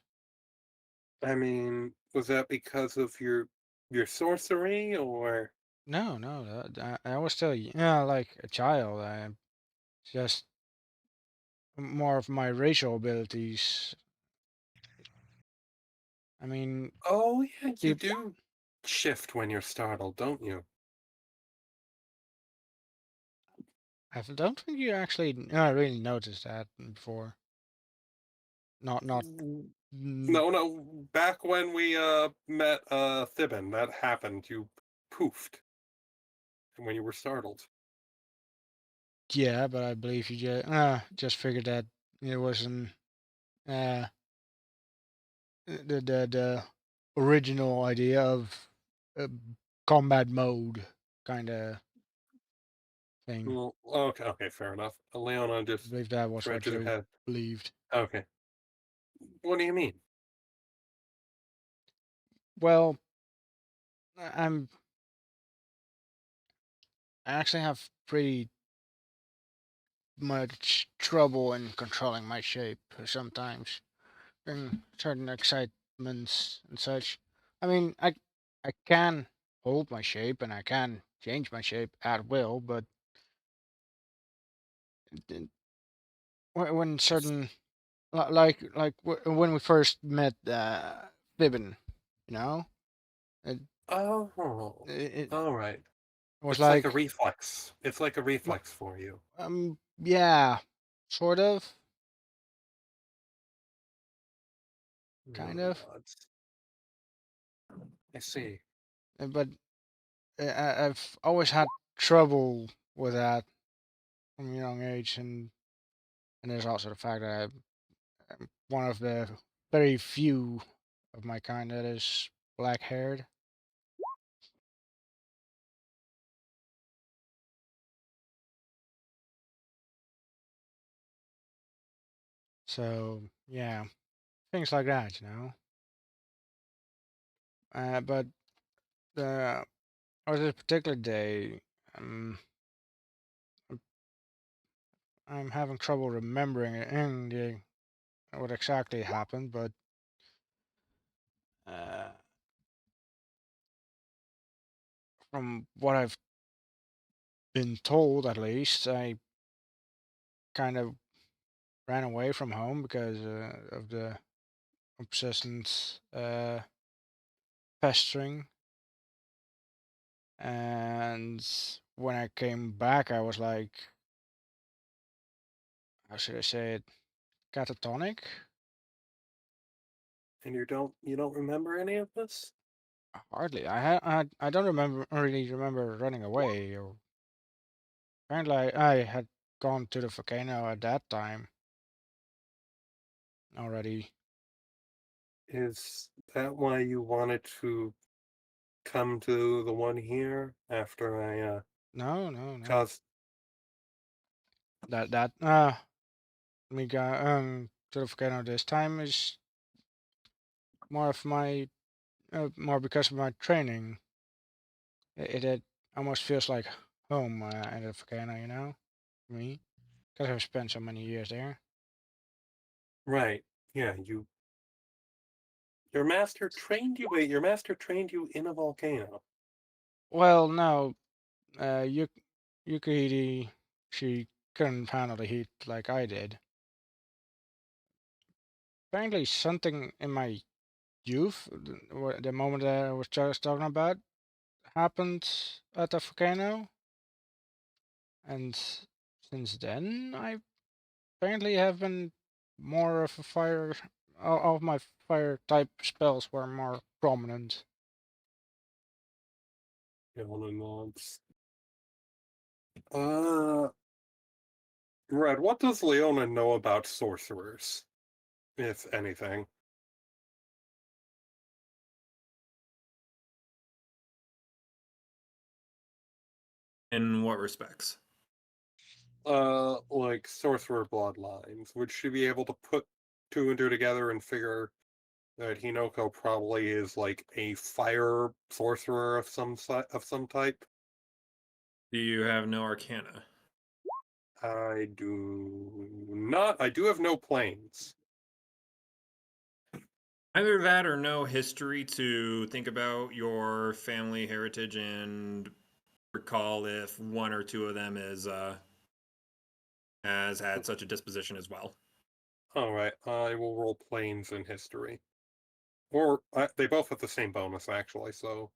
I mean, was that because of your sorcery, or No, no, I was still, like a child. I just more of my racial abilities. I mean, oh yeah, you peop do shift when you're startled, don't you? I don't think you actually really noticed that before. Not. Mm, Mm, no, back when we met Thibin, that happened. You poofed when you were startled. yeah, but I believe you just figured that it wasn't uh the original idea of uh, combat mode kind of thing. Well, okay, fair enough. Leona I just believe that was what scratches her you head. believed. Okay. What do you mean? Well, I'm I actually have pretty much trouble in controlling my shape sometimes in certain excitements and such. I mean, I can hold my shape and I can change my shape at will, but uh, when certain when we first met Fibbin, you know, it, Oh, it all right. was It's like a like reflex. It's like a m- reflex for you. yeah, sort of, kind Oh, of, I see. but I've always had trouble with that from a young age, and there's also the fact that I'm one of the very few of my kind that is black haired. So yeah, things like that. But the on this particular day, um, I'm having trouble remembering what exactly happened, but uh, from what I've been told, at least, I kind of ran away from home because of the obsessed pestering. And when I came back, I was like, how should I say it? Catatonic? And you don't remember any of this? Hardly. I don't really remember running away. Or apparently, I had gone to the volcano at that time already. Is that why you wanted to come to the one here after I No, no, no. caused? That me go to the volcano this time is more of my more because of my training. It almost feels like home at the volcano, you know, for me, because I've spent so many years there. Right. Yeah, your master trained you. Wait, your master trained you in a volcano. Well, no, Yukihide, she couldn't handle the heat like I did. Apparently, something in my youth, the moment that I was just talking about, happened at the volcano, and since then, I apparently have been more of a fire. All of my fire type spells were more prominent. Leona nods. Uh, Red, what does Leona know about sorcerers, if anything? In what respects? Like sorcerer bloodlines. Would she be able to put two and two together and figure that Hinoko probably is like a fire sorcerer of some type? Do you have no arcana? I do not. I do have no planes. Either that or no history to think about your family heritage and recall if one or two of them is has had such a disposition as well. All right, I will roll planes in history, or they both have the same bonus actually, so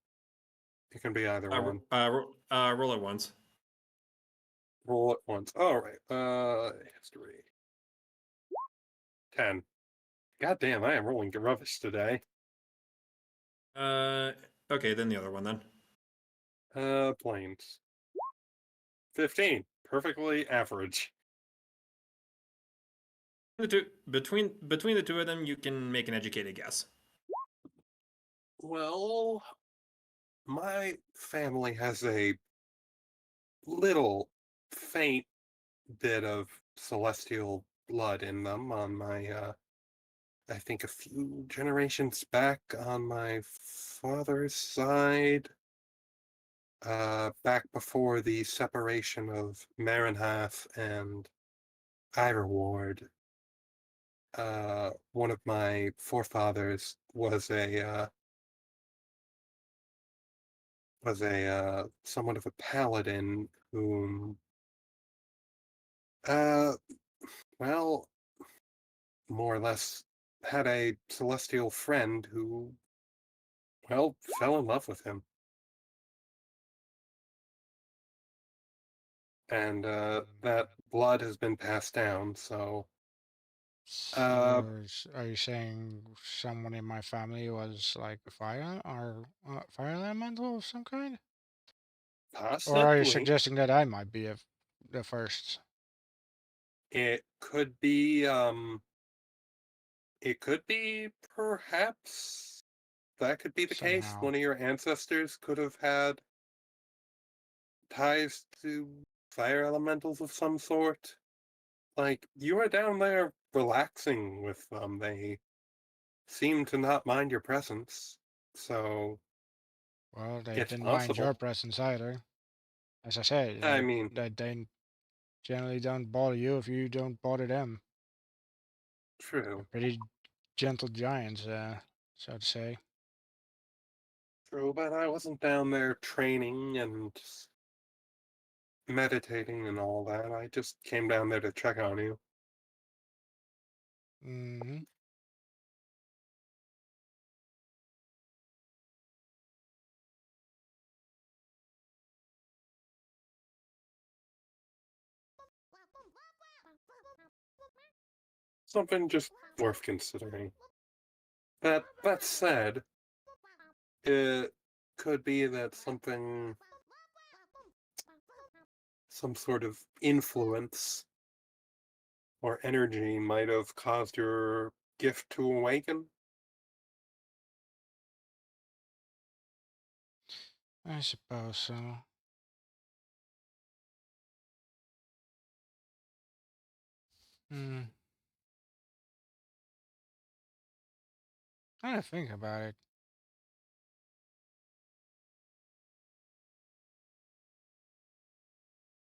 it can be either one. Roll it once. Roll at once. All right. History 10. God damn, I am rolling rubbish today. Okay, then the other one then. Planes 15. Perfectly average. Between the two of them, you can make an educated guess. Well, my family has a little faint bit of celestial blood in them on my I think a few generations back on my father's side. Back before the separation of Marinhath and Iverward, one of my forefathers was a somewhat of a paladin whom uh well, more or less had a celestial friend who, well, fell in love with him. And that blood has been passed down, so uh So, are you saying someone in my family was like a fire or fire elemental of some kind? Or are you possibly suggesting that I might be the first it could be perhaps that could be the case. somehow? One of your ancestors could have had ties to fire elementals of some sort. Like, you were down there relaxing with them. They seem to not mind your presence. So, Well, they it's didn't mind your possible. presence either. As I said, I mean, they generally don't bother you if you don't bother them. They're true. pretty gentle giants, so to say. True, but I wasn't down there training and meditating and all that. I just came down there to check on you. Hmm. something just worth considering. That said, it could be that some sort of influence or energy might have caused your gift to awaken. I suppose so. Hmm. I gotta think about it.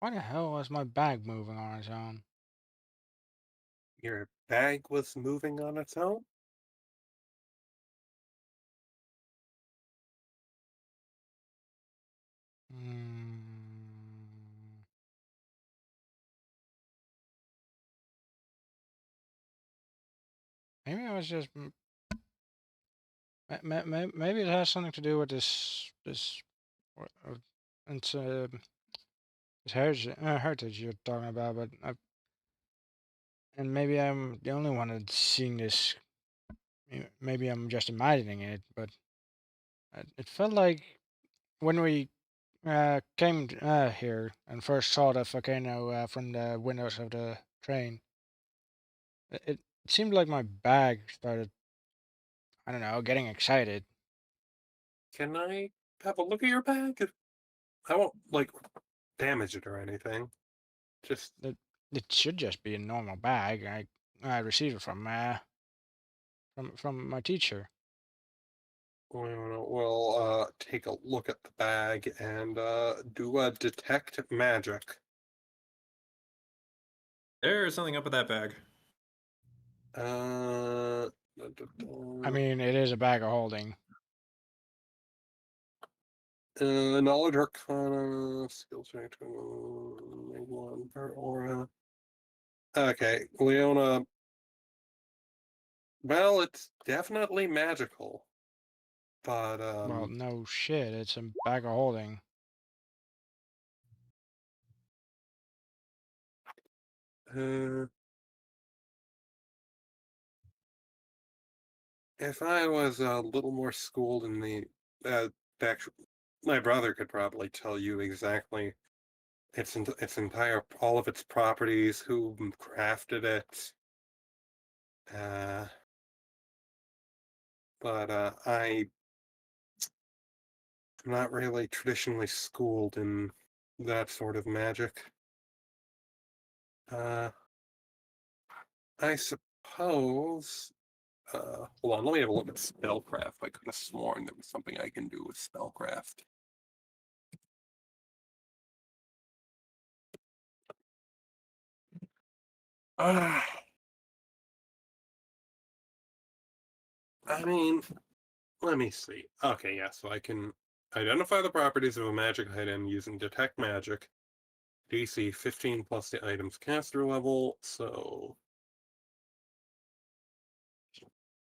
Why the hell was my bag moving on its own? Your bag was moving on its own? Hmm. Maybe I was just. Maybe it has something to do with this. It's heritage you're talking about, but and maybe I'm the only one that's seeing this. Maybe I'm just imagining it, but it felt like when we came here and first saw the volcano from the windows of the train, it seemed like my bag started, I don't know, getting excited. Can I have a look at your bag? I won't, like, damage it or anything. Just, It should just be a normal bag. I received it from my teacher. we'll take a look at the bag and do a detect magic. There's something up with that bag. Uh, I mean, it is a bag of holding. knowledge arcana, skills, make one per aura. Okay, Leona. Well, it's definitely magical, but Well, no shit, it's a bag of holding. uh, if I was a little more schooled in the actual, my brother could probably tell you exactly its entire all of its properties, who crafted it. Uh, but I'm not really traditionally schooled in that sort of magic. Uh, I suppose. Hold on, let me have a look at spellcraft. I could have sworn there was something I can do with spellcraft. Uh, I mean, let me see. Okay, yeah, so I can identify the properties of a magic item using Detect Magic. DC 15 plus the item's caster level, so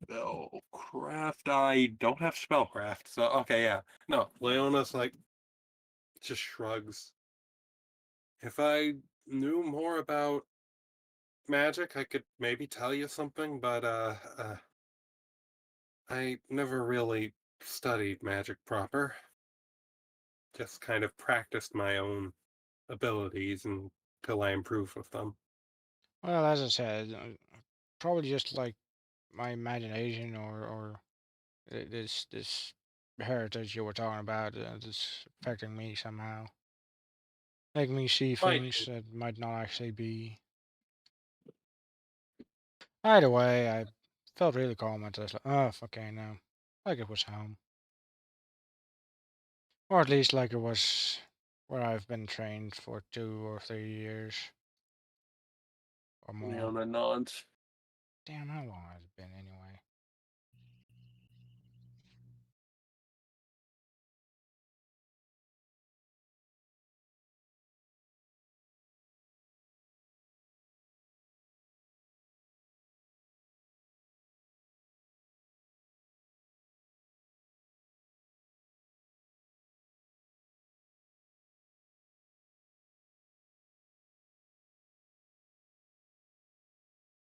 spellcraft. I don't have spellcraft, so okay, yeah. No, Leona's like just shrugs. If I knew more about magic, I could maybe tell you something, but I never really studied magic proper. Just kind of practiced my own abilities until I improved with them. Well, as I said, probably just like my imagination or this heritage you were talking about that's affecting me somehow, making me see Might things that might not actually be. Either way, I felt really calm until I was like, oh, okay, no, like it was home, or at least like it was where I've been trained for 2 or 3 years or more. Leona nods. Damn, how long has it been anyway?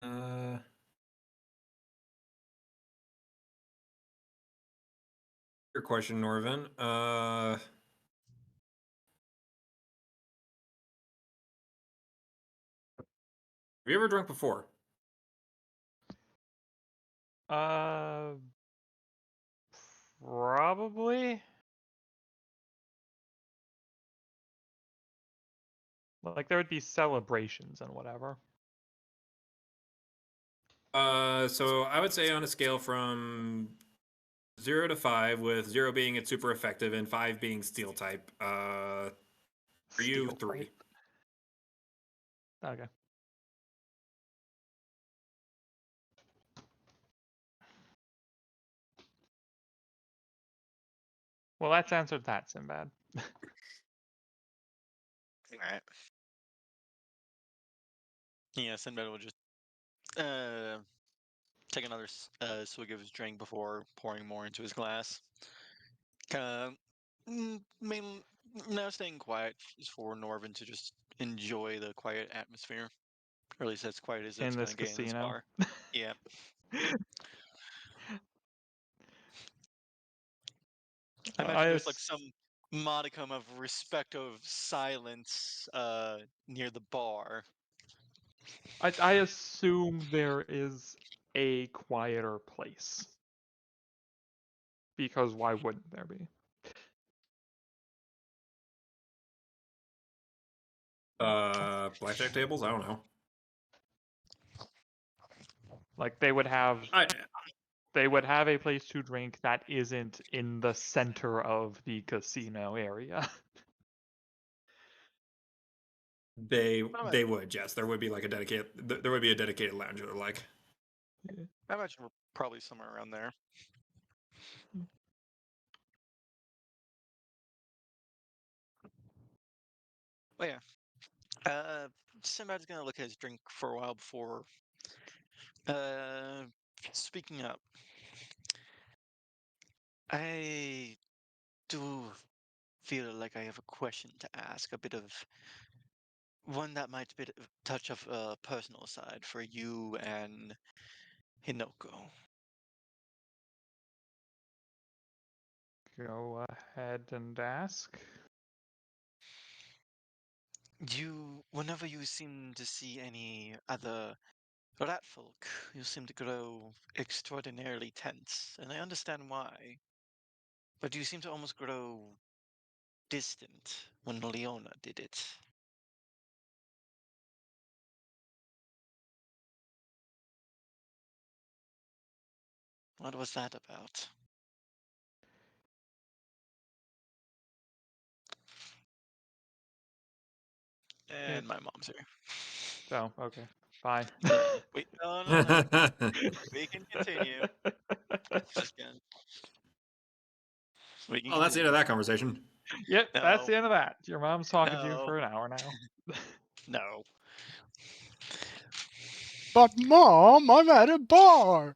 Uh, Your question, Norvin. Have you ever drunk before? Probably. Like there would be celebrations and whatever. So I would say on a scale from 0 to 5, with 0 being it's super effective and 5 being steel type. For you, Steel 3. type. Okay. Well, that's answered that, Sinbad. Alright. Yeah, Sinbad will just take another swig of his drink before pouring more into his glass. Main, now staying quiet is for Norvin to just enjoy the quiet atmosphere. Or at least as quiet as it's In gonna this get in this casino. bar. Yeah. I imagine there's like some modicum of respect of silence near the bar. I assume there is a quieter place. Because why wouldn't there be? Blackjack tables? I don't know. Like they would have I a place to drink that isn't in the center of the casino area. they would, yes. There would be like a dedicated there would be a dedicated lounge or like. I imagine we're probably somewhere around there. Well, yeah. Sinbad's gonna look at his drink for a while before speaking up. I do feel like I have a question to ask, a bit of one that might be a touch of a personal side for you and Hinoko. Go ahead and ask. Whenever you seem to see any other rat folk, you seem to grow extraordinarily tense, and I understand why. But you seem to almost grow distant when Leona did it. What was that about? And my mom's here. Oh, okay. Bye. Wait, no. We can continue. Just kidding. We can Oh, that's the end of continue. that conversation. Yep, that's No, the end of that. Your mom's talking to you no, for an hour now. no. But Mom, I'm at a bar.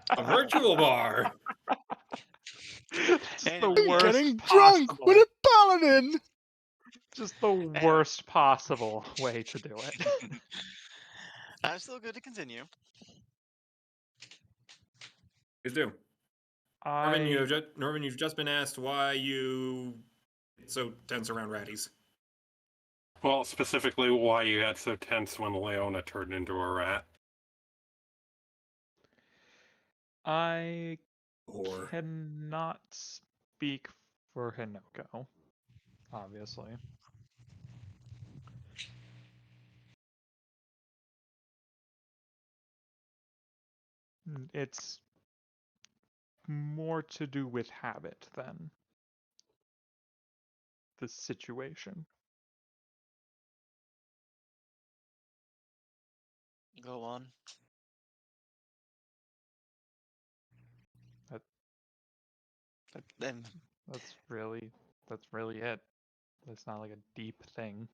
A virtual bar. Just the Anyway, worst Getting drunk possible. with a paladin. Just the worst possible way to do it. I'm still good to continue. Please do. Norman, you've just been asked why you get so tense around ratties. Well, specifically why you got so tense when Leona turned into a rat. I Or cannot speak for Hinoko, obviously. It's more to do with habit than the situation. Go on. That Then that's really it. It's not like a deep thing.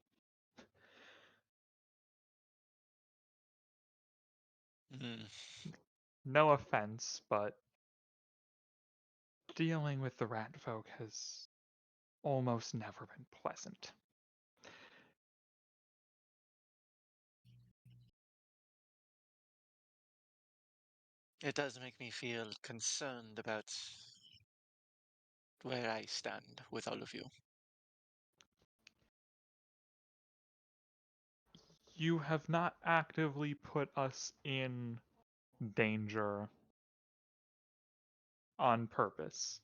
No offense, but dealing with the rat folk has almost never been pleasant. It does make me feel concerned about where I stand with all of you. You have not actively put us in danger on purpose.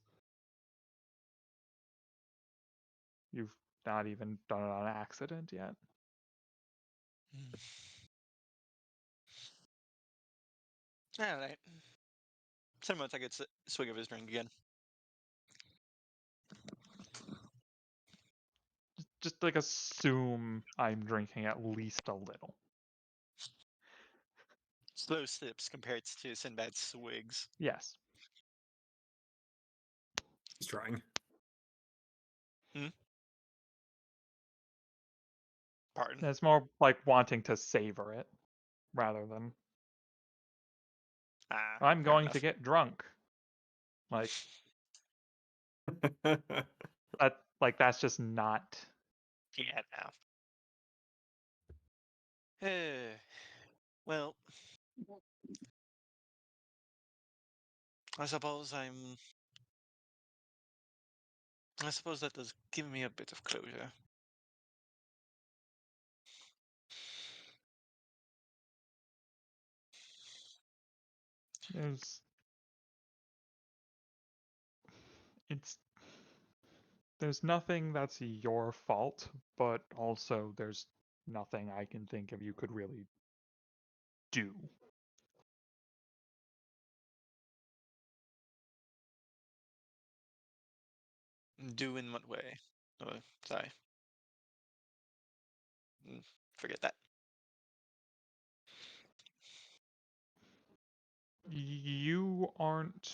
You've not even done it on accident yet. All right. Someone take a swig of his drink again. Just like assume I'm drinking at least a little. Slow sips compared to Sinbad's swigs. Yes. He's trying. Pardon? It's more like wanting to savor it rather than I'm Fair going enough. to get drunk. Like that's just not. Yeah, no. Well, I suppose I suppose that does give me a bit of closure. There's it's there's nothing that's your fault, but also there's nothing I can think of you could really do. Do in what way? Oh, sorry. Forget that. You aren't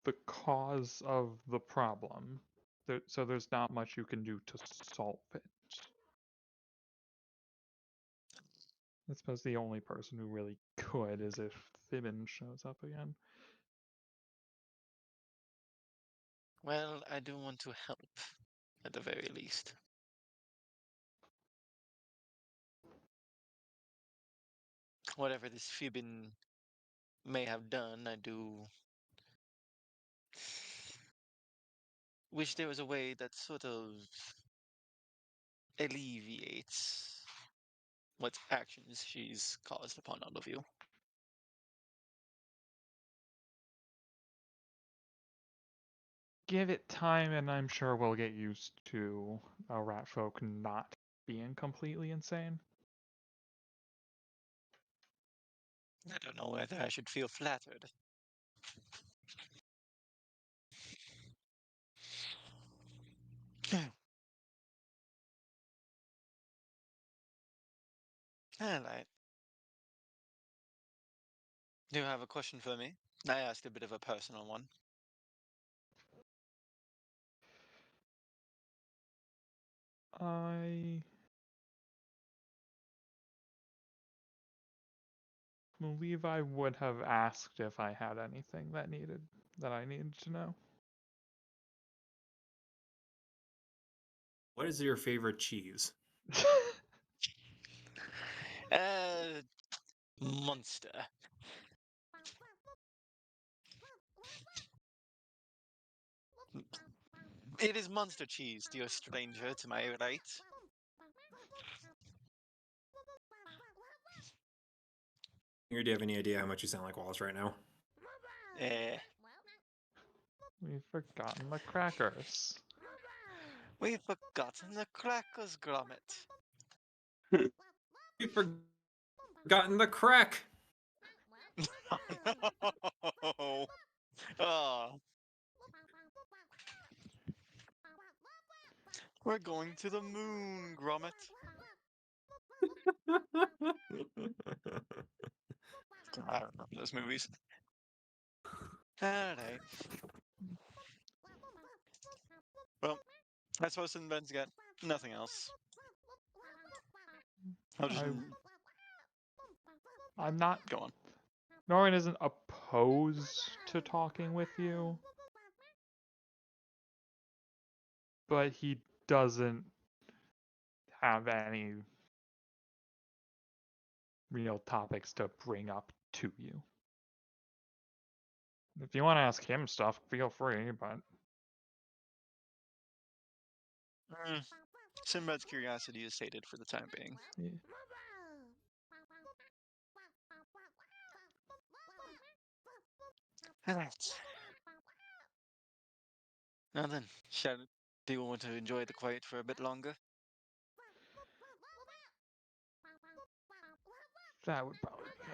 the cause of the problem. So there's not much you can do to solve it. I suppose the only person who really could is if Thibin shows up again. Well, I do want to help, at the very least. Whatever this Fibin may have done, I do wish there was a way that sort of alleviates what actions she's caused upon all of you. Give it time, and I'm sure we'll get used to rat folk not being completely insane. I don't know whether I should feel flattered. Alright. Do you have a question for me? I asked a bit of a personal one. I believe I would have asked if I had anything that I needed to know. What is your favorite cheese? Monster. It is monster cheese, dear stranger, to my right. Do you have any idea how much you sound like Wallace right now? We've forgotten the crackers. We've forgotten the crackers, Gromit. You've forgotten the crack. Oh, no. Oh. We're going to the moon, Gromit. I don't remember those movies. Alright. Well, I suppose Sinbad's got nothing else. I'll just I'm not. go on. Norrin isn't opposed to talking with you, but he doesn't have any real topics to bring up to you. If you want to ask him stuff, feel free, but Sinbad's curiosity is sated for the time being. yeah. Alright. Now then, do you want to enjoy the quiet for a bit longer? That would probably be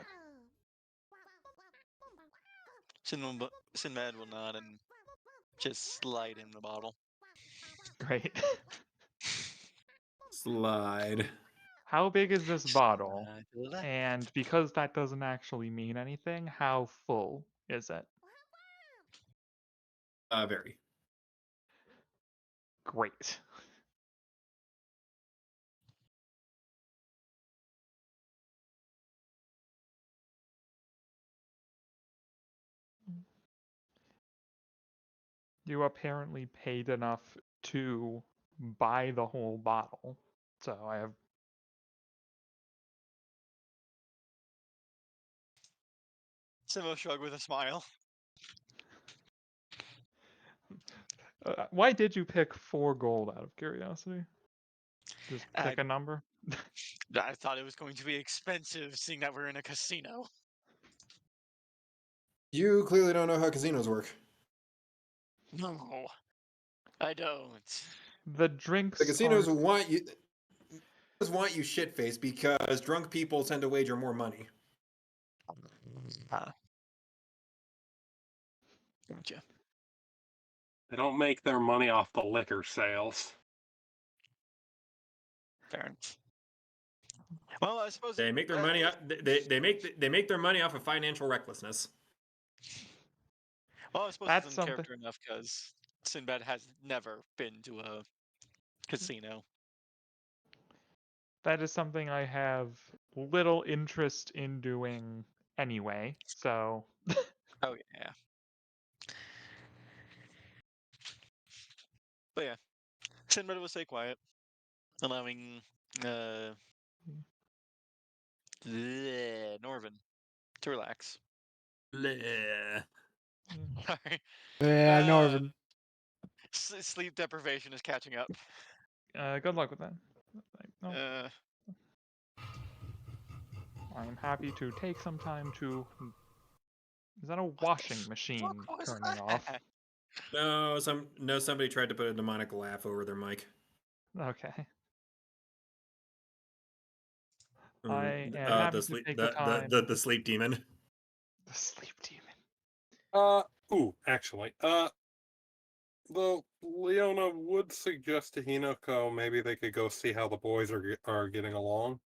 good. Sinbad will nod and just slide him the bottle. Great. Slide. How big is this bottle? Slide to the left. And because that doesn't actually mean anything, how full is it? Very. Great. You apparently paid enough to buy the whole bottle. So I have Simo shrug with a smile. why did you pick 4 gold out of curiosity? Just I- pick a number? I thought it was going to be expensive, seeing that we're in a casino. You clearly don't know how casinos work. No, I don't. The drinks The casinos aren't... want you shit faced because drunk people tend to wager more money. Gotcha. They don't make their money off the liquor sales. Fair enough. Well, I suppose They make their money. They make their money off of financial recklessness. Well, I suppose That's it's in something. character enough because Sinbad has never been to a casino. That is something I have little interest in doing anyway, so... Oh yeah. But yeah, Sinbad will stay quiet, allowing Norvin to relax. Bleh. Sorry. Yeah, Uh, Norvin. Sleep deprivation is catching up. good luck with that. No, Uh, I'm happy to take some time to... Is that a washing fuck machine was turning off? that? Somebody tried to put a demonic laugh over their mic. Okay. Or, I am happy the to sleep take the time. the sleep demon. The sleep demon. Actually, though Leona would suggest to Hinako maybe they could go see how the boys are getting along.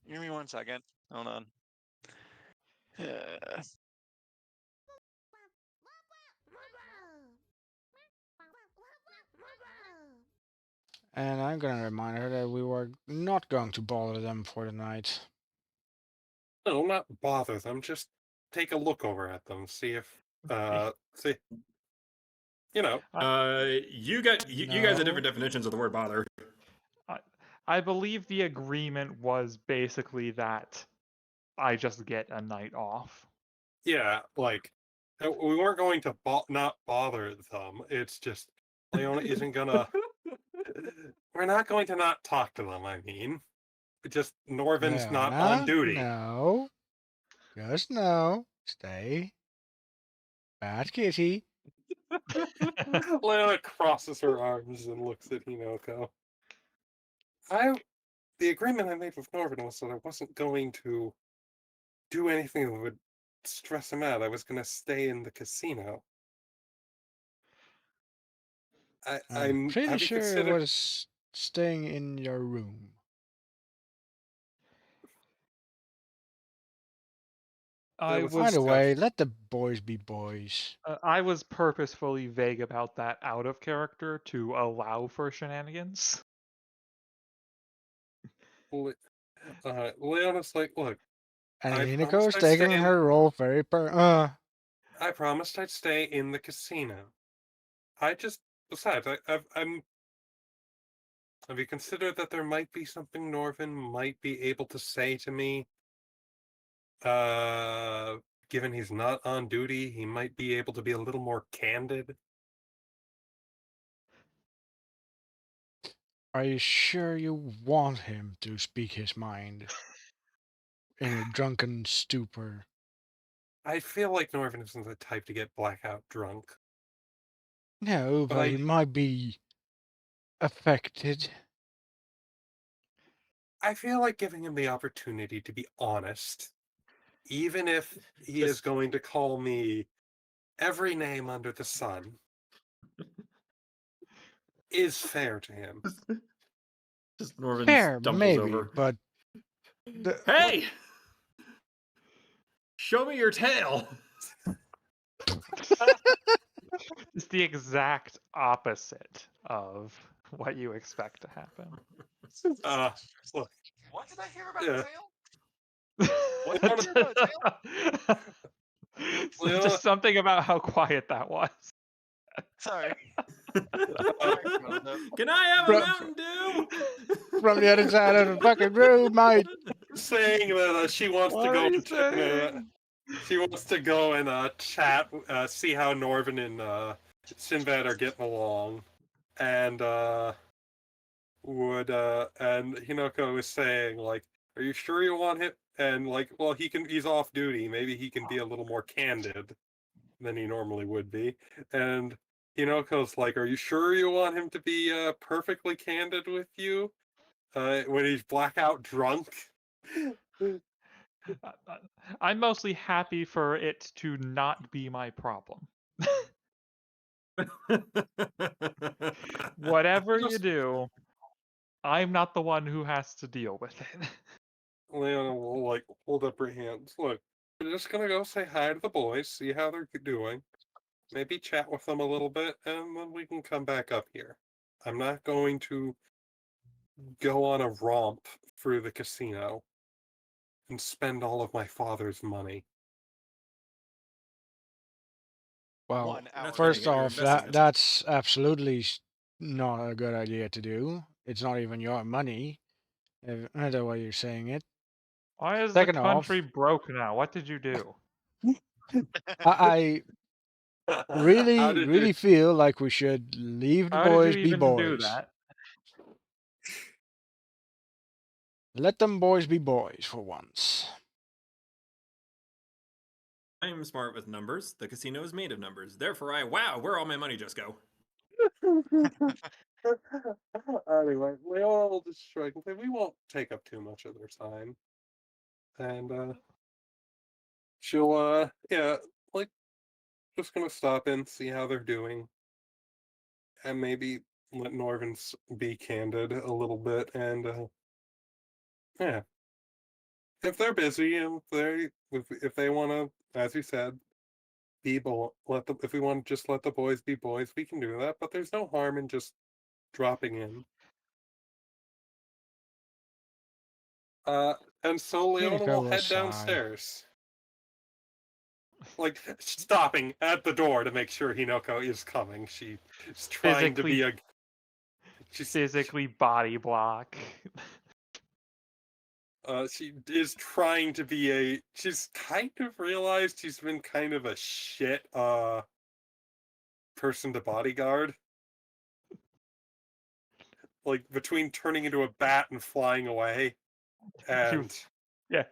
Give me 1 second. Hold on. And I'm gonna remind her that we were not going to bother them for the night. No, not bother them. Just take a look over at them, see if see. You know, You guys have different definitions of the word bother. I believe the agreement was basically that I just get a night off. yeah, like we weren't going to not bother them. It's just Leona isn't gonna. We're not going to not talk to them. I mean, just Norvin's not on duty. No. Just no. Stay. Bad kitty. Leona crosses her arms and looks at Hinoko. The agreement I made with Norvin was that I wasn't going to do anything that would stress him out. I was going to stay in the casino. I'm pretty have you sure it considered? was staying in your room. I was By the was way, let the boys be boys. I was purposefully vague about that out of character to allow for shenanigans. Leona's like, look, And I Hinako's promised I'd taking stay in. her role very I promised I'd stay in the casino. Besides, I'm. Have you considered that there might be something Norvin might be able to say to me Given he's not on duty, he might be able to be a little more candid. Are you sure you want him to speak his mind in a drunken stupor? I feel like Norvin isn't the type to get blackout drunk. No, But but he might be affected. I feel like giving him the opportunity to be honest, even if he is Just- going to call me every name under the sun, is fair to him. Just Norvin Fair, stumbles maybe, over. but Hey! Show me your tail! It's the exact opposite of what you expect to happen. Look, What did I hear about Yeah. a tail? What did I hear about a tail? So just something about how quiet that was. Sorry. Can I have a Bro- Mountain Dew? from the other side of the fucking room, mate. saying that she wants to What go are you and saying? she wants to go and chat, see how Norvin and Sinbad are getting along, and and Hinoko is saying like, "Are you sure you want him?" And like, well, he's off duty. Maybe he can be a little more candid than he normally would be. And Hinoko's like, "Are you sure you want him to be perfectly candid with you when he's blackout drunk?" I'm mostly happy for it to not be my problem. Whatever you Just- do, I'm not the one who has to deal with it. Leona will like hold up her hands. Look, we're just gonna go say hi to the boys, see how they're doing, maybe chat with them a little bit, and then we can come back up here. I'm not going to go on a romp through the casino and spend all of my father's money. Well, 1 hour. That's gonna first hit your off, investment. that's absolutely not a good idea to do. It's not even your money, the way you're saying it. Why is the Second off, country broke now? What did you do? I How really, did you? really feel like we should leave the How did you boys be even do boys. that? Let them boys be boys for once. I'm smart with numbers. The casino is made of numbers. Therefore, wow, where all my money just go? Anyway, Leona will just shrug and say, "We won't take up too much of their time," and she'll yeah, like just gonna stop in, see how they're doing, and maybe let Norvin be candid a little bit, and yeah, if they're busy and if they want to, as you said, be let the if we want to just let the boys be boys, we can do that. But there's no harm in just dropping in. And so Leona will Hiko will head sigh. downstairs, like stopping at the door to make sure Hinoko is coming. She's trying to be she's physically body block. she is trying to be she's kind of realized she's been kind of a shit person to bodyguard. Like between turning into a bat and flying away. And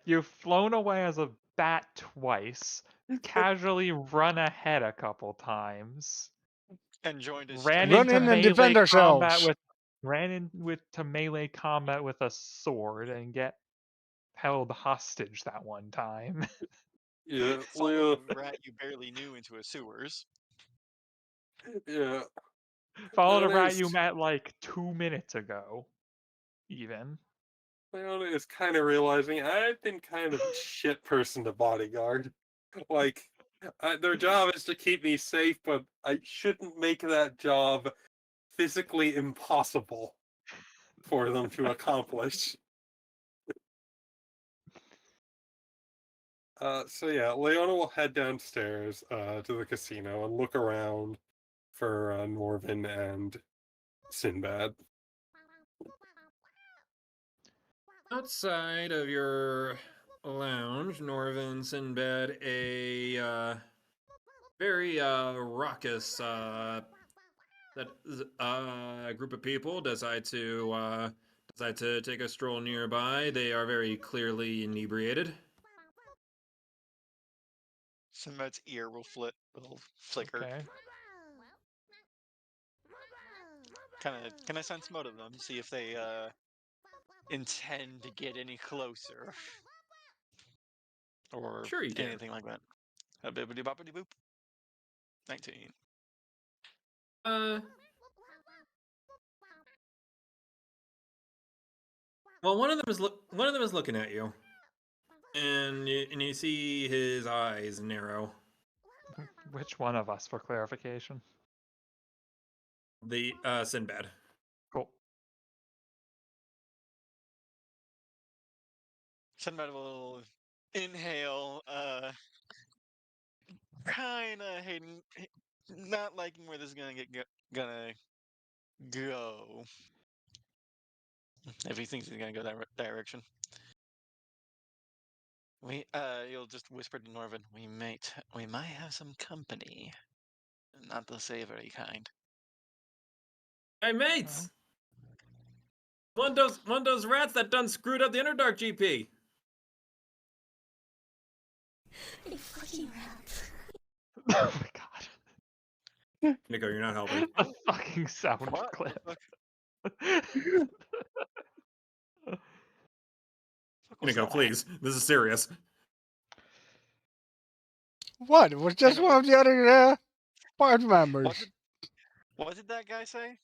You've flown away as a bat twice, casually run ahead a couple times, And joined a ran Run into in and stream. defend melee combat ourselves. to melee combat with a sword and get held hostage that one time. yeah, Followed a rat you barely knew into a sewers. yeah. Followed a rat Leona's- you met like 2 minutes ago, even. Leona is kind of realizing I've been kind of a shit person to bodyguard. Like, their job is to keep me safe, but I shouldn't make that job physically impossible for them to accomplish. So yeah, Leona will head downstairs to the casino and look around for Norvin and Sinbad. Outside of your lounge, Norvin, Sinbad, a very raucous group of people decide to take a stroll nearby. They are very clearly inebriated. Sinbad's ear will flicker. Okay. Can I sense mode of them? See if they intend to get any closer or Sure, you can. anything like that. A bibbidi boppity boop. 19. Well, one of them is looking at you, and you see his eyes narrow. Which one of us, for clarification? The Sinbad. Cool. Sinbad will inhale, kinda hating, not liking where this is gonna go. If he thinks he's gonna go that direction. You'll just whisper to Norvin, we might have some company. Not the savory kind. Hey, mates! One of those rats that done screwed up the Underdark GP. You fucking rat. Oh my god. Nico, you're not helping. The fucking sound What? clip. The fuck was Nico, that? please. This is serious. What? It was just know. one of the other party members. What did that guy say?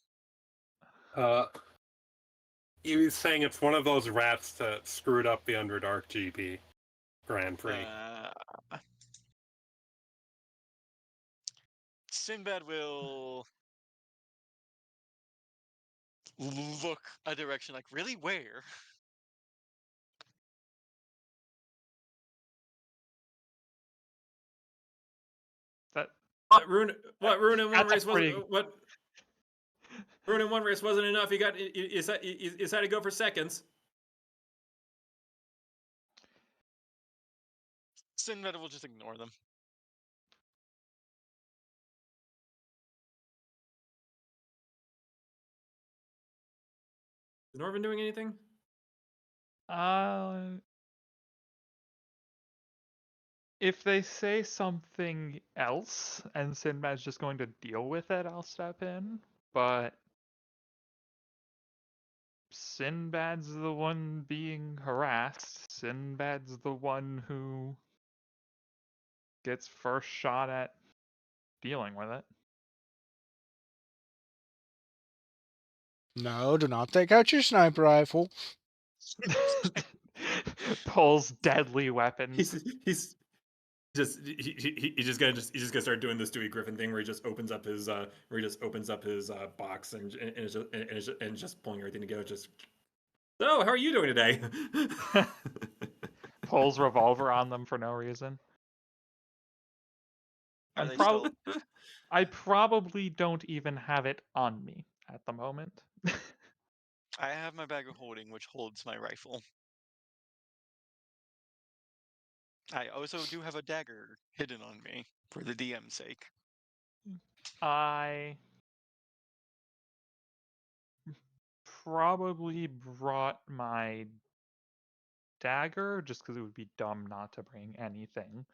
He was saying it's one of those rats that screwed up the Underdark GP Grand Prix. Sinbad will look a direction like, really, where? That What ruin in one That's a race wasn't pretty- what ruin in one race wasn't enough. You decided to go for seconds. Sinbad will just ignore them. Is Norvin doing anything? If they say something else and Sinbad's just going to deal with it, I'll step in. But Sinbad's the one being harassed. Sinbad's the one who gets first shot at dealing with it. No, do not take out your sniper rifle. Pulls deadly weapons. He's just gonna start doing this Dewey Griffin thing where he just opens up his box and just pulling everything together. Just so, how are you doing today? Pulls revolver on them for no reason. Are I'm they prob- still? I probably don't even have it on me at the moment. I have my bag of holding, which holds my rifle. I also do have a dagger hidden on me for the DM's sake. I probably brought my dagger just because it would be dumb not to bring anything,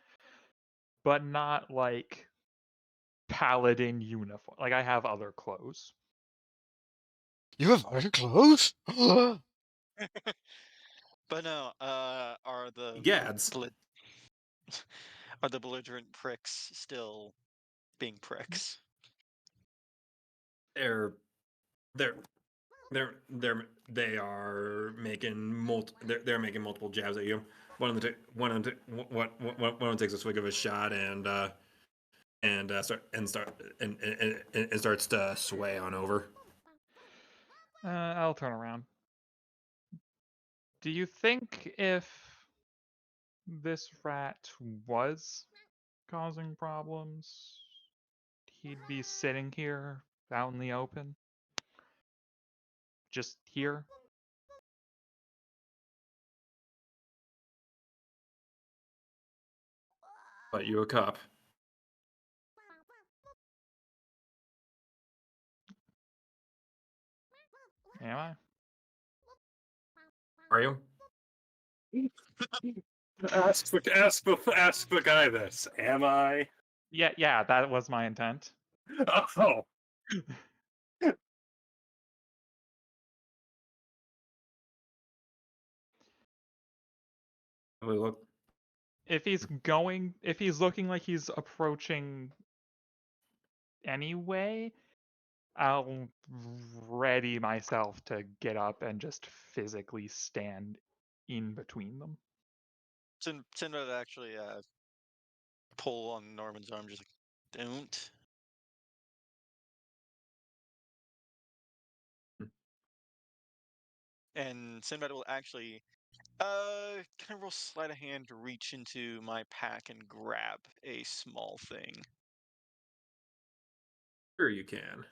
but not like paladin uniform. Like I have other clothes. You have other clothes? But no, are the Gads. are the belligerent pricks still being pricks? They're they are making they're making multiple jabs at you. One takes a swig of a shot and starts to sway on over. I'll turn around. Do you think if this rat was causing problems, he'd be sitting here out in the open? Just here? But you a cop. Am I? Are you? Ask the guy this. Am I? Yeah, that was my intent. Oh, Look. If he's looking like he's approaching anyway, I'll ready myself to get up and just physically stand in between them. Sinbad actually pull on Norman's arm, just like, don't. And Sinbad will actually can I roll sleight of hand to reach into my pack and grab a small thing? Sure you can.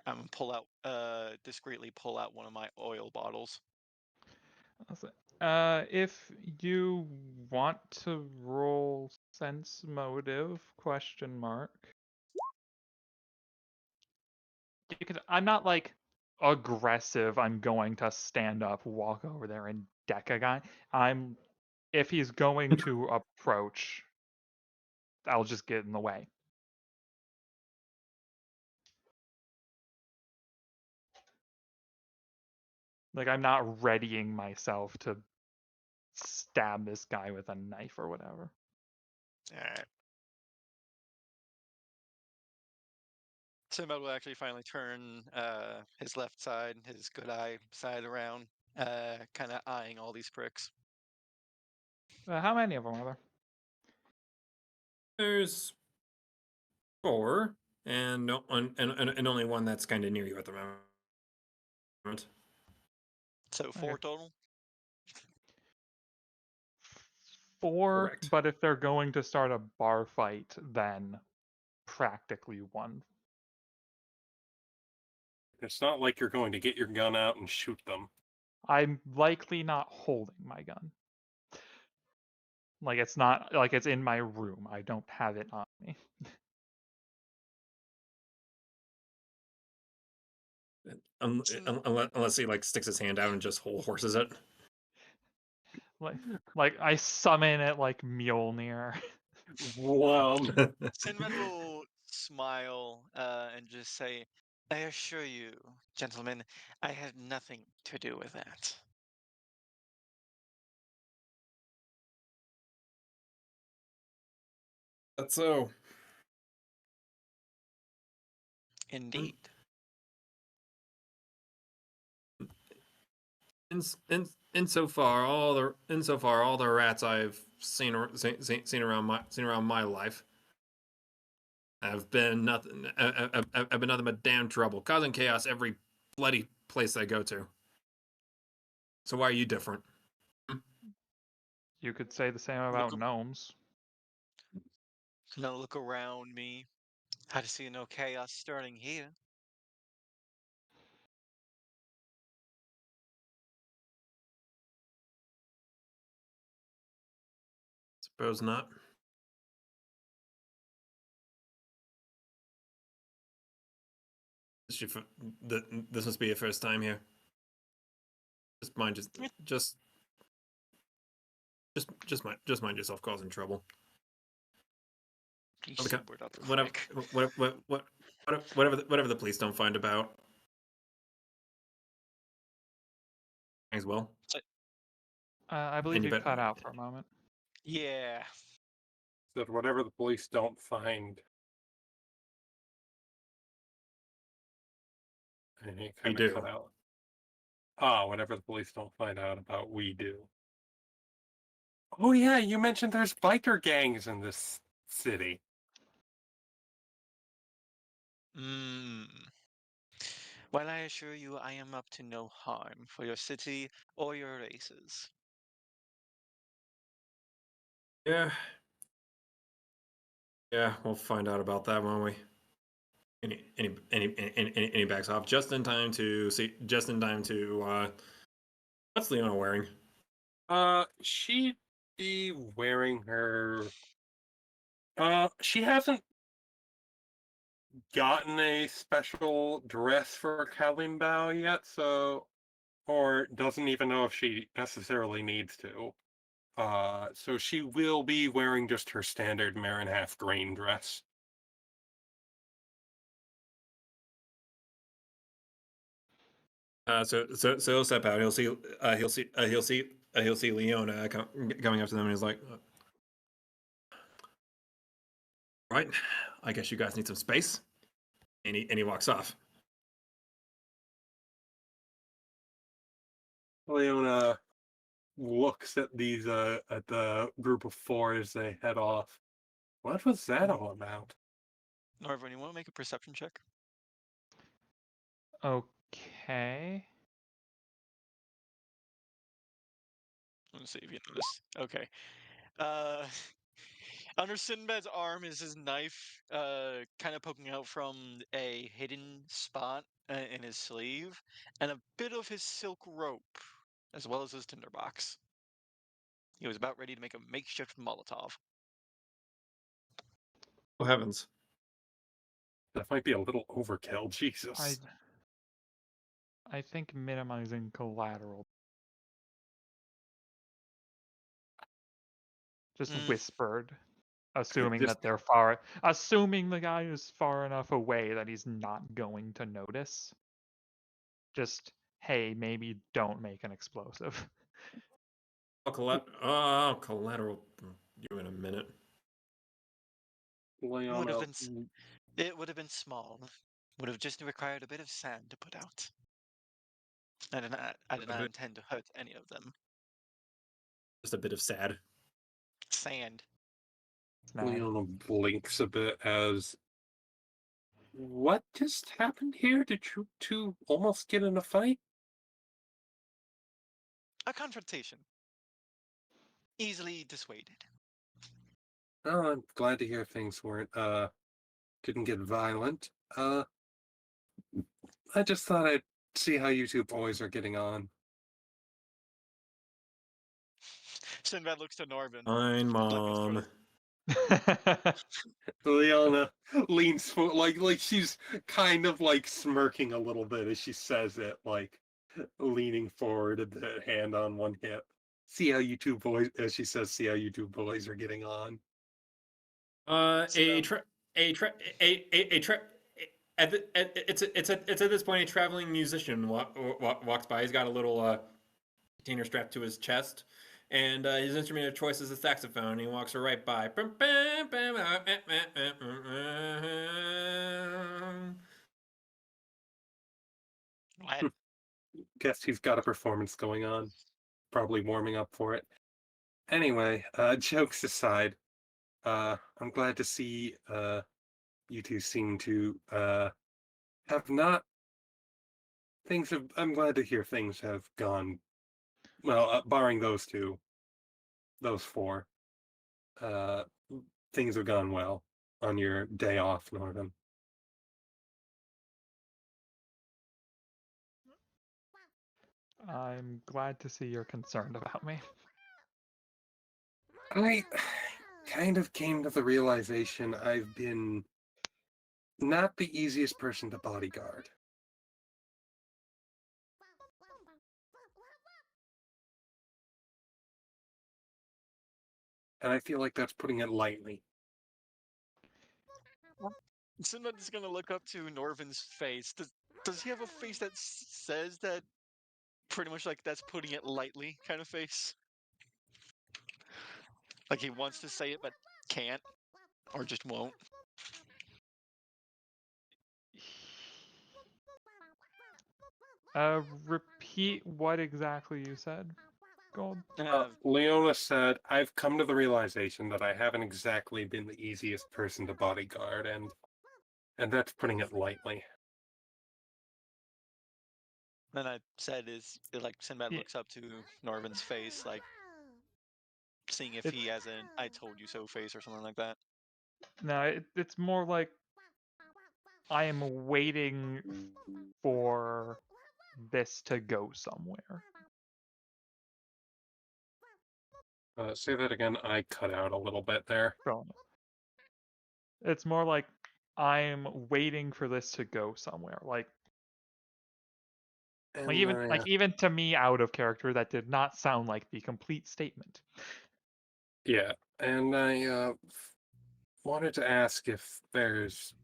I'm gonna discreetly pull out one of my oil bottles. If you want to roll sense motive ? You could. I'm not like aggressive. I'm going to stand up, walk over there, and deck a guy. If he's going to approach, I'll just get in the way. Like I'm not readying myself to stab this guy with a knife or whatever. Alright. Sinbad will actually finally turn his left side, his good eye side around, kind of eyeing all these pricks. How many of them are there? There's 4, and no one, and only one that's kind of near you at the moment. So 4 total? 4, Correct. but if they're going to start a bar fight, then practically 1. it's not like you're going to get your gun out and shoot them. I'm likely not holding my gun. Like it's not like it's in my room. I don't have it on me. Unless he like sticks his hand out and just whole horses it. Like I summon it like Mjolnir. Well, Sinbad will smile and just say, I assure you, gentlemen, I had nothing to do with that. That's so. Indeed. Insofar all the rats I've seen around my life have been nothing but damn trouble, causing chaos every bloody place I go to. So why are you different? You could say the same about gnomes. Now look around me. I see no chaos starting here. Suppose not. This must be your first time here. Just mind yourself causing trouble. Whatever the police don't find about. As well. I believe you cut out for a moment. Yeah. that whatever the police don't find. And it kind of cut out. Whatever the police don't find out about, we do. Oh yeah, you mentioned there's biker gangs in this city. Well, I assure you, I am up to no harm for your city or your races. Yeah. Yeah, we'll find out about that, won't we? Any backs off just in time to see. Just in time to. What's Leona wearing? She be wearing her. She hasn't gotten a special dress for Kalimbao yet, so or doesn't even know if she necessarily needs to. So she will be wearing just her standard Marin half green dress. So he'll step out. He'll see Leona coming up to them, and he's like, "Right, I guess you guys need some space." And he walks off. Leona looks at these at the group of four as they head off. What was that all about? Norvin, you want to make a perception check? Okay. Let's see if you notice. Okay. Uh, under Sinbad's arm is his knife, kind of poking out from a hidden spot in his sleeve, and a bit of his silk rope, as well as his tinderbox. He was about ready to make a makeshift Molotov. Oh heavens! That might be a little overkill. Jesus. I think minimizing collateral. Just Mm, whispered, assuming Just that assuming the guy is far enough away that he's not going to notice. Just, hey, maybe don't make an explosive. Collateral. You in a minute. would have Leona. been. It would have been small. Would have just required a bit of sand to put out. I did not intend to hurt any of them. Just a bit of sad. Sand. Snag. Leona blinks a bit as. What just happened here? Did you two almost get in a fight? A confrontation. Easily dissuaded. Oh, I'm glad to hear things didn't get violent. I just thought I'd see how you two boys are getting on. Sinbad looks to Norvin. Fine, Let me Mom. Leona leans forward, like she's kind of like smirking a little bit as she says it, like leaning forward, a bit, hand on one hip. See how you two boys, as she says, see how you two boys are getting on. A tra- a tra- a tra- at the, it's at this point a traveling musician walks by. He's got a little container strapped to his chest, and his instrument of choice is a saxophone. He walks right by. What? Guess he's got a performance going on, probably warming up for it. Anyway, jokes aside, I'm glad to see you two seem to have not things have. I'm glad to hear things have gone well, barring those two, those four. Uh, things have gone well on your day off, Northern. I'm glad to see you're concerned about me. I kind of came to the realization I've been not the easiest person to bodyguard. And I feel like that's putting it lightly. Sinbad's gonna look up to Norvin's face. Does he have a face that says that? Pretty much like that's putting it lightly kind of face. Like he wants to say it but can't, or just won't. Repeat what exactly you said, Gold. Leona said, I've come to the realization that I haven't exactly been the easiest person to bodyguard, and that's putting it lightly. Then I said is like Sinbad Yeah. looks up to Norvin's face, like seeing if he has an "I told you so" face or something like that. No, it's more like I am waiting for this to go somewhere. Say that again. I cut out a little bit there. Go. It's more like I'm waiting for this to go somewhere. Like And even to me out of character, that did not sound like the complete statement. yeah, and I wanted to ask if there's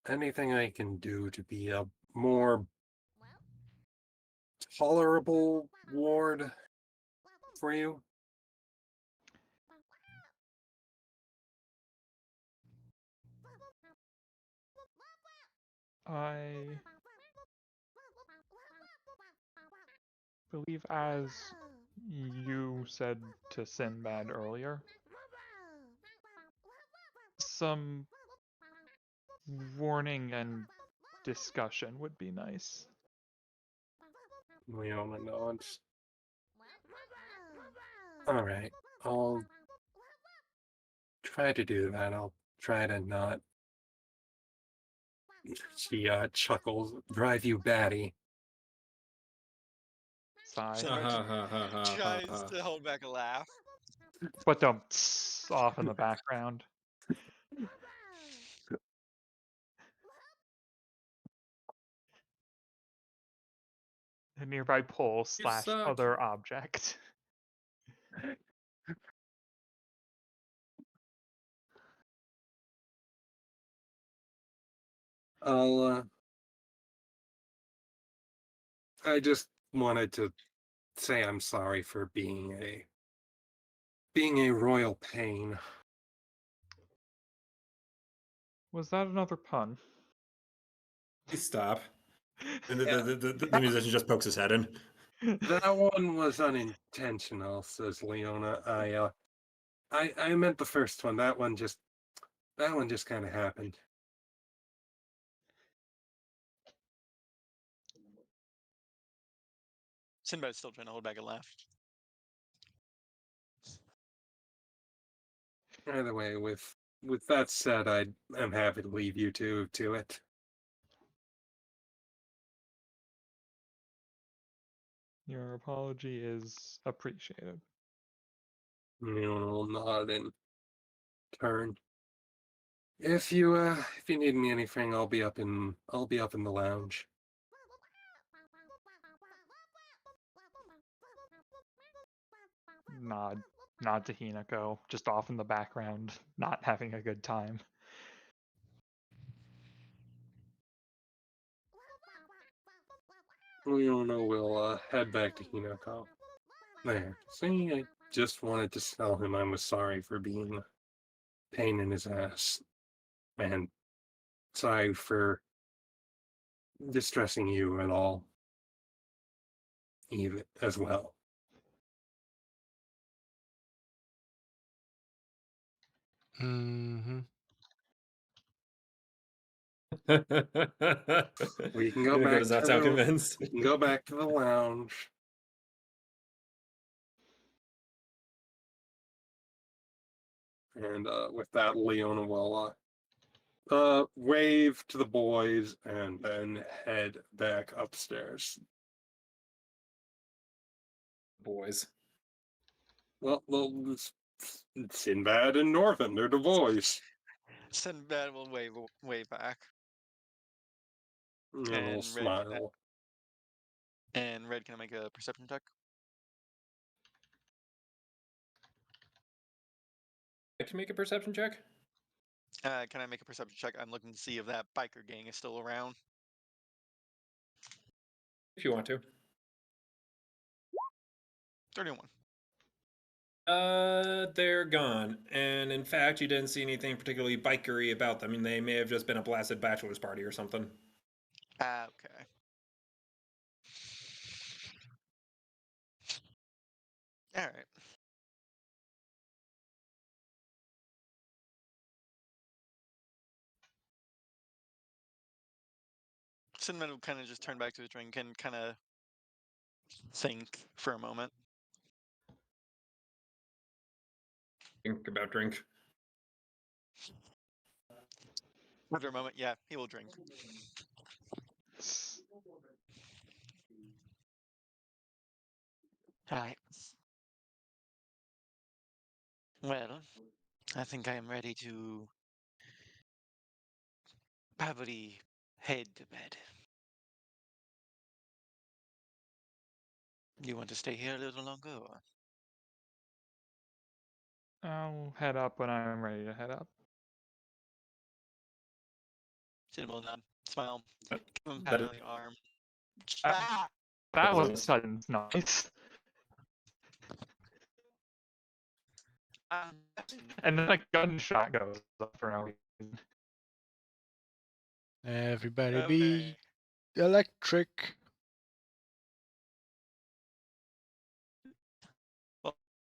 anything I can do to be a more tolerable ward for you. I believe, as you said to Sinbad earlier, some warning and discussion would be nice. Leona nods. All right, I'll try to do that. I'll try to not. She chuckles. Drive you batty. Sigh. Ha ha ha ha ha ha Tries ha. to hold back a laugh. But don't off in the background. A nearby pole You / suck. other object. I'll. I just wanted to say I'm sorry for being a royal pain. Was that another pun? Please stop. And Yeah. the musician just pokes his head in. That one was unintentional, says Leona. I meant the first one. That one just kind of happened. Sinbad's still trying to hold back a laugh. Either way, with that said, I'm happy to leave you two to it. Your apology is appreciated. Leona will nod in turn. If you need me anything, I'll be up in the lounge. Nod to Hinako, just off in the background, not having a good time. Leona will head back to Hinako. There. See, I just wanted to tell him I was sorry for being a pain in his ass. And sorry for distressing you at all. Even as well. Mm-hmm. We can go Hinako back does not to sound the convinced. we can go back to the lounge. And with that, Leona will wave to the boys and then head back upstairs. Boys. Well, Sinbad and Northern, they're the boys. Sinbad will wave back. And a little And smile. Red, can I make a perception check? Like to make a perception check? Can I make a perception check? I'm looking to see if that biker gang is still around. If you want to. 31. They're gone. And in fact, you didn't see anything particularly bikery about them. I mean, they may have just been a blasted bachelor's party or something. Okay. All right. Cinnamon will kind of just turn back to his drink and kind of think for a moment. Think about drink. After a moment, yeah, he will drink. All right. Well, I think I am ready to probably head to bed. You want to stay here a little longer? Or? I'll head up when I'm ready to head up. Cinnamon nod, smile, give him a pat That on the arm. Uh, Ah! That was is- sudden nice. Um, And then a gunshot goes off for no reason. Everybody okay. be electric.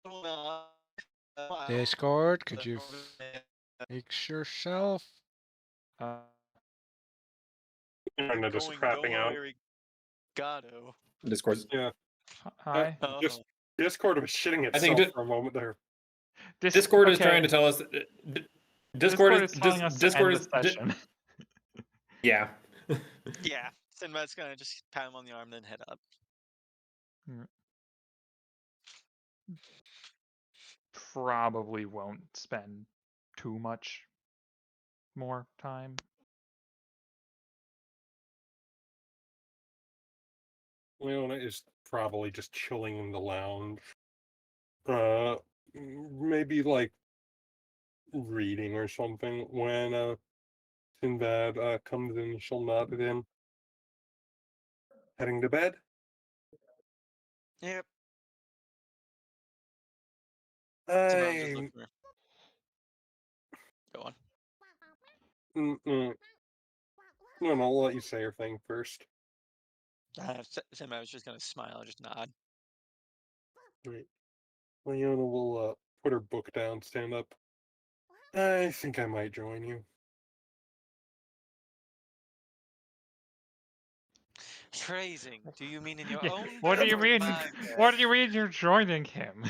Well, Discord, could you fix yourself? Uh, Kind of just crapping out. Arigato. Discord. Yeah. hi. Oh, Just Discord was shitting I think itself for a moment there. Discord is okay, trying to tell us. Discord is telling us Discord to is end the session. yeah. yeah. Sinbad's gonna just pat him on the arm, then head up. Probably won't spend too much more time. Leona is probably just chilling in the lounge. Maybe like reading or something when Sinbad comes in. She'll nod at him. Heading to bed. Yep. Sinbad just I look for her. Go on. no, I'll let you say your thing first. Sinbad was just gonna smile, just nod. Right. Leona will put her book down, stand up. I think I might join you. Phrasing. Do you mean in your Yeah, own what do bed you or in mean? my bed? What do you mean you're joining him?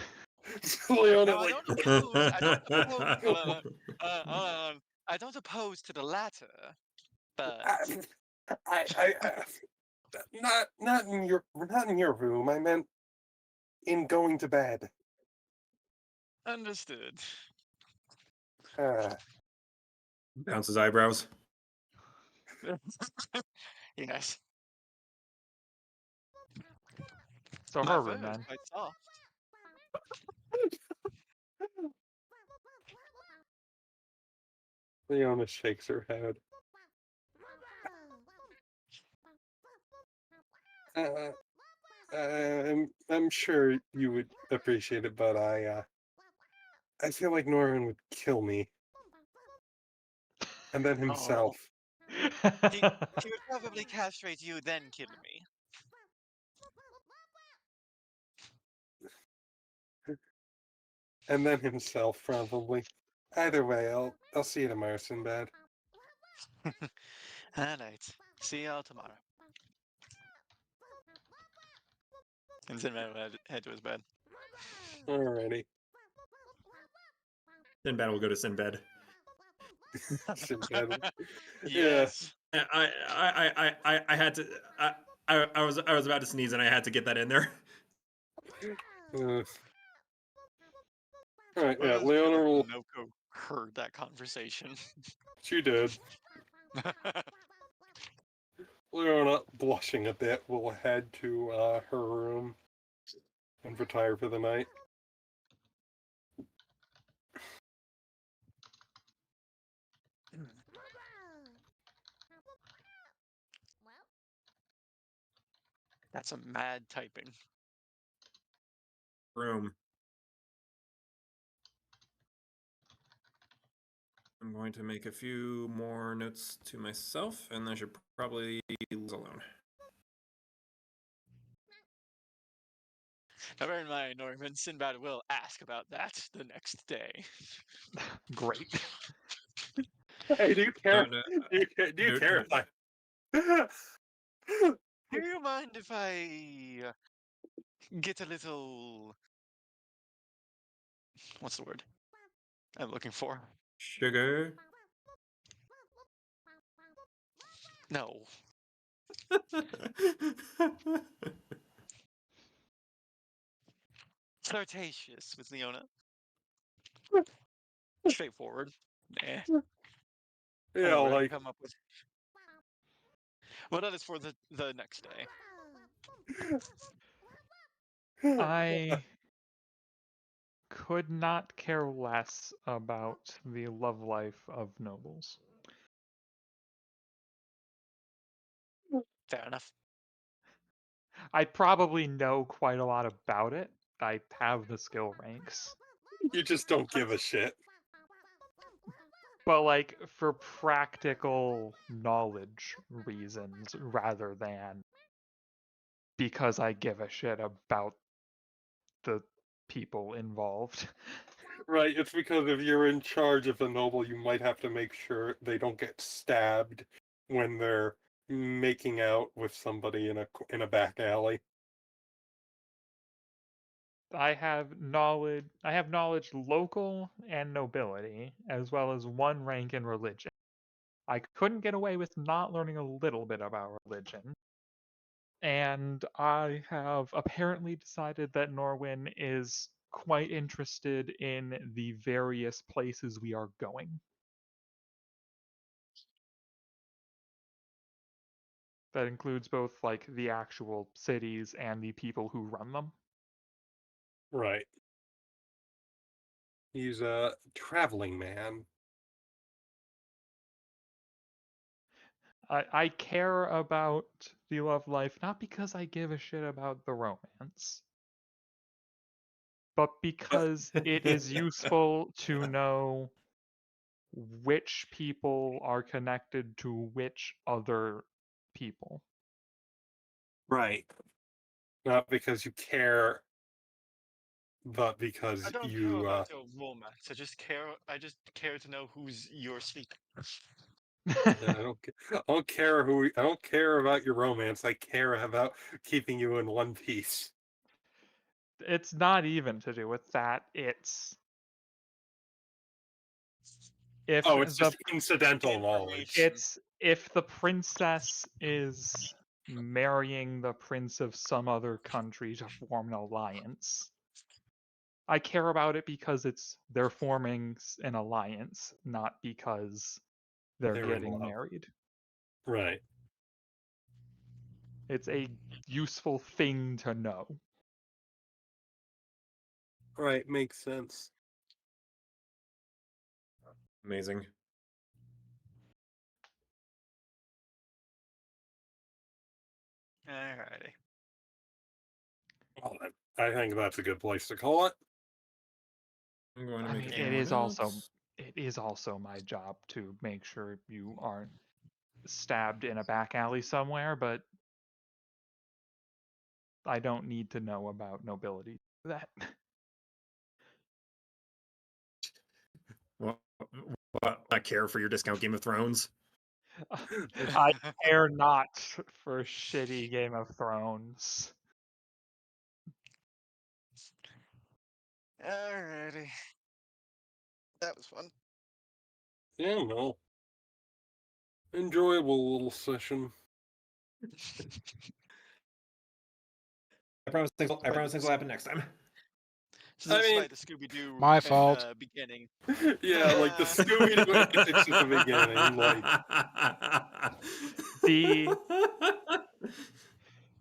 Leona, No, I like, don't oppose. I don't oppose. Hold on. I don't oppose to the latter, but I not in your room. I meant in going to bed. understood. Bounces eyebrows. Yes. So My her fur room is then. quite soft. Leona shakes her head. I'm sure you would appreciate it, but I feel like Norman would kill me, and then Oh. himself. He would probably castrate you, then kill me. And then himself, probably. Either way, I'll see you tomorrow, Sinbad. Alright. See y'all tomorrow. And Sinbad will head to his bed. Alrighty. Sinbad will go to Sinbad. Sinbad. Yes. I had to. I was about to sneeze and I had to get that in there. Alright, yeah, I just feel Leona like will. Noko heard that conversation. She did. Leona, blushing a bit, will head to her room and retire for the night. That's some mad typing. Room. I'm going to make a few more notes to myself, and I should probably leave alone. Now bear in mind, Norman, Sinbad will ask about that the next day. Great. Hey, do you care? No, Do you care if I? Do you mind if I get a little... What's the word I'm looking for? Sugar. No. Flirtatious with Leona. Straightforward. Eh. Yeah, Whatever I can like come up with. Well, that is for the next day. I could not care less about the love life of nobles. Fair enough. I probably know quite a lot about it. I have the skill ranks. you just don't give a shit. But like for practical knowledge reasons rather than because I give a shit about the people involved. Right, it's because if you're in charge of the noble, you might have to make sure they don't get stabbed when they're making out with somebody in a back alley. I have knowledge local and nobility, as well as one rank in religion. I couldn't get away with not learning a little bit about religion. And I have apparently decided that Norwin is quite interested in the various places we are going. That includes both like the actual cities and the people who run them. Right. He's a traveling man. I care about the love life not because I give a shit about the romance, but because it is useful to know which people are connected to which other people. Right. Not because you care, but I because don't care you about your romance. I just care to know who's your sleeper. yeah, I don't care about your romance. I care about keeping you in one piece. It's not even to do with that. It's if Oh, it's the just incidental knowledge. Information. if the princess is marrying the prince of some other country to form an alliance, I care about it because they're forming an alliance, not because they're They're in getting love. married. Right. It's a useful thing to know. Right, makes sense. Amazing. Alrighty. Well, I think that's a good place to call it. I'm going to I make mean, a few it more is also notes. my job to make sure you aren't stabbed in a back alley somewhere, but I don't need to know about nobility for that. Well, I care for your discount Game of Thrones. I care not for shitty Game of Thrones. Alrighty. That was fun. Yeah, no. Enjoyable little session. I promise things will happen next time. I mean- Despite the Scooby Doo My fault. beginning. Yeah, like the Scooby-Doo antics at the beginning, like The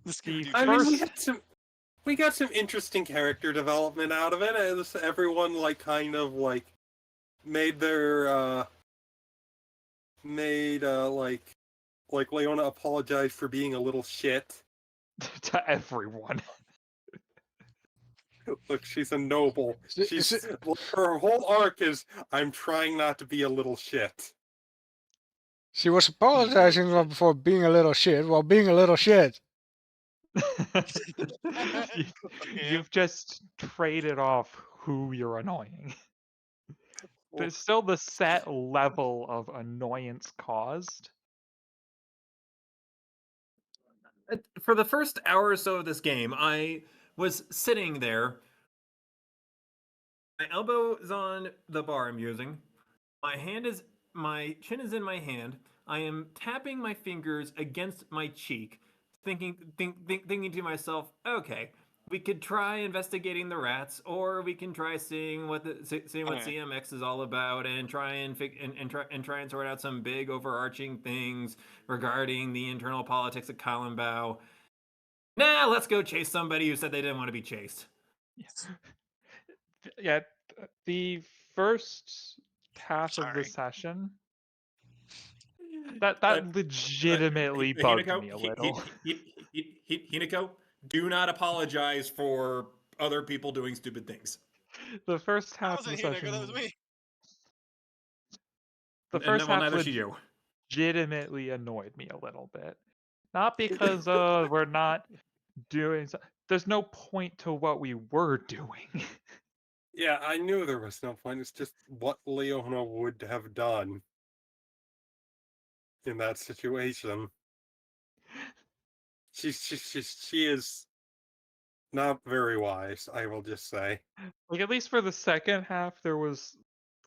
The Scooby Doo I mean first we got some interesting character development out of it as everyone like kind of like made their like Leona apologized for being a little shit. to everyone. Look, she's a noble. Is it- Her whole arc is I'm trying not to be a little shit. She was apologizing for being a little shit while being a little shit. You- You've just traded off who you're annoying. There's still the set level of annoyance caused. For the first hour or so of this game, I was sitting there. My elbow is on the bar I'm using. My chin is in my hand. I am tapping my fingers against my cheek, thinking to myself, okay, we could try investigating the rats, or we can try seeing what CMX is all about, and try and try and sort out some big overarching things regarding the internal politics of Kalimbaw. Nah, let's go chase somebody who said they didn't want to be chased. Yeah, the first half of the Sorry. session Uh, that legitimately bugged Hinako, me a little. Hinako, do not apologize for other people doing stupid things. The first That half of the wasn't Hinako, that was session, me. the And first well, half neither should you. legitimately annoyed me a little bit. Not because we're not doing. There's no point to what we were doing. Yeah, I knew there was no point. It's just what Leona would have done in that situation. She is not very wise, I will just say. Like, at least for the second half, there was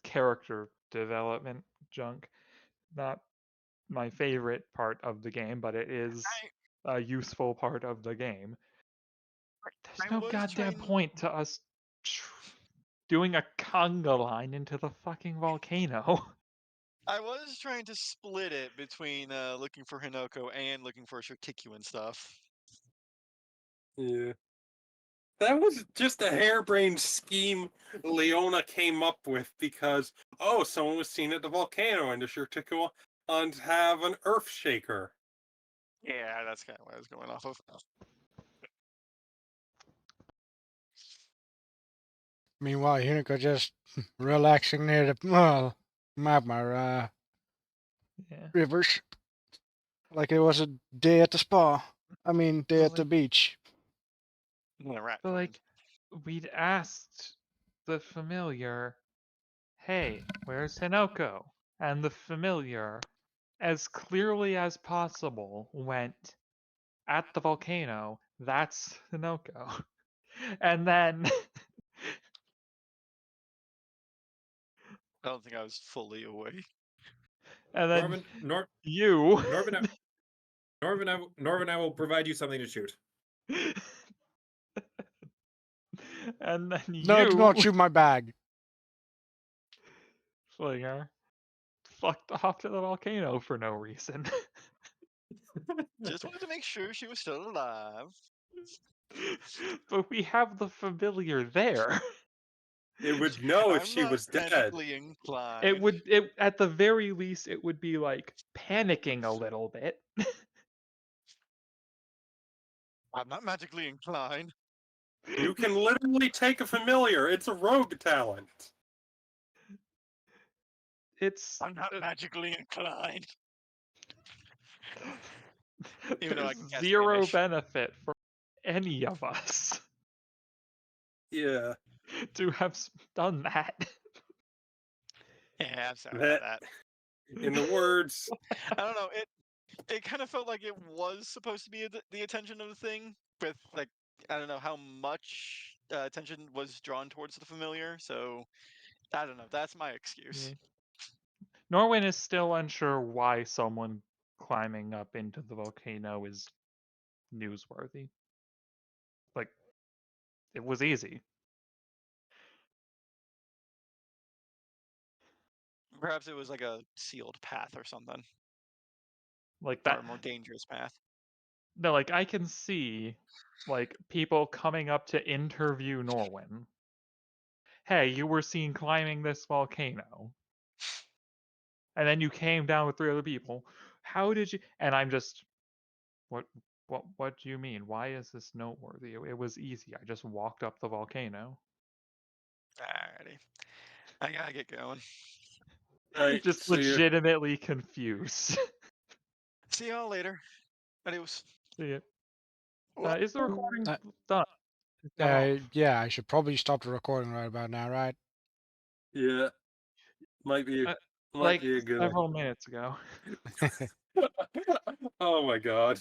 character development junk. Not my favorite part of the game, but it is a useful part of the game. There's I no was goddamn trying. point to us doing a conga line into the fucking volcano. I was trying to split it between looking for Hinoko and looking for Shirtiku stuff. Yeah. That was just a harebrained scheme Leona came up with because, oh, someone was seen at the volcano and sure to go on to have an earth shaker. Yeah, that's kind of what I was going off of. Meanwhile, Hinako just relaxing near the magma Yeah. rivers, like it was a day at the spa. I mean, day at the beach. The rat But friend. like, we'd asked the familiar, "Hey, where's Hinoko?" And the familiar, as clearly as possible, went, "At the volcano. That's Hinoko." And then I don't think I was fully awake. and then Norvin, you Norvin, I will provide you something to shoot. and then No, do not you, shoot my bag. Slinger, fucked off to the volcano for no reason. Just wanted to make sure she was still alive. But we have the familiar there. It would know if I'm she not was dead. magically inclined. It at the very least it would be like panicking a little bit. I'm not magically inclined. You can literally take a familiar. It's a rogue talent. It's I'm not magically inclined. Even though I there's can cast zero Vanish. benefit for any of us Yeah. to have done that. Yeah, I'm sorry about that. In the words, I don't know. It kind of felt like it was supposed to be the attention of the thing, with like I don't know how much attention was drawn towards the familiar. So I don't know. That's my excuse. Norwin is still unsure why someone climbing up into the volcano is newsworthy. Like, it was easy. Perhaps it was like a sealed path or something, Like or that. a more dangerous path. No, like I can see like people coming up to interview Norwin. Hey, you were seen climbing this volcano. And then you came down with 3 other people. How did you? And I'm just, what, what do you mean? Why is this noteworthy? It was easy. I just walked up the volcano. Alrighty, I gotta get going. right, Just so you legitimately confused. See y'all later. Adios. See it. Is the recording Uh, done? Is that off? Yeah, I should probably stop the recording right about now, right? yeah, might be Like a good several minutes ago. oh my god.